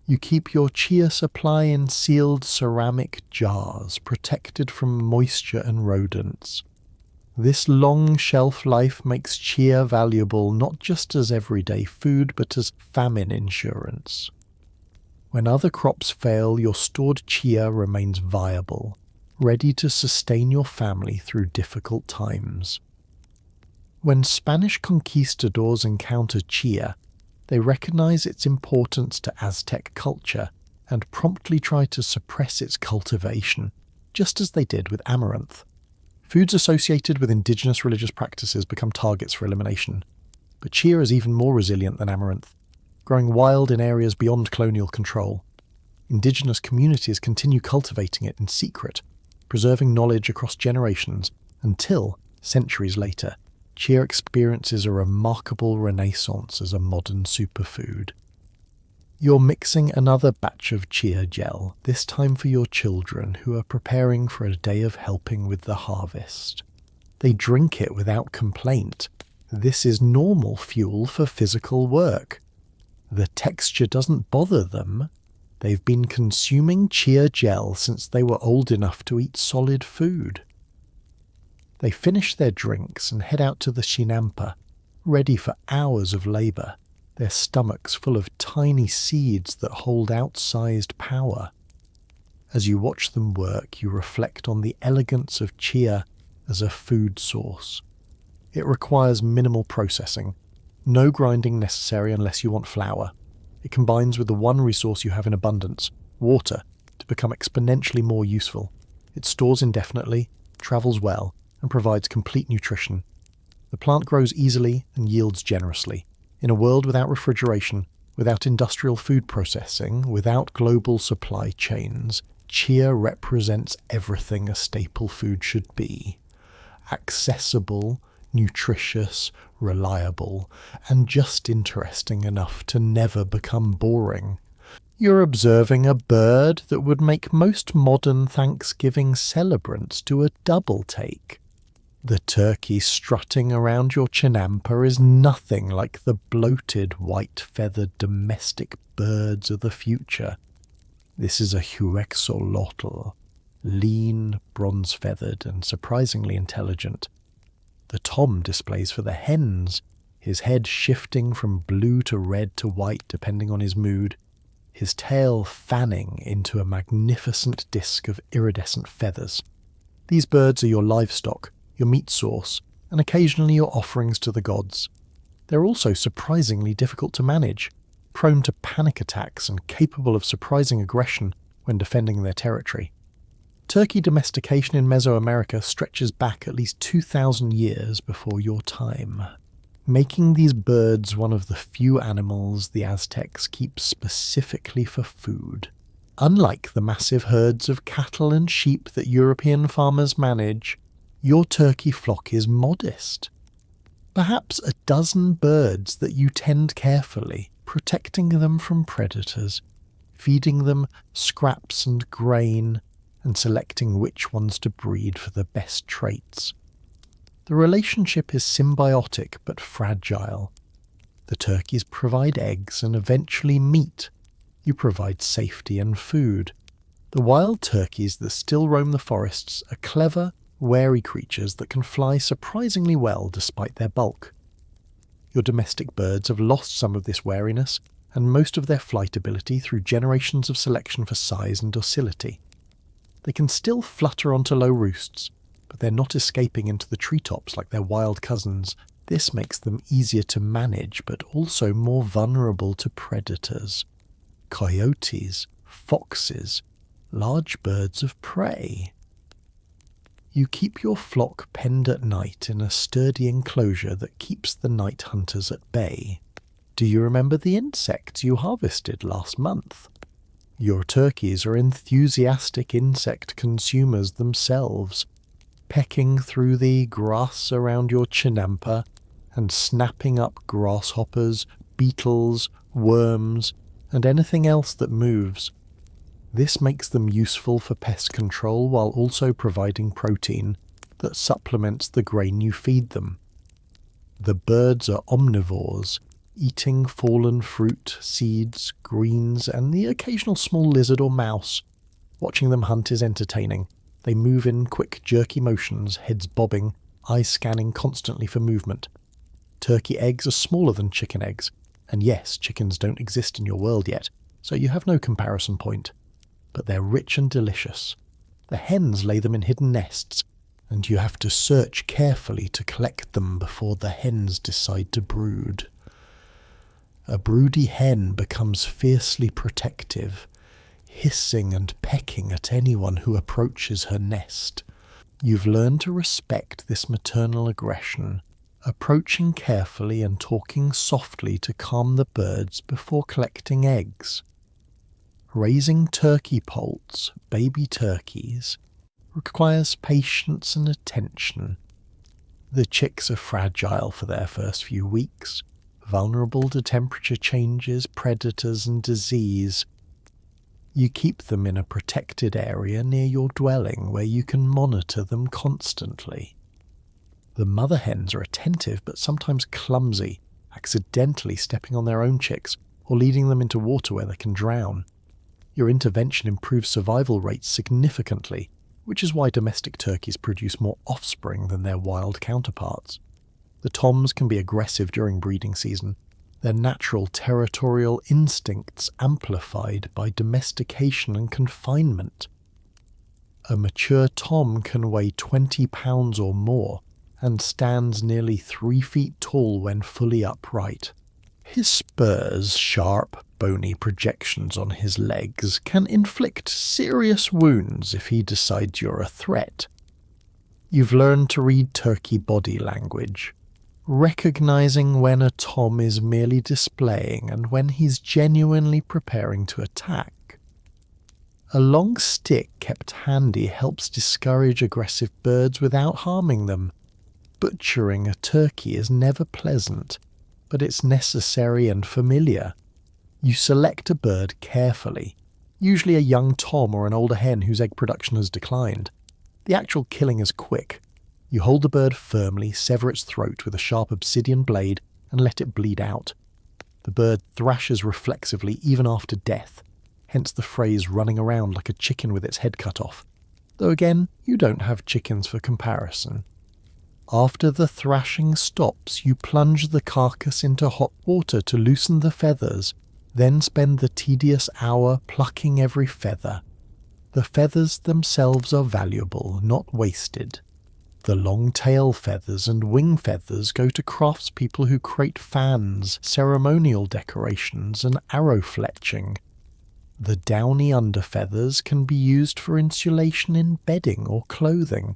You keep your chia supply in sealed ceramic jars, protected from moisture and rodents. This long shelf life makes chia valuable not just as everyday food, but as famine insurance. When other crops fail, your stored chia remains viable, ready to sustain your family through difficult times. When Spanish conquistadors encounter chia, they recognize its importance to Aztec culture and promptly try to suppress its cultivation, just as they did with amaranth. Foods associated with indigenous religious practices become targets for elimination. But chia is even more resilient than amaranth, growing wild in areas beyond colonial control. Indigenous communities continue cultivating it in secret, preserving knowledge across generations until, centuries later, chia experiences a remarkable renaissance as a modern superfood. You're mixing another batch of chia gel, this time for your children who are preparing for a day of helping with the harvest. They drink it without complaint. This is normal fuel for physical work. The texture doesn't bother them. They've been consuming chia gel since they were old enough to eat solid food. They finish their drinks and head out to the chinampa, ready for hours of labour, their stomachs full of tiny seeds that hold outsized power. As you watch them work, you reflect on the elegance of chia as a food source. It requires minimal processing, no grinding necessary unless you want flour. It combines with the one resource you have in abundance, water, to become exponentially more useful. It stores indefinitely, travels well, and provides complete nutrition. The plant grows easily and yields generously. In a world without refrigeration, without industrial food processing, without global supply chains, chia represents everything a staple food should be. Accessible, nutritious, reliable, and just interesting enough to never become boring. You're observing a bird that would make most modern Thanksgiving celebrants do a double take. The turkey strutting around your chinampa is nothing like the bloated, white-feathered domestic birds of the future. This is a huexolotl, lean, bronze-feathered, and surprisingly intelligent. The tom displays for the hens, his head shifting from blue to red to white depending on his mood, his tail fanning into a magnificent disk of iridescent feathers. These birds are your livestock, your meat source, and occasionally your offerings to the gods. They're also surprisingly difficult to manage, prone to panic attacks and capable of surprising aggression when defending their territory. Turkey domestication in Mesoamerica stretches back at least 2,000 years before your time, making these birds one of the few animals the Aztecs keep specifically for food. Unlike the massive herds of cattle and sheep that European farmers manage, your turkey flock is modest. Perhaps a dozen birds that you tend carefully, protecting them from predators, feeding them scraps and grain, and selecting which ones to breed for the best traits. The relationship is symbiotic but fragile. The turkeys provide eggs and eventually meat. You provide safety and food. The wild turkeys that still roam the forests are clever, wary creatures that can fly surprisingly well despite their bulk. Your domestic birds have lost some of this wariness and most of their flight ability through generations of selection for size and docility. They can still flutter onto low roosts, but they're not escaping into the treetops like their wild cousins. This makes them easier to manage, but also more vulnerable to predators. Coyotes, foxes, large birds of prey. You keep your flock penned at night in a sturdy enclosure that keeps the night hunters at bay. Do you remember the insects you harvested last month? Your turkeys are enthusiastic insect consumers themselves, pecking through the grass around your chinampa and snapping up grasshoppers, beetles, worms, and anything else that moves. This makes them useful for pest control while also providing protein that supplements the grain you feed them. The birds are omnivores, eating fallen fruit, seeds, greens, and the occasional small lizard or mouse. Watching them hunt is entertaining. They move in quick, jerky motions, heads bobbing, eyes scanning constantly for movement. Turkey eggs are smaller than chicken eggs, and yes, chickens don't exist in your world yet, so you have no comparison point. But they're rich and delicious. The hens lay them in hidden nests, and you have to search carefully to collect them before the hens decide to brood. A broody hen becomes fiercely protective, hissing and pecking at anyone who approaches her nest. You've learned to respect this maternal aggression, approaching carefully and talking softly to calm the birds before collecting eggs. Raising turkey poults, baby turkeys, requires patience and attention. The chicks are fragile for their first few weeks, vulnerable to temperature changes, predators, and disease. You keep them in a protected area near your dwelling where you can monitor them constantly. The mother hens are attentive but sometimes clumsy, accidentally stepping on their own chicks or leading them into water where they can drown. Your intervention improves survival rates significantly, which is why domestic turkeys produce more offspring than their wild counterparts. The toms can be aggressive during breeding season, their natural territorial instincts amplified by domestication and confinement. A mature tom can weigh 20 pounds or more and stands nearly 3 feet tall when fully upright. His spurs, sharp, bony projections on his legs, can inflict serious wounds if he decides you're a threat. You've learned to read turkey body language, recognizing when a tom is merely displaying and when he's genuinely preparing to attack. A long stick kept handy helps discourage aggressive birds without harming them. Butchering a turkey is never pleasant, but it's necessary and familiar. You select a bird carefully, usually a young tom or an older hen whose egg production has declined. The actual killing is quick. You hold the bird firmly, sever its throat with a sharp obsidian blade, and let it bleed out. The bird thrashes reflexively even after death, hence the phrase running around like a chicken with its head cut off. Though again, you don't have chickens for comparison. After the thrashing stops, you plunge the carcass into hot water to loosen the feathers, then spend the tedious hour plucking every feather. The feathers themselves are valuable, not wasted. The long tail feathers and wing feathers go to craftspeople who create fans, ceremonial decorations, and arrow fletching. The downy underfeathers can be used for insulation in bedding or clothing.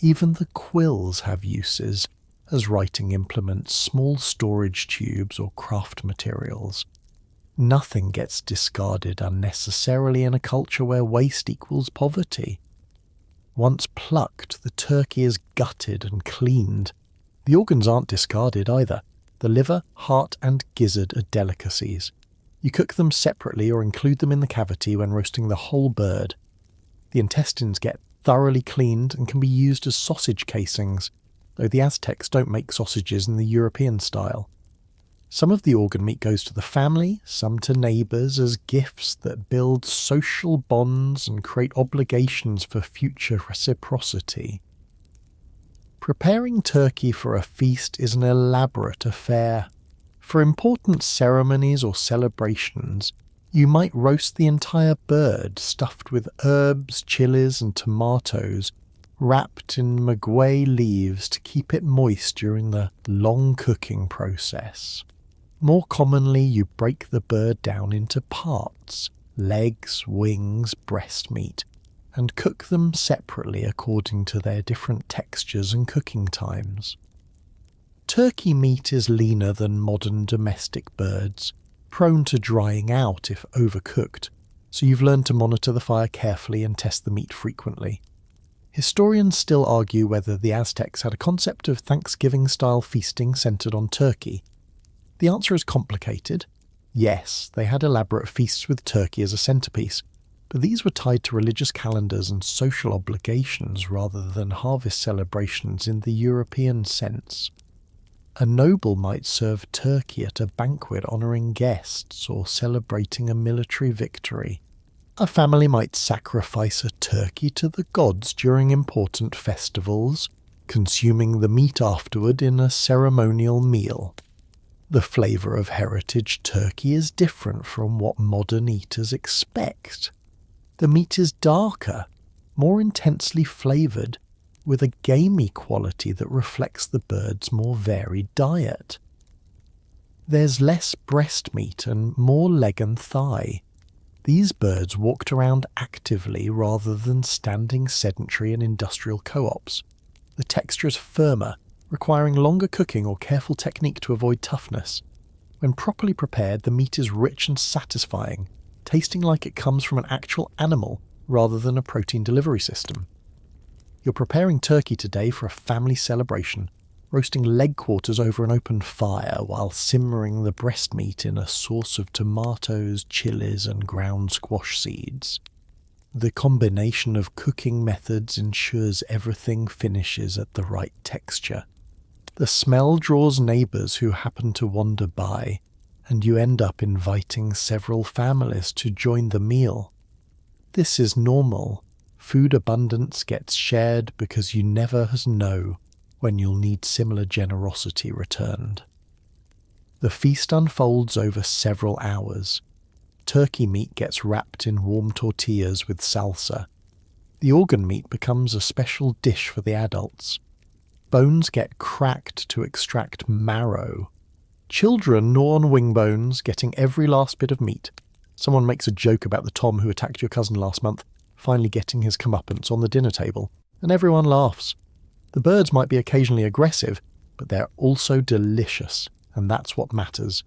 Even the quills have uses, as writing implements, small storage tubes, or craft materials. Nothing gets discarded unnecessarily in a culture where waste equals poverty. Once plucked, the turkey is gutted and cleaned. The organs aren't discarded either. The liver, heart, and gizzard are delicacies. You cook them separately or include them in the cavity when roasting the whole bird. The intestines get thoroughly cleaned and can be used as sausage casings, though the Aztecs don't make sausages in the European style. Some of the organ meat goes to the family, some to neighbours as gifts that build social bonds and create obligations for future reciprocity. Preparing turkey for a feast is an elaborate affair. For important ceremonies or celebrations, you might roast the entire bird stuffed with herbs, chilies, and tomatoes, wrapped in maguey leaves to keep it moist during the long cooking process. More commonly, you break the bird down into parts, legs, wings, breast meat, and cook them separately according to their different textures and cooking times. Turkey meat is leaner than modern domestic birds, prone to drying out if overcooked, so you've learned to monitor the fire carefully and test the meat frequently. Historians still argue whether the Aztecs had a concept of Thanksgiving-style feasting centered on turkey. The answer is complicated. Yes, they had elaborate feasts with turkey as a centerpiece, but these were tied to religious calendars and social obligations rather than harvest celebrations in the European sense. A noble might serve turkey at a banquet honouring guests or celebrating a military victory. A family might sacrifice a turkey to the gods during important festivals, consuming the meat afterward in a ceremonial meal. The flavour of heritage turkey is different from what modern eaters expect. The meat is darker, more intensely flavoured, with a gamey quality that reflects the bird's more varied diet. There's less breast meat and more leg and thigh. These birds walked around actively rather than standing sedentary in industrial co-ops. The texture is firmer, requiring longer cooking or careful technique to avoid toughness. When properly prepared, the meat is rich and satisfying, tasting like it comes from an actual animal rather than a protein delivery system. You're preparing turkey today for a family celebration, roasting leg quarters over an open fire while simmering the breast meat in a sauce of tomatoes, chilies and ground squash seeds. The combination of cooking methods ensures everything finishes at the right texture. The smell draws neighbours who happen to wander by, and you end up inviting several families to join the meal. This is normal. Food abundance gets shared because you never know when you'll need similar generosity returned. The feast unfolds over several hours. Turkey meat gets wrapped in warm tortillas with salsa. The organ meat becomes a special dish for the adults. Bones get cracked to extract marrow. Children gnaw on wing bones, getting every last bit of meat. Someone makes a joke about the Tom who attacked your cousin last month, finally getting his comeuppance on the dinner table, and everyone laughs. The birds might be occasionally aggressive, but they're also delicious, and that's what matters.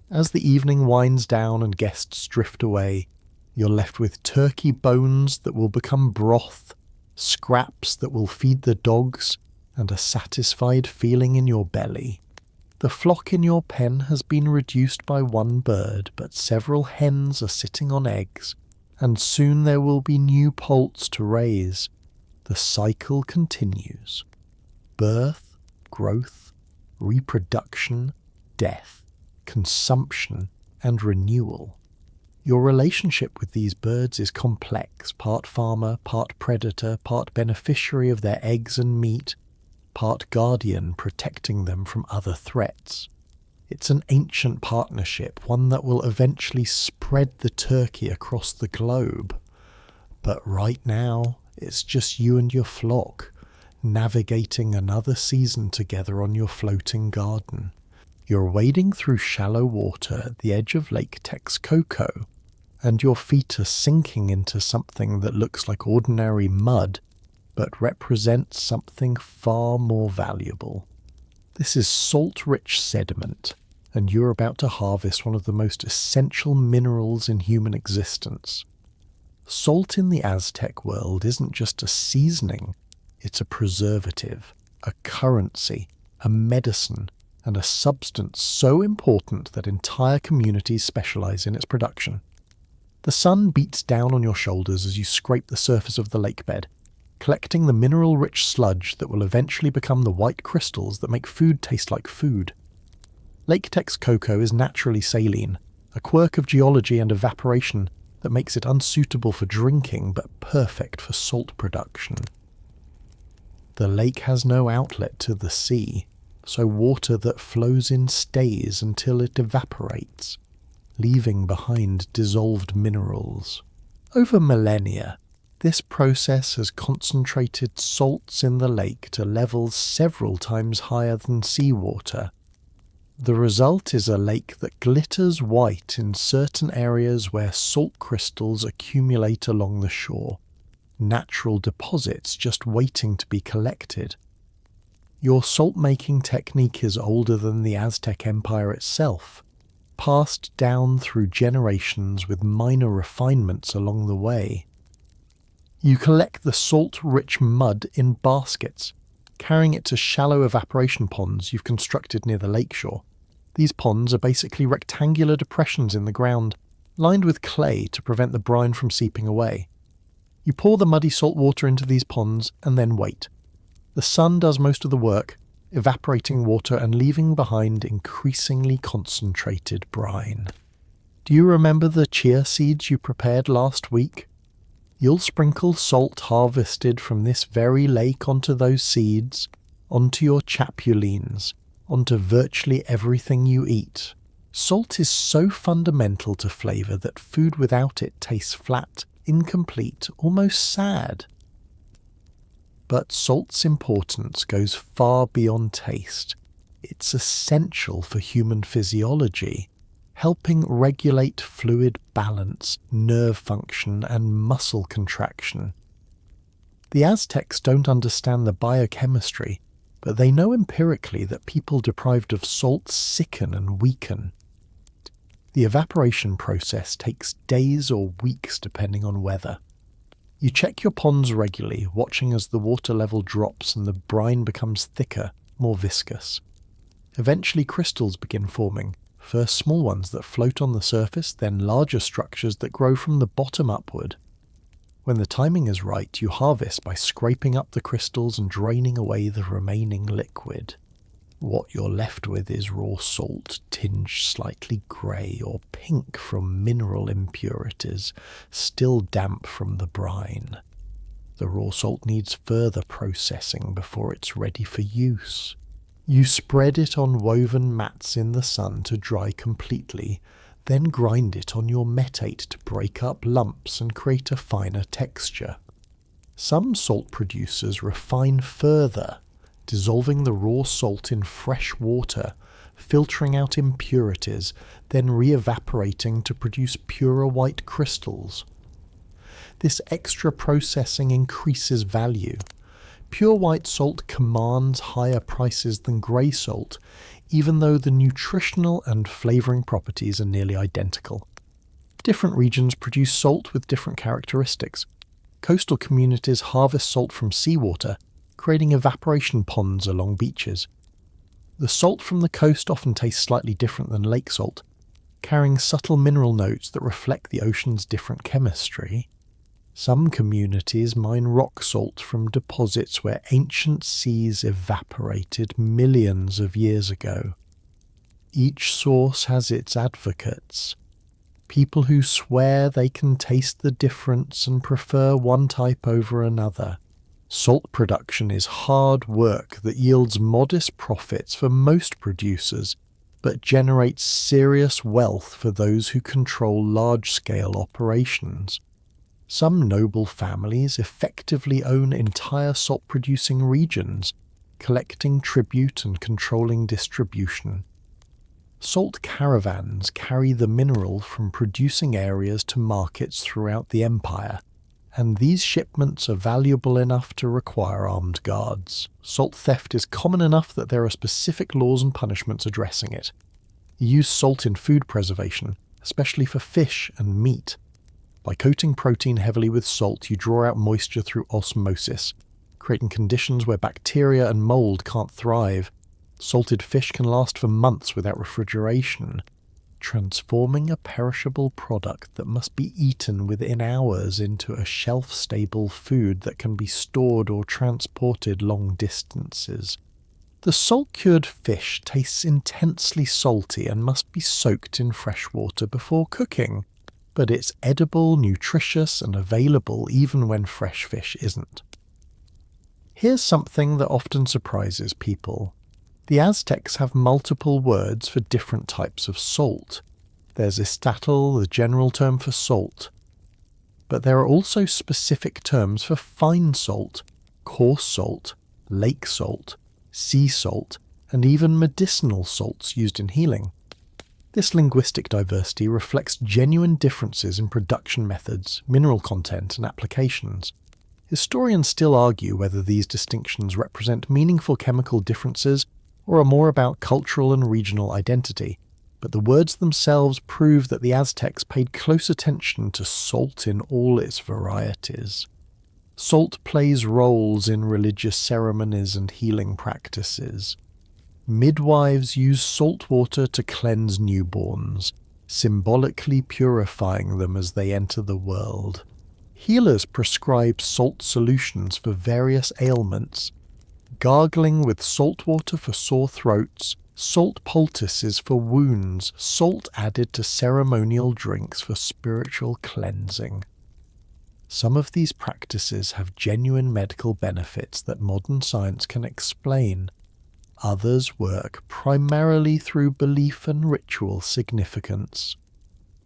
As the evening winds down and guests drift away, you're left with turkey bones that will become broth, scraps that will feed the dogs, and a satisfied feeling in your belly. The flock in your pen has been reduced by one bird, but several hens are sitting on eggs, and soon there will be new poults to raise. The cycle continues. Birth, growth, reproduction, death, consumption, and renewal. Your relationship with these birds is complex, part farmer, part predator, part beneficiary of their eggs and meat, part guardian protecting them from other threats. It's an ancient partnership, one that will eventually spread the turkey across the globe. But right now, it's just you and your flock, navigating another season together on your floating garden. You're wading through shallow water at the edge of Lake Texcoco, and your feet are sinking into something that looks like ordinary mud, but represents something far more valuable. This is salt-rich sediment, and you're about to harvest one of the most essential minerals in human existence. Salt in the Aztec world isn't just a seasoning, it's a preservative, a currency, a medicine, and a substance so important that entire communities specialize in its production. The sun beats down on your shoulders as you scrape the surface of the lake bed, collecting the mineral-rich sludge that will eventually become the white crystals that make food taste like food. Lake Texcoco is naturally saline, a quirk of geology and evaporation that makes it unsuitable for drinking but perfect for salt production. The lake has no outlet to the sea, so water that flows in stays until it evaporates, leaving behind dissolved minerals. Over millennia, This process has concentrated salts in the lake to levels several times higher than seawater. The result is a lake that glitters white in certain areas where salt crystals accumulate along the shore, natural deposits just waiting to be collected. Your salt-making technique is older than the Aztec Empire itself, passed down through generations with minor refinements along the way. You collect the salt-rich mud in baskets, carrying it to shallow evaporation ponds you've constructed near the lakeshore. These ponds are basically rectangular depressions in the ground, lined with clay to prevent the brine from seeping away. You pour the muddy salt water into these ponds and then wait. The sun does most of the work, evaporating water and leaving behind increasingly concentrated brine. Do you remember the chia seeds you prepared last week? You'll sprinkle salt harvested from this very lake onto those seeds, onto your chapulines, onto virtually everything you eat. Salt is so fundamental to flavour that food without it tastes flat, incomplete, almost sad. But salt's importance goes far beyond taste. It's essential for human physiology, helping regulate fluid balance, nerve function, and muscle contraction. The Aztecs don't understand the biochemistry, but they know empirically that people deprived of salt sicken and weaken. The evaporation process takes days or weeks depending on weather. You check your ponds regularly, watching as the water level drops and the brine becomes thicker, more viscous. Eventually crystals begin forming, first small ones that float on the surface, then larger structures that grow from the bottom upward. When the timing is right, you harvest by scraping up the crystals and draining away the remaining liquid. What you're left with is raw salt, tinged slightly grey or pink from mineral impurities, still damp from the brine. The raw salt needs further processing before it's ready for use. You spread it on woven mats in the sun to dry completely, then grind it on your metate to break up lumps and create a finer texture. Some salt producers refine further, dissolving the raw salt in fresh water, filtering out impurities, then re-evaporating to produce purer white crystals. This extra processing increases value. Pure white salt commands higher prices than grey salt, even though the nutritional and flavouring properties are nearly identical. Different regions produce salt with different characteristics. Coastal communities harvest salt from seawater, creating evaporation ponds along beaches. The salt from the coast often tastes slightly different than lake salt, carrying subtle mineral notes that reflect the ocean's different chemistry. Some communities mine rock salt from deposits where ancient seas evaporated millions of years ago. Each source has its advocates, people who swear they can taste the difference and prefer one type over another. Salt production is hard work that yields modest profits for most producers, but generates serious wealth for those who control large-scale operations. Some noble families effectively own entire salt-producing regions, collecting tribute and controlling distribution. Salt caravans carry the mineral from producing areas to markets throughout the empire, and these shipments are valuable enough to require armed guards. Salt theft is common enough that there are specific laws and punishments addressing it. You use salt in food preservation, especially for fish and meat. By coating protein heavily with salt, you draw out moisture through osmosis, creating conditions where bacteria and mold can't thrive. Salted fish can last for months without refrigeration, transforming a perishable product that must be eaten within hours into a shelf-stable food that can be stored or transported long distances. The salt-cured fish tastes intensely salty and must be soaked in fresh water before cooking, but it's edible, nutritious, and available even when fresh fish isn't. Here's something that often surprises people. The Aztecs have multiple words for different types of salt. There's istatal, the general term for salt. But there are also specific terms for fine salt, coarse salt, lake salt, sea salt, and even medicinal salts used in healing. This linguistic diversity reflects genuine differences in production methods, mineral content, and applications. Historians still argue whether these distinctions represent meaningful chemical differences or are more about cultural and regional identity, but the words themselves prove that the Aztecs paid close attention to salt in all its varieties. Salt plays roles in religious ceremonies and healing practices. Midwives use salt water to cleanse newborns, symbolically purifying them as they enter the world. Healers prescribe salt solutions for various ailments, gargling with salt water for sore throats, salt poultices for wounds, salt added to ceremonial drinks for spiritual cleansing. Some of these practices have genuine medical benefits that modern science can explain. Others work primarily through belief and ritual significance.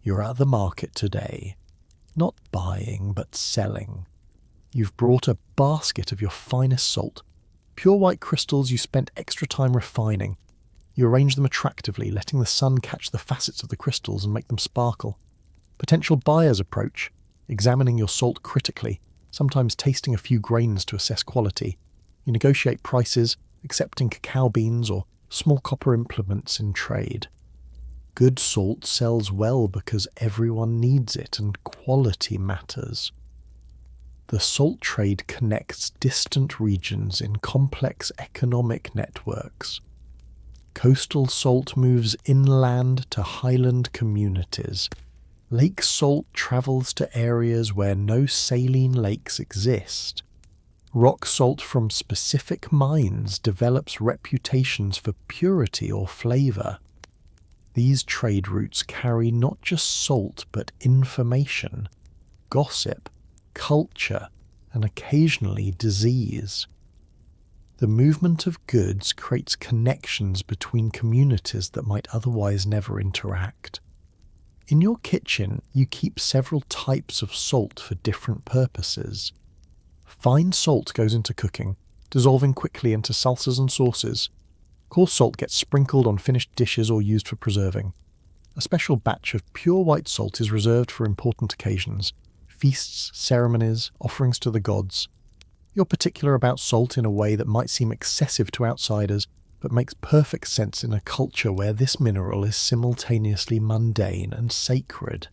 You're at the market today, not buying but selling. You've brought a basket of your finest salt, pure white crystals you spent extra time refining. You arrange them attractively, letting the sun catch the facets of the crystals and make them sparkle. Potential buyers approach, examining your salt critically, sometimes tasting a few grains to assess quality. You negotiate prices, accepting cacao beans or small copper implements in trade. Good salt sells well because everyone needs it and quality matters. The salt trade connects distant regions in complex economic networks. Coastal salt moves inland to highland communities. Lake salt travels to areas where no saline lakes exist. Rock salt from specific mines develops reputations for purity or flavor. These trade routes carry not just salt but information, gossip, culture, and occasionally disease. The movement of goods creates connections between communities that might otherwise never interact. In your kitchen, you keep several types of salt for different purposes. Fine salt goes into cooking, dissolving quickly into salsas and sauces. Coarse salt gets sprinkled on finished dishes or used for preserving. A special batch of pure white salt is reserved for important occasions, feasts, ceremonies, offerings to the gods. You're particular about salt in a way that might seem excessive to outsiders, but makes perfect sense in a culture where this mineral is simultaneously mundane and sacred.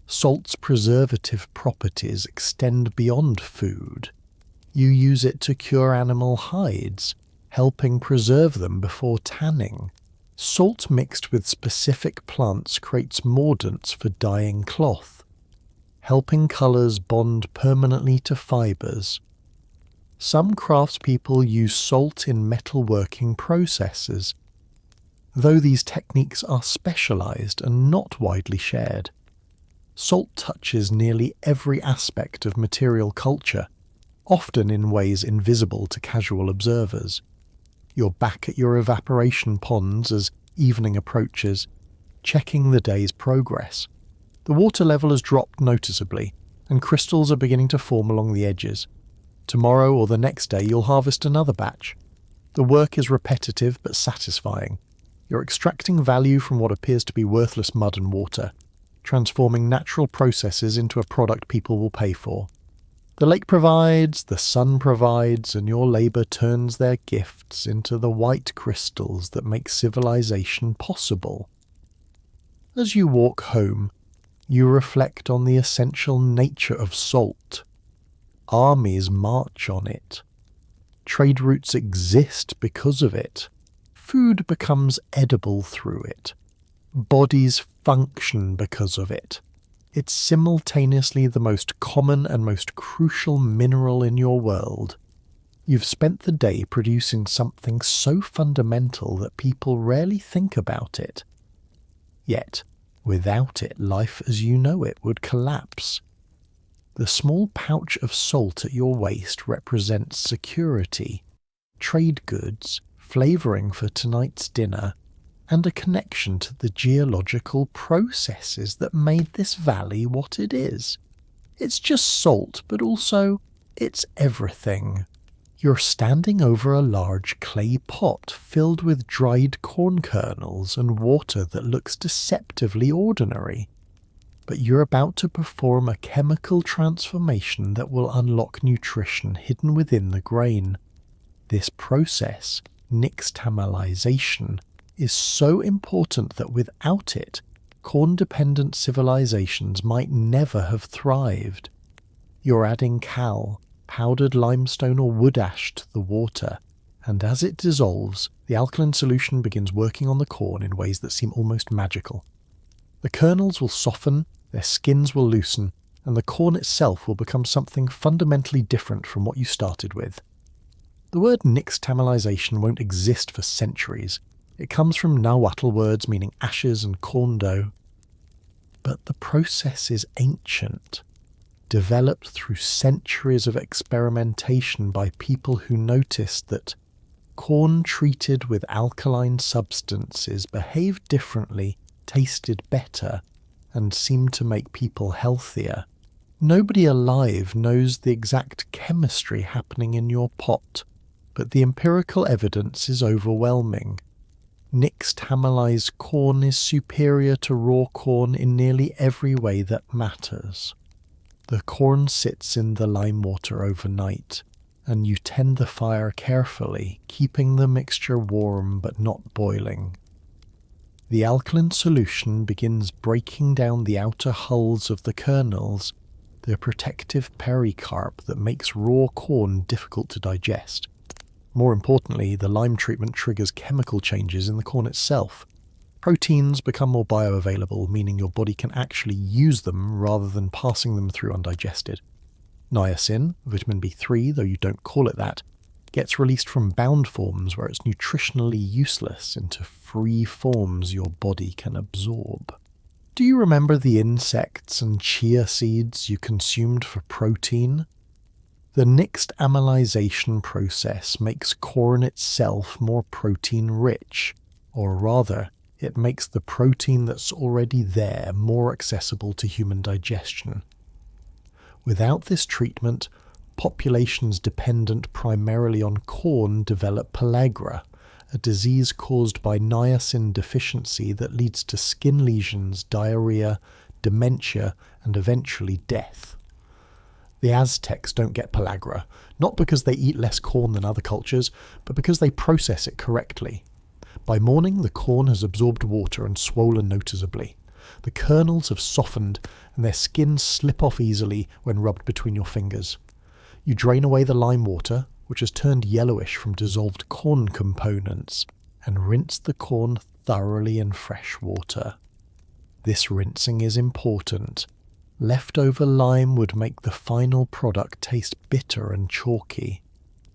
Salt's preservative properties extend beyond food. You use it to cure animal hides, helping preserve them before tanning. Salt mixed with specific plants creates mordants for dyeing cloth, helping colours bond permanently to fibres. Some craftspeople use salt in metalworking processes, though these techniques are specialised and not widely shared. Salt touches nearly every aspect of material culture, often in ways invisible to casual observers. You're back at your evaporation ponds as evening approaches, checking the day's progress. The water level has dropped noticeably, and crystals are beginning to form along the edges. Tomorrow or the next day you'll harvest another batch. The work is repetitive but satisfying. You're extracting value from what appears to be worthless mud and water, transforming natural processes into a product people will pay for. The lake provides, the sun provides, and your labour turns their gifts into the white crystals that make civilization possible. As you walk home, you reflect on the essential nature of salt. Armies march on it. Trade routes exist because of it. Food becomes edible through it. Bodies function because of it. It's simultaneously the most common and most crucial mineral in your world. You've spent the day producing something so fundamental that people rarely think about it. Yet, without it, life as you know it would collapse. The small pouch of salt at your waist represents security, trade goods, flavouring for tonight's dinner, and a connection to the geological processes that made this valley what it is. It's just salt, but also it's everything. You're standing over a large clay pot filled with dried corn kernels and water that looks deceptively ordinary. But you're about to perform a chemical transformation that will unlock nutrition hidden within the grain. This process, nixtamalization, is so important that without it, corn-dependent civilizations might never have thrived. You're adding cal, powdered limestone or wood ash to the water, and as it dissolves, the alkaline solution begins working on the corn in ways that seem almost magical. The kernels will soften, their skins will loosen, and the corn itself will become something fundamentally different from what you started with. The word nixtamalization won't exist for centuries. It comes from Nahuatl words meaning ashes and corn dough. But the process is ancient, developed through centuries of experimentation by people who noticed that corn treated with alkaline substances behaved differently, tasted better, and seemed to make people healthier. Nobody alive knows the exact chemistry happening in your pot, but the empirical evidence is overwhelming. Nixtamalized corn is superior to raw corn in nearly every way that matters. The corn sits in the lime water overnight, and you tend the fire carefully, keeping the mixture warm but not boiling. The alkaline solution begins breaking down the outer hulls of the kernels, the protective pericarp that makes raw corn difficult to digest. More importantly, the lime treatment triggers chemical changes in the corn itself. Proteins become more bioavailable, meaning your body can actually use them rather than passing them through undigested. Niacin, vitamin B3, though you don't call it that, gets released from bound forms where it's nutritionally useless into free forms your body can absorb. Do you remember the insects and chia seeds you consumed for protein? The nixtamalization process makes corn itself more protein-rich, or rather, it makes the protein that's already there more accessible to human digestion. Without this treatment, populations dependent primarily on corn develop pellagra, a disease caused by niacin deficiency that leads to skin lesions, diarrhea, dementia, and eventually death. The Aztecs don't get pellagra, not because they eat less corn than other cultures, but because they process it correctly. By morning, the corn has absorbed water and swollen noticeably. The kernels have softened, and their skins slip off easily when rubbed between your fingers. You drain away the lime water, which has turned yellowish from dissolved corn components, and rinse the corn thoroughly in fresh water. This rinsing is important. Leftover lime would make the final product taste bitter and chalky.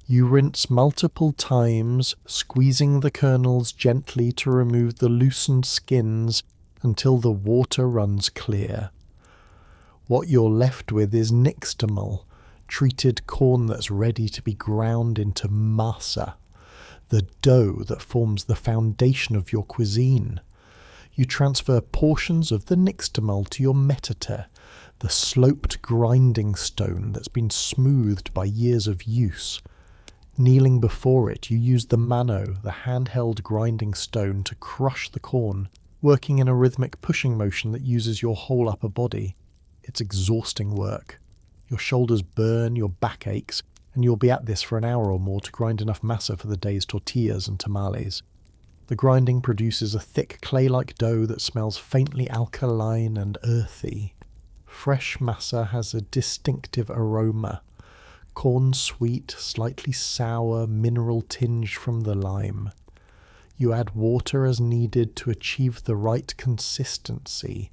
You rinse multiple times, squeezing the kernels gently to remove the loosened skins until the water runs clear. What you're left with is nixtamal, treated corn that's ready to be ground into masa, the dough that forms the foundation of your cuisine. You transfer portions of the nixtamal to your metate, the sloped grinding stone that's been smoothed by years of use. Kneeling before it, you use the mano, the handheld grinding stone, to crush the corn, working in a rhythmic pushing motion that uses your whole upper body. It's exhausting work. Your shoulders burn, your back aches, and you'll be at this for an hour or more to grind enough masa for the day's tortillas and tamales. The grinding produces a thick clay-like dough that smells faintly alkaline and earthy. Fresh masa has a distinctive aroma. Corn sweet, slightly sour, mineral tinge from the lime. You add water as needed to achieve the right consistency,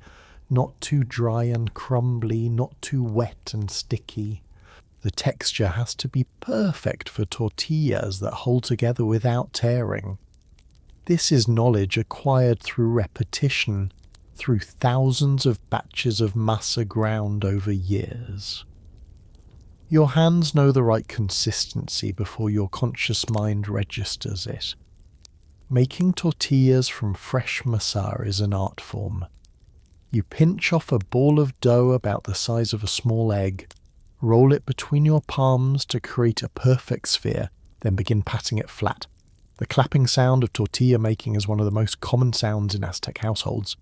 not too dry and crumbly, not too wet and sticky. The texture has to be perfect for tortillas that hold together without tearing. This is knowledge acquired through repetition, through thousands of batches of masa ground over years. Your hands know the right consistency before your conscious mind registers it. Making tortillas from fresh masa is an art form. You pinch off a ball of dough about the size of a small egg, roll it between your palms to create a perfect sphere, then begin patting it flat. The clapping sound of tortilla making is one of the most common sounds in Aztec households,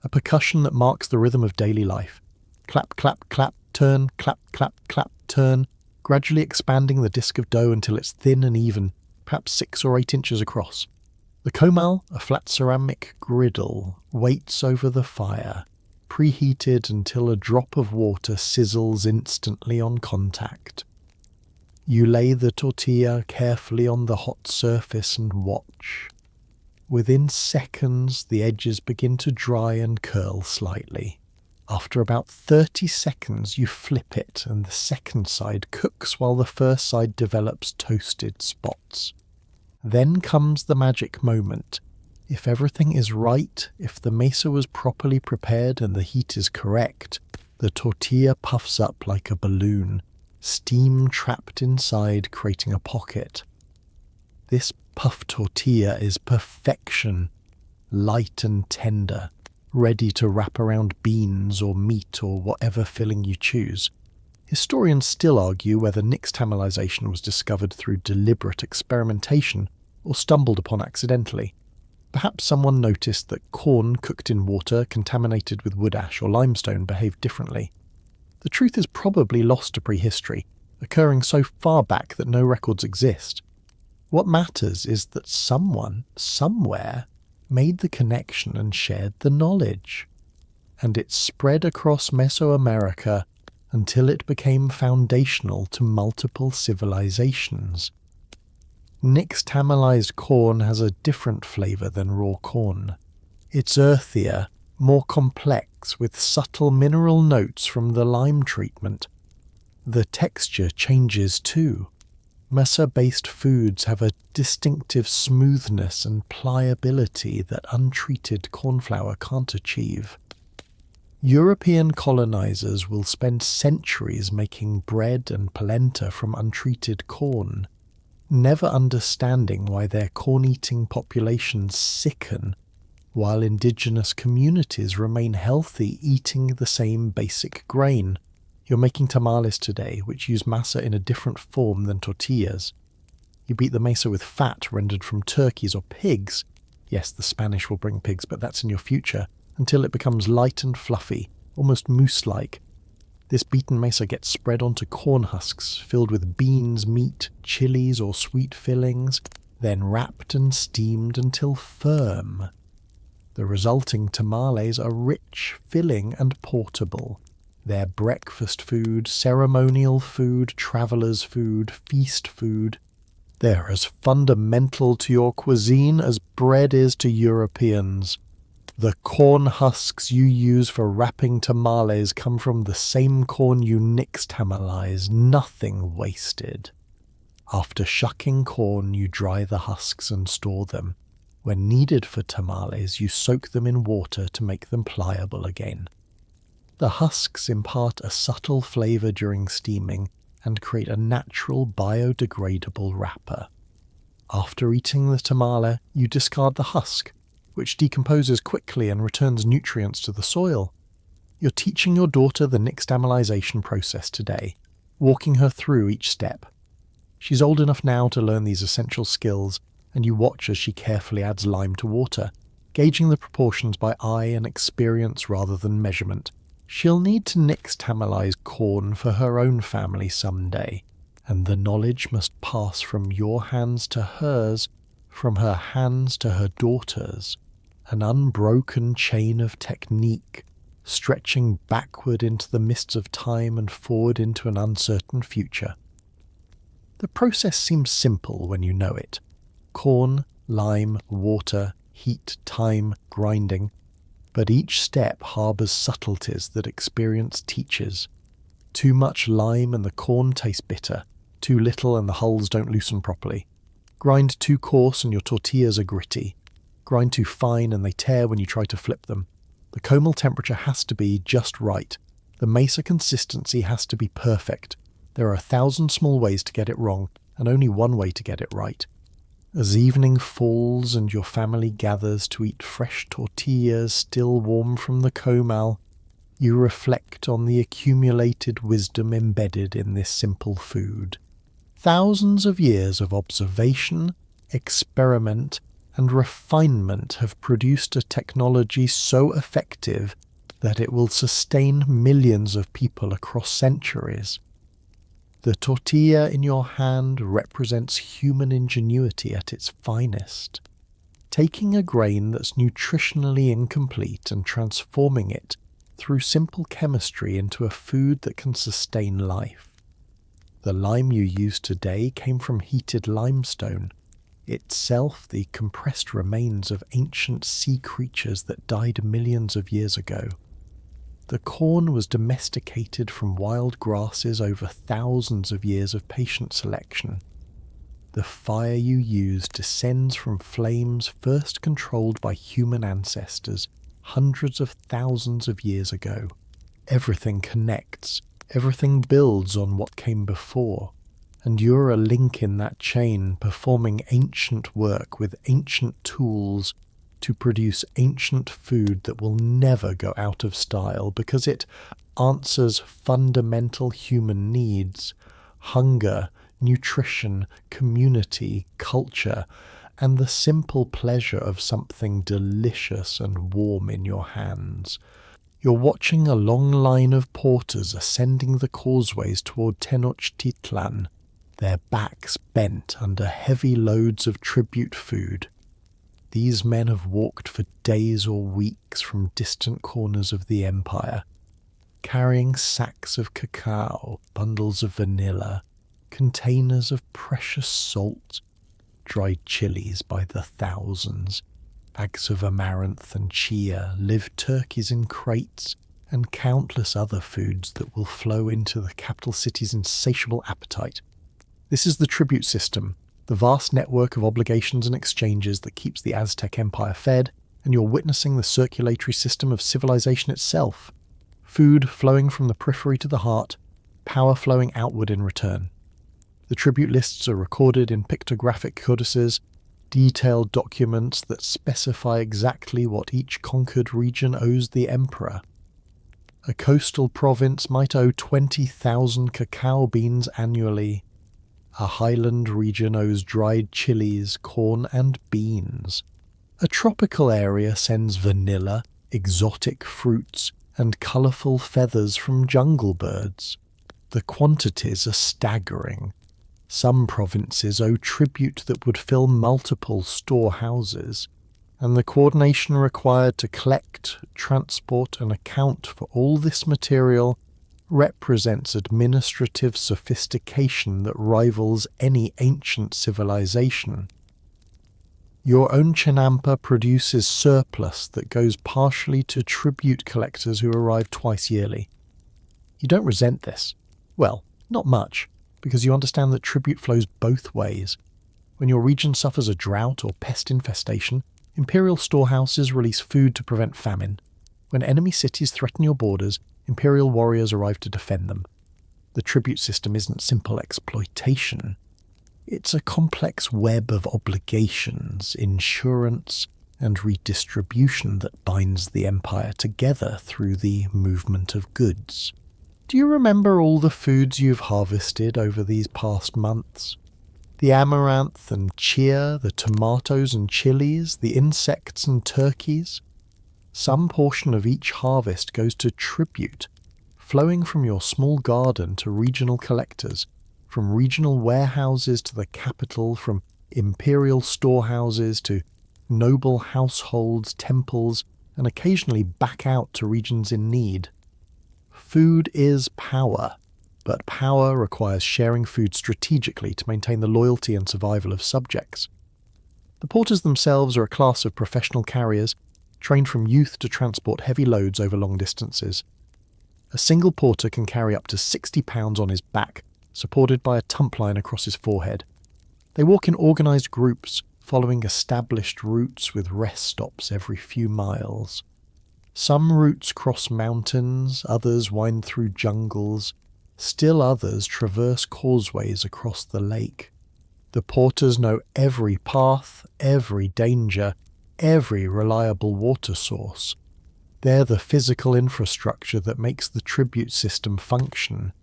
a percussion that marks the rhythm of daily life. Clap, clap, clap, turn, clap, clap, clap, turn, gradually expanding the disc of dough until it's thin and even, perhaps 6 or 8 inches across. The comal, a flat ceramic griddle, waits over the fire, preheated until a drop of water sizzles instantly on contact. You lay the tortilla carefully on the hot surface and watch. Within seconds, the edges begin to dry and curl slightly. After about 30 seconds, you flip it and the second side cooks while the first side develops toasted spots. Then comes the magic moment. If everything is right, if the mesa was properly prepared and the heat is correct, the tortilla puffs up like a balloon, steam trapped inside creating a pocket. This puffed tortilla is perfection, light and tender, ready to wrap around beans or meat or whatever filling you choose. Historians still argue whether nixtamalization was discovered through deliberate experimentation or stumbled upon accidentally. Perhaps someone noticed that corn cooked in water contaminated with wood ash or limestone behaved differently. The truth is probably lost to prehistory, occurring so far back that no records exist. What matters is that someone, somewhere, made the connection and shared the knowledge. And it spread across Mesoamerica until it became foundational to multiple civilizations. Nixtamalized corn has a different flavor than raw corn. It's earthier, more complex, with subtle mineral notes from the lime treatment. The texture changes too. Mesa-based foods have a distinctive smoothness and pliability that untreated cornflour can't achieve. European colonizers will spend centuries making bread and polenta from untreated corn, never understanding why their corn-eating populations sicken while indigenous communities remain healthy eating the same basic grain. You're making tamales today, which use masa in a different form than tortillas. You beat the mesa with fat rendered from turkeys or pigs. Yes, the Spanish will bring pigs, but that's in your future, until it becomes light and fluffy, almost mousse-like. This beaten mesa gets spread onto corn husks, filled with beans, meat, chilies, or sweet fillings, then wrapped and steamed until firm. The resulting tamales are rich, filling, and portable. They're breakfast food, ceremonial food, traveller's food, feast food. They're as fundamental to your cuisine as bread is to Europeans. The corn husks you use for wrapping tamales come from the same corn you nixtamalize, nothing wasted. After shucking corn, you dry the husks and store them. When needed for tamales, you soak them in water to make them pliable again. The husks impart a subtle flavor during steaming and create a natural biodegradable wrapper. After eating the tamale, you discard the husk, which decomposes quickly and returns nutrients to the soil. You're teaching your daughter the nixtamalization process today, walking her through each step. She's old enough now to learn these essential skills, and you watch as she carefully adds lime to water, gauging the proportions by eye and experience rather than measurement. She'll need to nixtamalize corn for her own family someday, and the knowledge must pass from your hands to hers, from her hands to her daughter's, an unbroken chain of technique, stretching backward into the mists of time and forward into an uncertain future. The process seems simple when you know it. Corn, lime, water, heat, time, grinding. But each step harbours subtleties that experience teaches. Too much lime and the corn tastes bitter. Too little and the hulls don't loosen properly. Grind too coarse and your tortillas are gritty. Grind too fine and they tear when you try to flip them. The comal temperature has to be just right. The mesa consistency has to be perfect. There are 1,000 small ways to get it wrong, and only one way to get it right. As evening falls and your family gathers to eat fresh tortillas still warm from the comal, you reflect on the accumulated wisdom embedded in this simple food. Thousands of years of observation, experiment, and refinement have produced a technology so effective that it will sustain millions of people across centuries. The tortilla in your hand represents human ingenuity at its finest, taking a grain that's nutritionally incomplete and transforming it through simple chemistry into a food that can sustain life. The lime you use today came from heated limestone, itself the compressed remains of ancient sea creatures that died millions of years ago. The corn was domesticated from wild grasses over thousands of years of patient selection. The fire you use descends from flames first controlled by human ancestors hundreds of thousands of years ago. Everything connects, everything builds on what came before, and you're a link in that chain performing ancient work with ancient tools to produce ancient food that will never go out of style because it answers fundamental human needs: hunger, nutrition, community, culture, and the simple pleasure of something delicious and warm in your hands. You're watching a long line of porters ascending the causeways toward Tenochtitlan, their backs bent under heavy loads of tribute food. These men have walked for days or weeks from distant corners of the empire, carrying sacks of cacao, bundles of vanilla, containers of precious salt, dried chilies by the thousands, bags of amaranth and chia, live turkeys in crates, and countless other foods that will flow into the capital city's insatiable appetite. This is the tribute system, the vast network of obligations and exchanges that keeps the Aztec Empire fed, and you're witnessing the circulatory system of civilization itself. Food flowing from the periphery to the heart, power flowing outward in return. The tribute lists are recorded in pictographic codices, detailed documents that specify exactly what each conquered region owes the emperor. A coastal province might owe 20,000 cacao beans annually. A highland region owes dried chilies, corn, and beans. A tropical area sends vanilla, exotic fruits, and colourful feathers from jungle birds. The quantities are staggering. Some provinces owe tribute that would fill multiple storehouses, and the coordination required to collect, transport, and account for all this material represents administrative sophistication that rivals any ancient civilization. Your own chinampa produces surplus that goes partially to tribute collectors who arrive twice yearly. You don't resent this. Well, not much, because you understand that tribute flows both ways. When your region suffers a drought or pest infestation, imperial storehouses release food to prevent famine. When enemy cities threaten your borders, imperial warriors arrive to defend them. The tribute system isn't simple exploitation. It's a complex web of obligations, insurance, and redistribution that binds the empire together through the movement of goods. Do you remember all the foods you've harvested over these past months? The amaranth and chia, the tomatoes and chilies, the insects and turkeys? Some portion of each harvest goes to tribute, flowing from your small garden to regional collectors, from regional warehouses to the capital, from imperial storehouses to noble households, temples, and occasionally back out to regions in need. Food is power, but power requires sharing food strategically to maintain the loyalty and survival of subjects. The porters themselves are a class of professional carriers, trained from youth to transport heavy loads over long distances. A single porter can carry up to 60 pounds on his back, supported by a tump line across his forehead. They walk in organised groups, following established routes with rest stops every few miles. Some routes cross mountains, others wind through jungles, still others traverse causeways across the lake. The porters know every path, every danger, every reliable water source. They're the physical infrastructure that makes the tribute system function.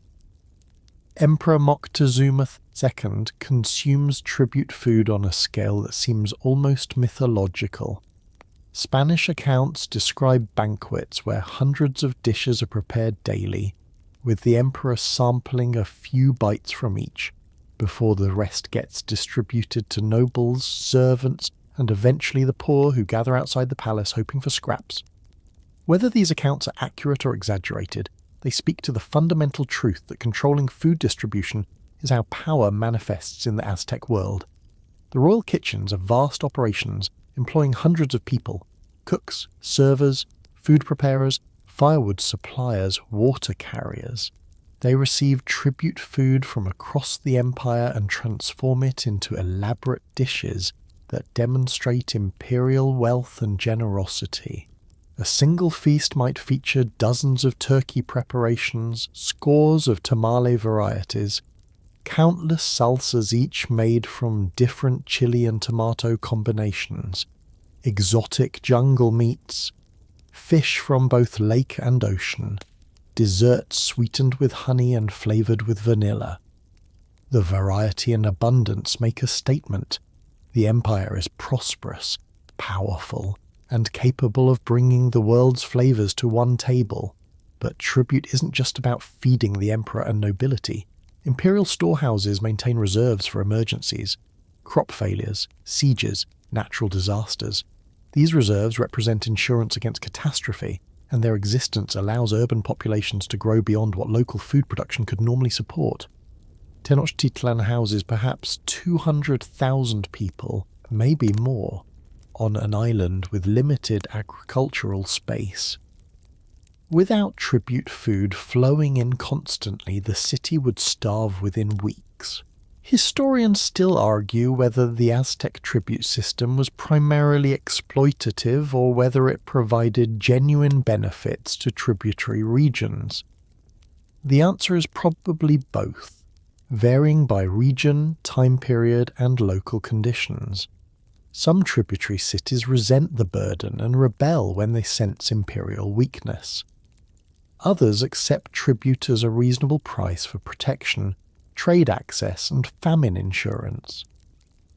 Emperor Moctezuma II consumes tribute food on a scale that seems almost mythological. Spanish accounts describe banquets where hundreds of dishes are prepared daily, with the emperor sampling a few bites from each, before the rest gets distributed to nobles, servants, and eventually the poor who gather outside the palace hoping for scraps. Whether these accounts are accurate or exaggerated, they speak to the fundamental truth that controlling food distribution is how power manifests in the Aztec world. The royal kitchens are vast operations employing hundreds of people: cooks, servers, food preparers, firewood suppliers, water carriers. They receive tribute food from across the empire and transform it into elaborate dishes that demonstrate imperial wealth and generosity. A single feast might feature dozens of turkey preparations, scores of tamale varieties, countless salsas each made from different chili and tomato combinations, exotic jungle meats, fish from both lake and ocean, desserts sweetened with honey and flavoured with vanilla. The variety and abundance make a statement. The empire is prosperous, powerful, and capable of bringing the world's flavours to one table. But tribute isn't just about feeding the emperor and nobility. Imperial storehouses maintain reserves for emergencies, crop failures, sieges, natural disasters. These reserves represent insurance against catastrophe, and their existence allows urban populations to grow beyond what local food production could normally support. Tenochtitlan houses perhaps 200,000 people, maybe more, on an island with limited agricultural space. Without tribute food flowing in constantly, the city would starve within weeks. Historians still argue whether the Aztec tribute system was primarily exploitative or whether it provided genuine benefits to tributary regions. The answer is probably both, varying by region, time period, and local conditions. Some tributary cities resent the burden and rebel when they sense imperial weakness. Others accept tribute as a reasonable price for protection, trade access, and famine insurance.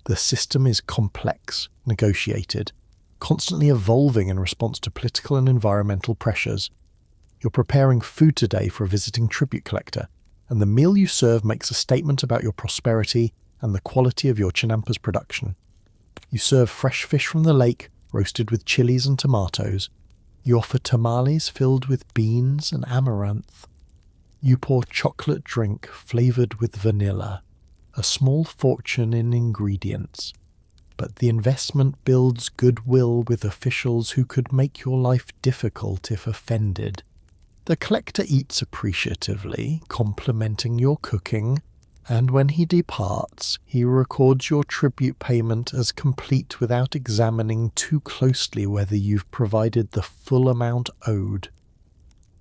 The system is complex, negotiated, constantly evolving in response to political and environmental pressures. You're preparing food today for a visiting tribute collector, and the meal you serve makes a statement about your prosperity and the quality of your chinampas production. You serve fresh fish from the lake, roasted with chilies and tomatoes. You offer tamales filled with beans and amaranth. You pour chocolate drink flavoured with vanilla. A small fortune in ingredients. But the investment builds goodwill with officials who could make your life difficult if offended. The collector eats appreciatively, complimenting your cooking, and when he departs, he records your tribute payment as complete without examining too closely whether you've provided the full amount owed.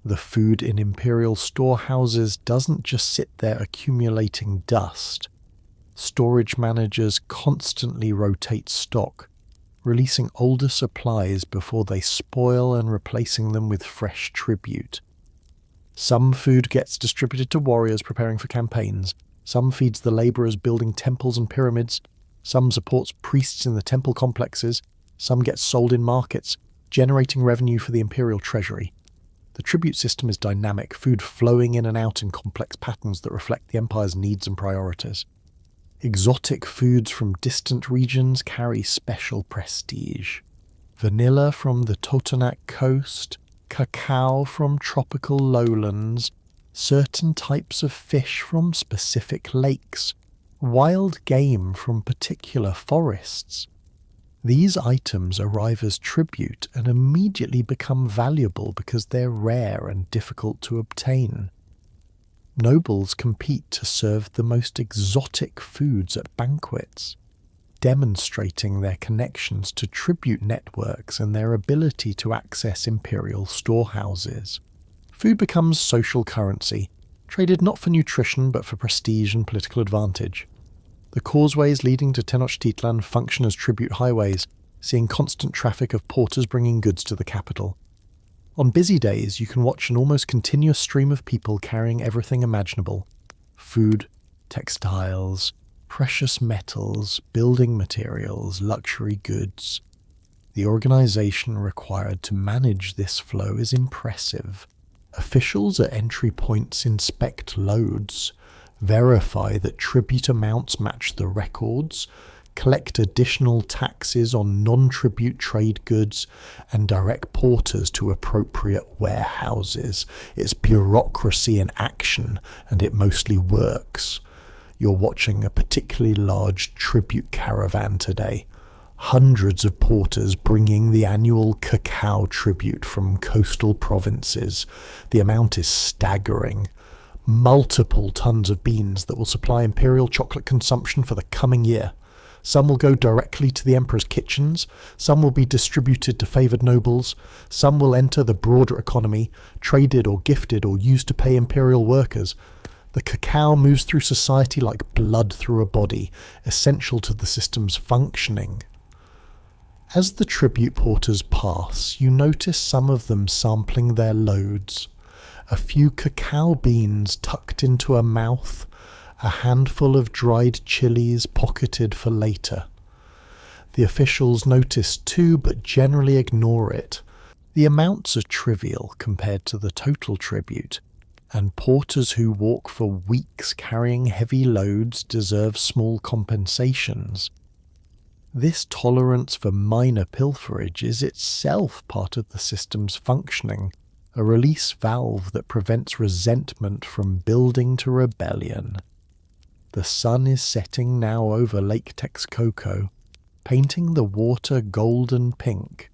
The food in imperial storehouses doesn't just sit there accumulating dust. Storage managers constantly rotate stock, releasing older supplies before they spoil and replacing them with fresh tribute. Some food gets distributed to warriors preparing for campaigns. Some feeds the labourers building temples and pyramids. Some supports priests in the temple complexes. Some gets sold in markets, generating revenue for the imperial treasury. The tribute system is dynamic, food flowing in and out in complex patterns that reflect the empire's needs and priorities. Exotic foods from distant regions carry special prestige. Vanilla from the Totonac coast, cacao from tropical lowlands, certain types of fish from specific lakes, wild game from particular forests. These items arrive as tribute and immediately become valuable because they're rare and difficult to obtain. Nobles compete to serve the most exotic foods at banquets, demonstrating their connections to tribute networks and their ability to access imperial storehouses. Food becomes social currency, traded not for nutrition but for prestige and political advantage. The causeways leading to Tenochtitlan function as tribute highways, seeing constant traffic of porters bringing goods to the capital. On busy days, you can watch an almost continuous stream of people carrying everything imaginable: food, textiles, precious metals, building materials, luxury goods. The organization required to manage this flow is impressive. Officials at entry points inspect loads, verify that tribute amounts match the records, collect additional taxes on non-tribute trade goods, and direct porters to appropriate warehouses. It's bureaucracy in action, and it mostly works. You're watching a particularly large tribute caravan today. Hundreds of porters bringing the annual cacao tribute from coastal provinces. The amount is staggering. Multiple tons of beans that will supply imperial chocolate consumption for the coming year. Some will go directly to the emperor's kitchens, some will be distributed to favoured nobles, some will enter the broader economy, traded or gifted or used to pay imperial workers. The cacao moves through society like blood through a body, essential to the system's functioning. As the tribute porters pass, you notice some of them sampling their loads. A few cacao beans tucked into a mouth, a handful of dried chilies pocketed for later. The officials notice too, but generally ignore it. The amounts are trivial compared to the total tribute, and porters who walk for weeks carrying heavy loads deserve small compensations. This tolerance for minor pilferage is itself part of the system's functioning, a release valve that prevents resentment from building to rebellion. The sun is setting now over Lake Texcoco, painting the water golden pink.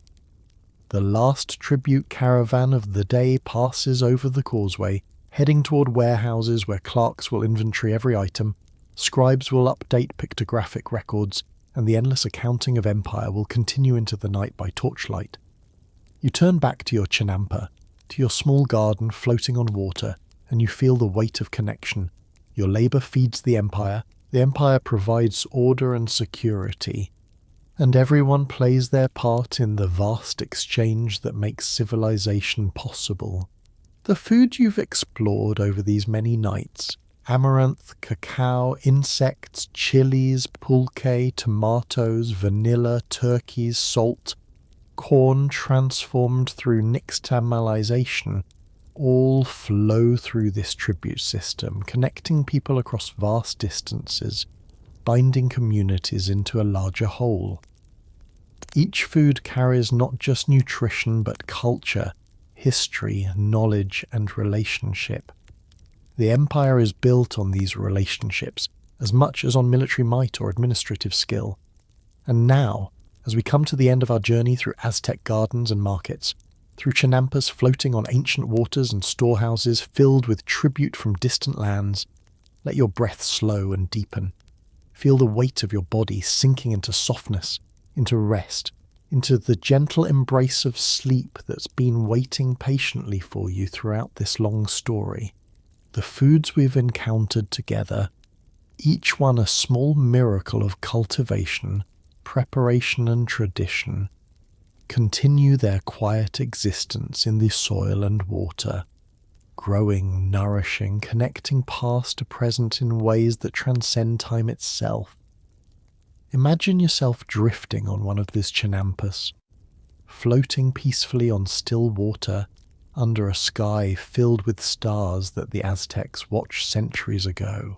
The last tribute caravan of the day passes over the causeway, heading toward warehouses where clerks will inventory every item, scribes will update pictographic records, and the endless accounting of empire will continue into the night by torchlight. You turn back to your chinampa, to your small garden floating on water, and you feel the weight of connection. Your labour feeds the empire provides order and security, and everyone plays their part in the vast exchange that makes civilization possible. The food you've explored over these many nights, amaranth, cacao, insects, chilies, pulque, tomatoes, vanilla, turkeys, salt, corn transformed through nixtamalization, all flow through this tribute system, connecting people across vast distances, binding communities into a larger whole. Each food carries not just nutrition but culture, history, knowledge, and relationship. The empire is built on these relationships as much as on military might or administrative skill. And now, as we come to the end of our journey through Aztec gardens and markets, through chinampas floating on ancient waters and storehouses filled with tribute from distant lands, let your breath slow and deepen. Feel the weight of your body sinking into softness, into rest, into the gentle embrace of sleep that's been waiting patiently for you throughout this long story. The foods we've encountered together, each one a small miracle of cultivation, preparation and tradition, continue their quiet existence in the soil and water, growing, nourishing, connecting past to present in ways that transcend time itself. Imagine yourself drifting on one of these chinampas, floating peacefully on still water, under a sky filled with stars that the Aztecs watched centuries ago.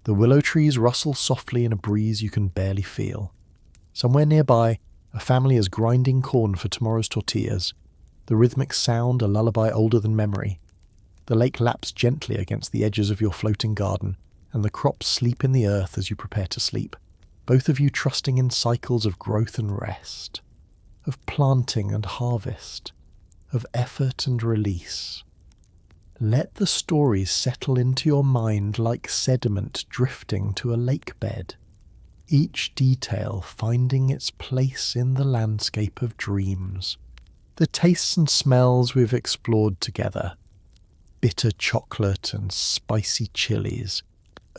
The willow trees rustle softly in a breeze you can barely feel. Somewhere nearby, a family is grinding corn for tomorrow's tortillas, the rhythmic sound a lullaby older than memory. The lake laps gently against the edges of your floating garden, and the crops sleep in the earth as you prepare to sleep, both of you trusting in cycles of growth and rest, of planting and harvest, of effort and release. Let the stories settle into your mind like sediment drifting to a lake bed, each detail finding its place in the landscape of dreams. The tastes and smells we've explored together, bitter chocolate and spicy chilies,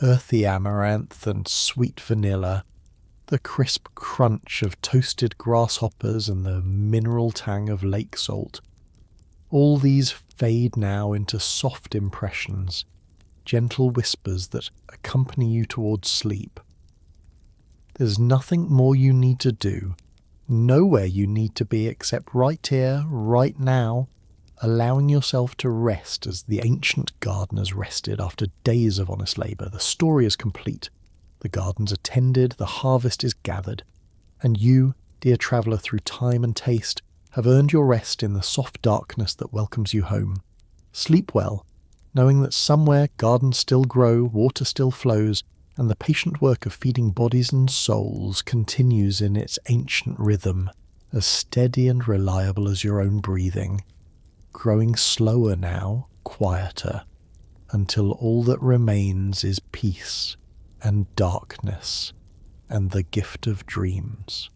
earthy amaranth and sweet vanilla, the crisp crunch of toasted grasshoppers and the mineral tang of lake salt. All these fade now into soft impressions, gentle whispers that accompany you towards sleep. There's nothing more you need to do, nowhere you need to be except right here, right now, allowing yourself to rest as the ancient gardeners rested after days of honest labour. The story is complete. The gardens are tended, the harvest is gathered, and you, dear traveller through time and taste, have earned your rest in the soft darkness that welcomes you home. Sleep well, knowing that somewhere gardens still grow, water still flows, and the patient work of feeding bodies and souls continues in its ancient rhythm, as steady and reliable as your own breathing, growing slower now, quieter, until all that remains is peace and darkness and the gift of dreams.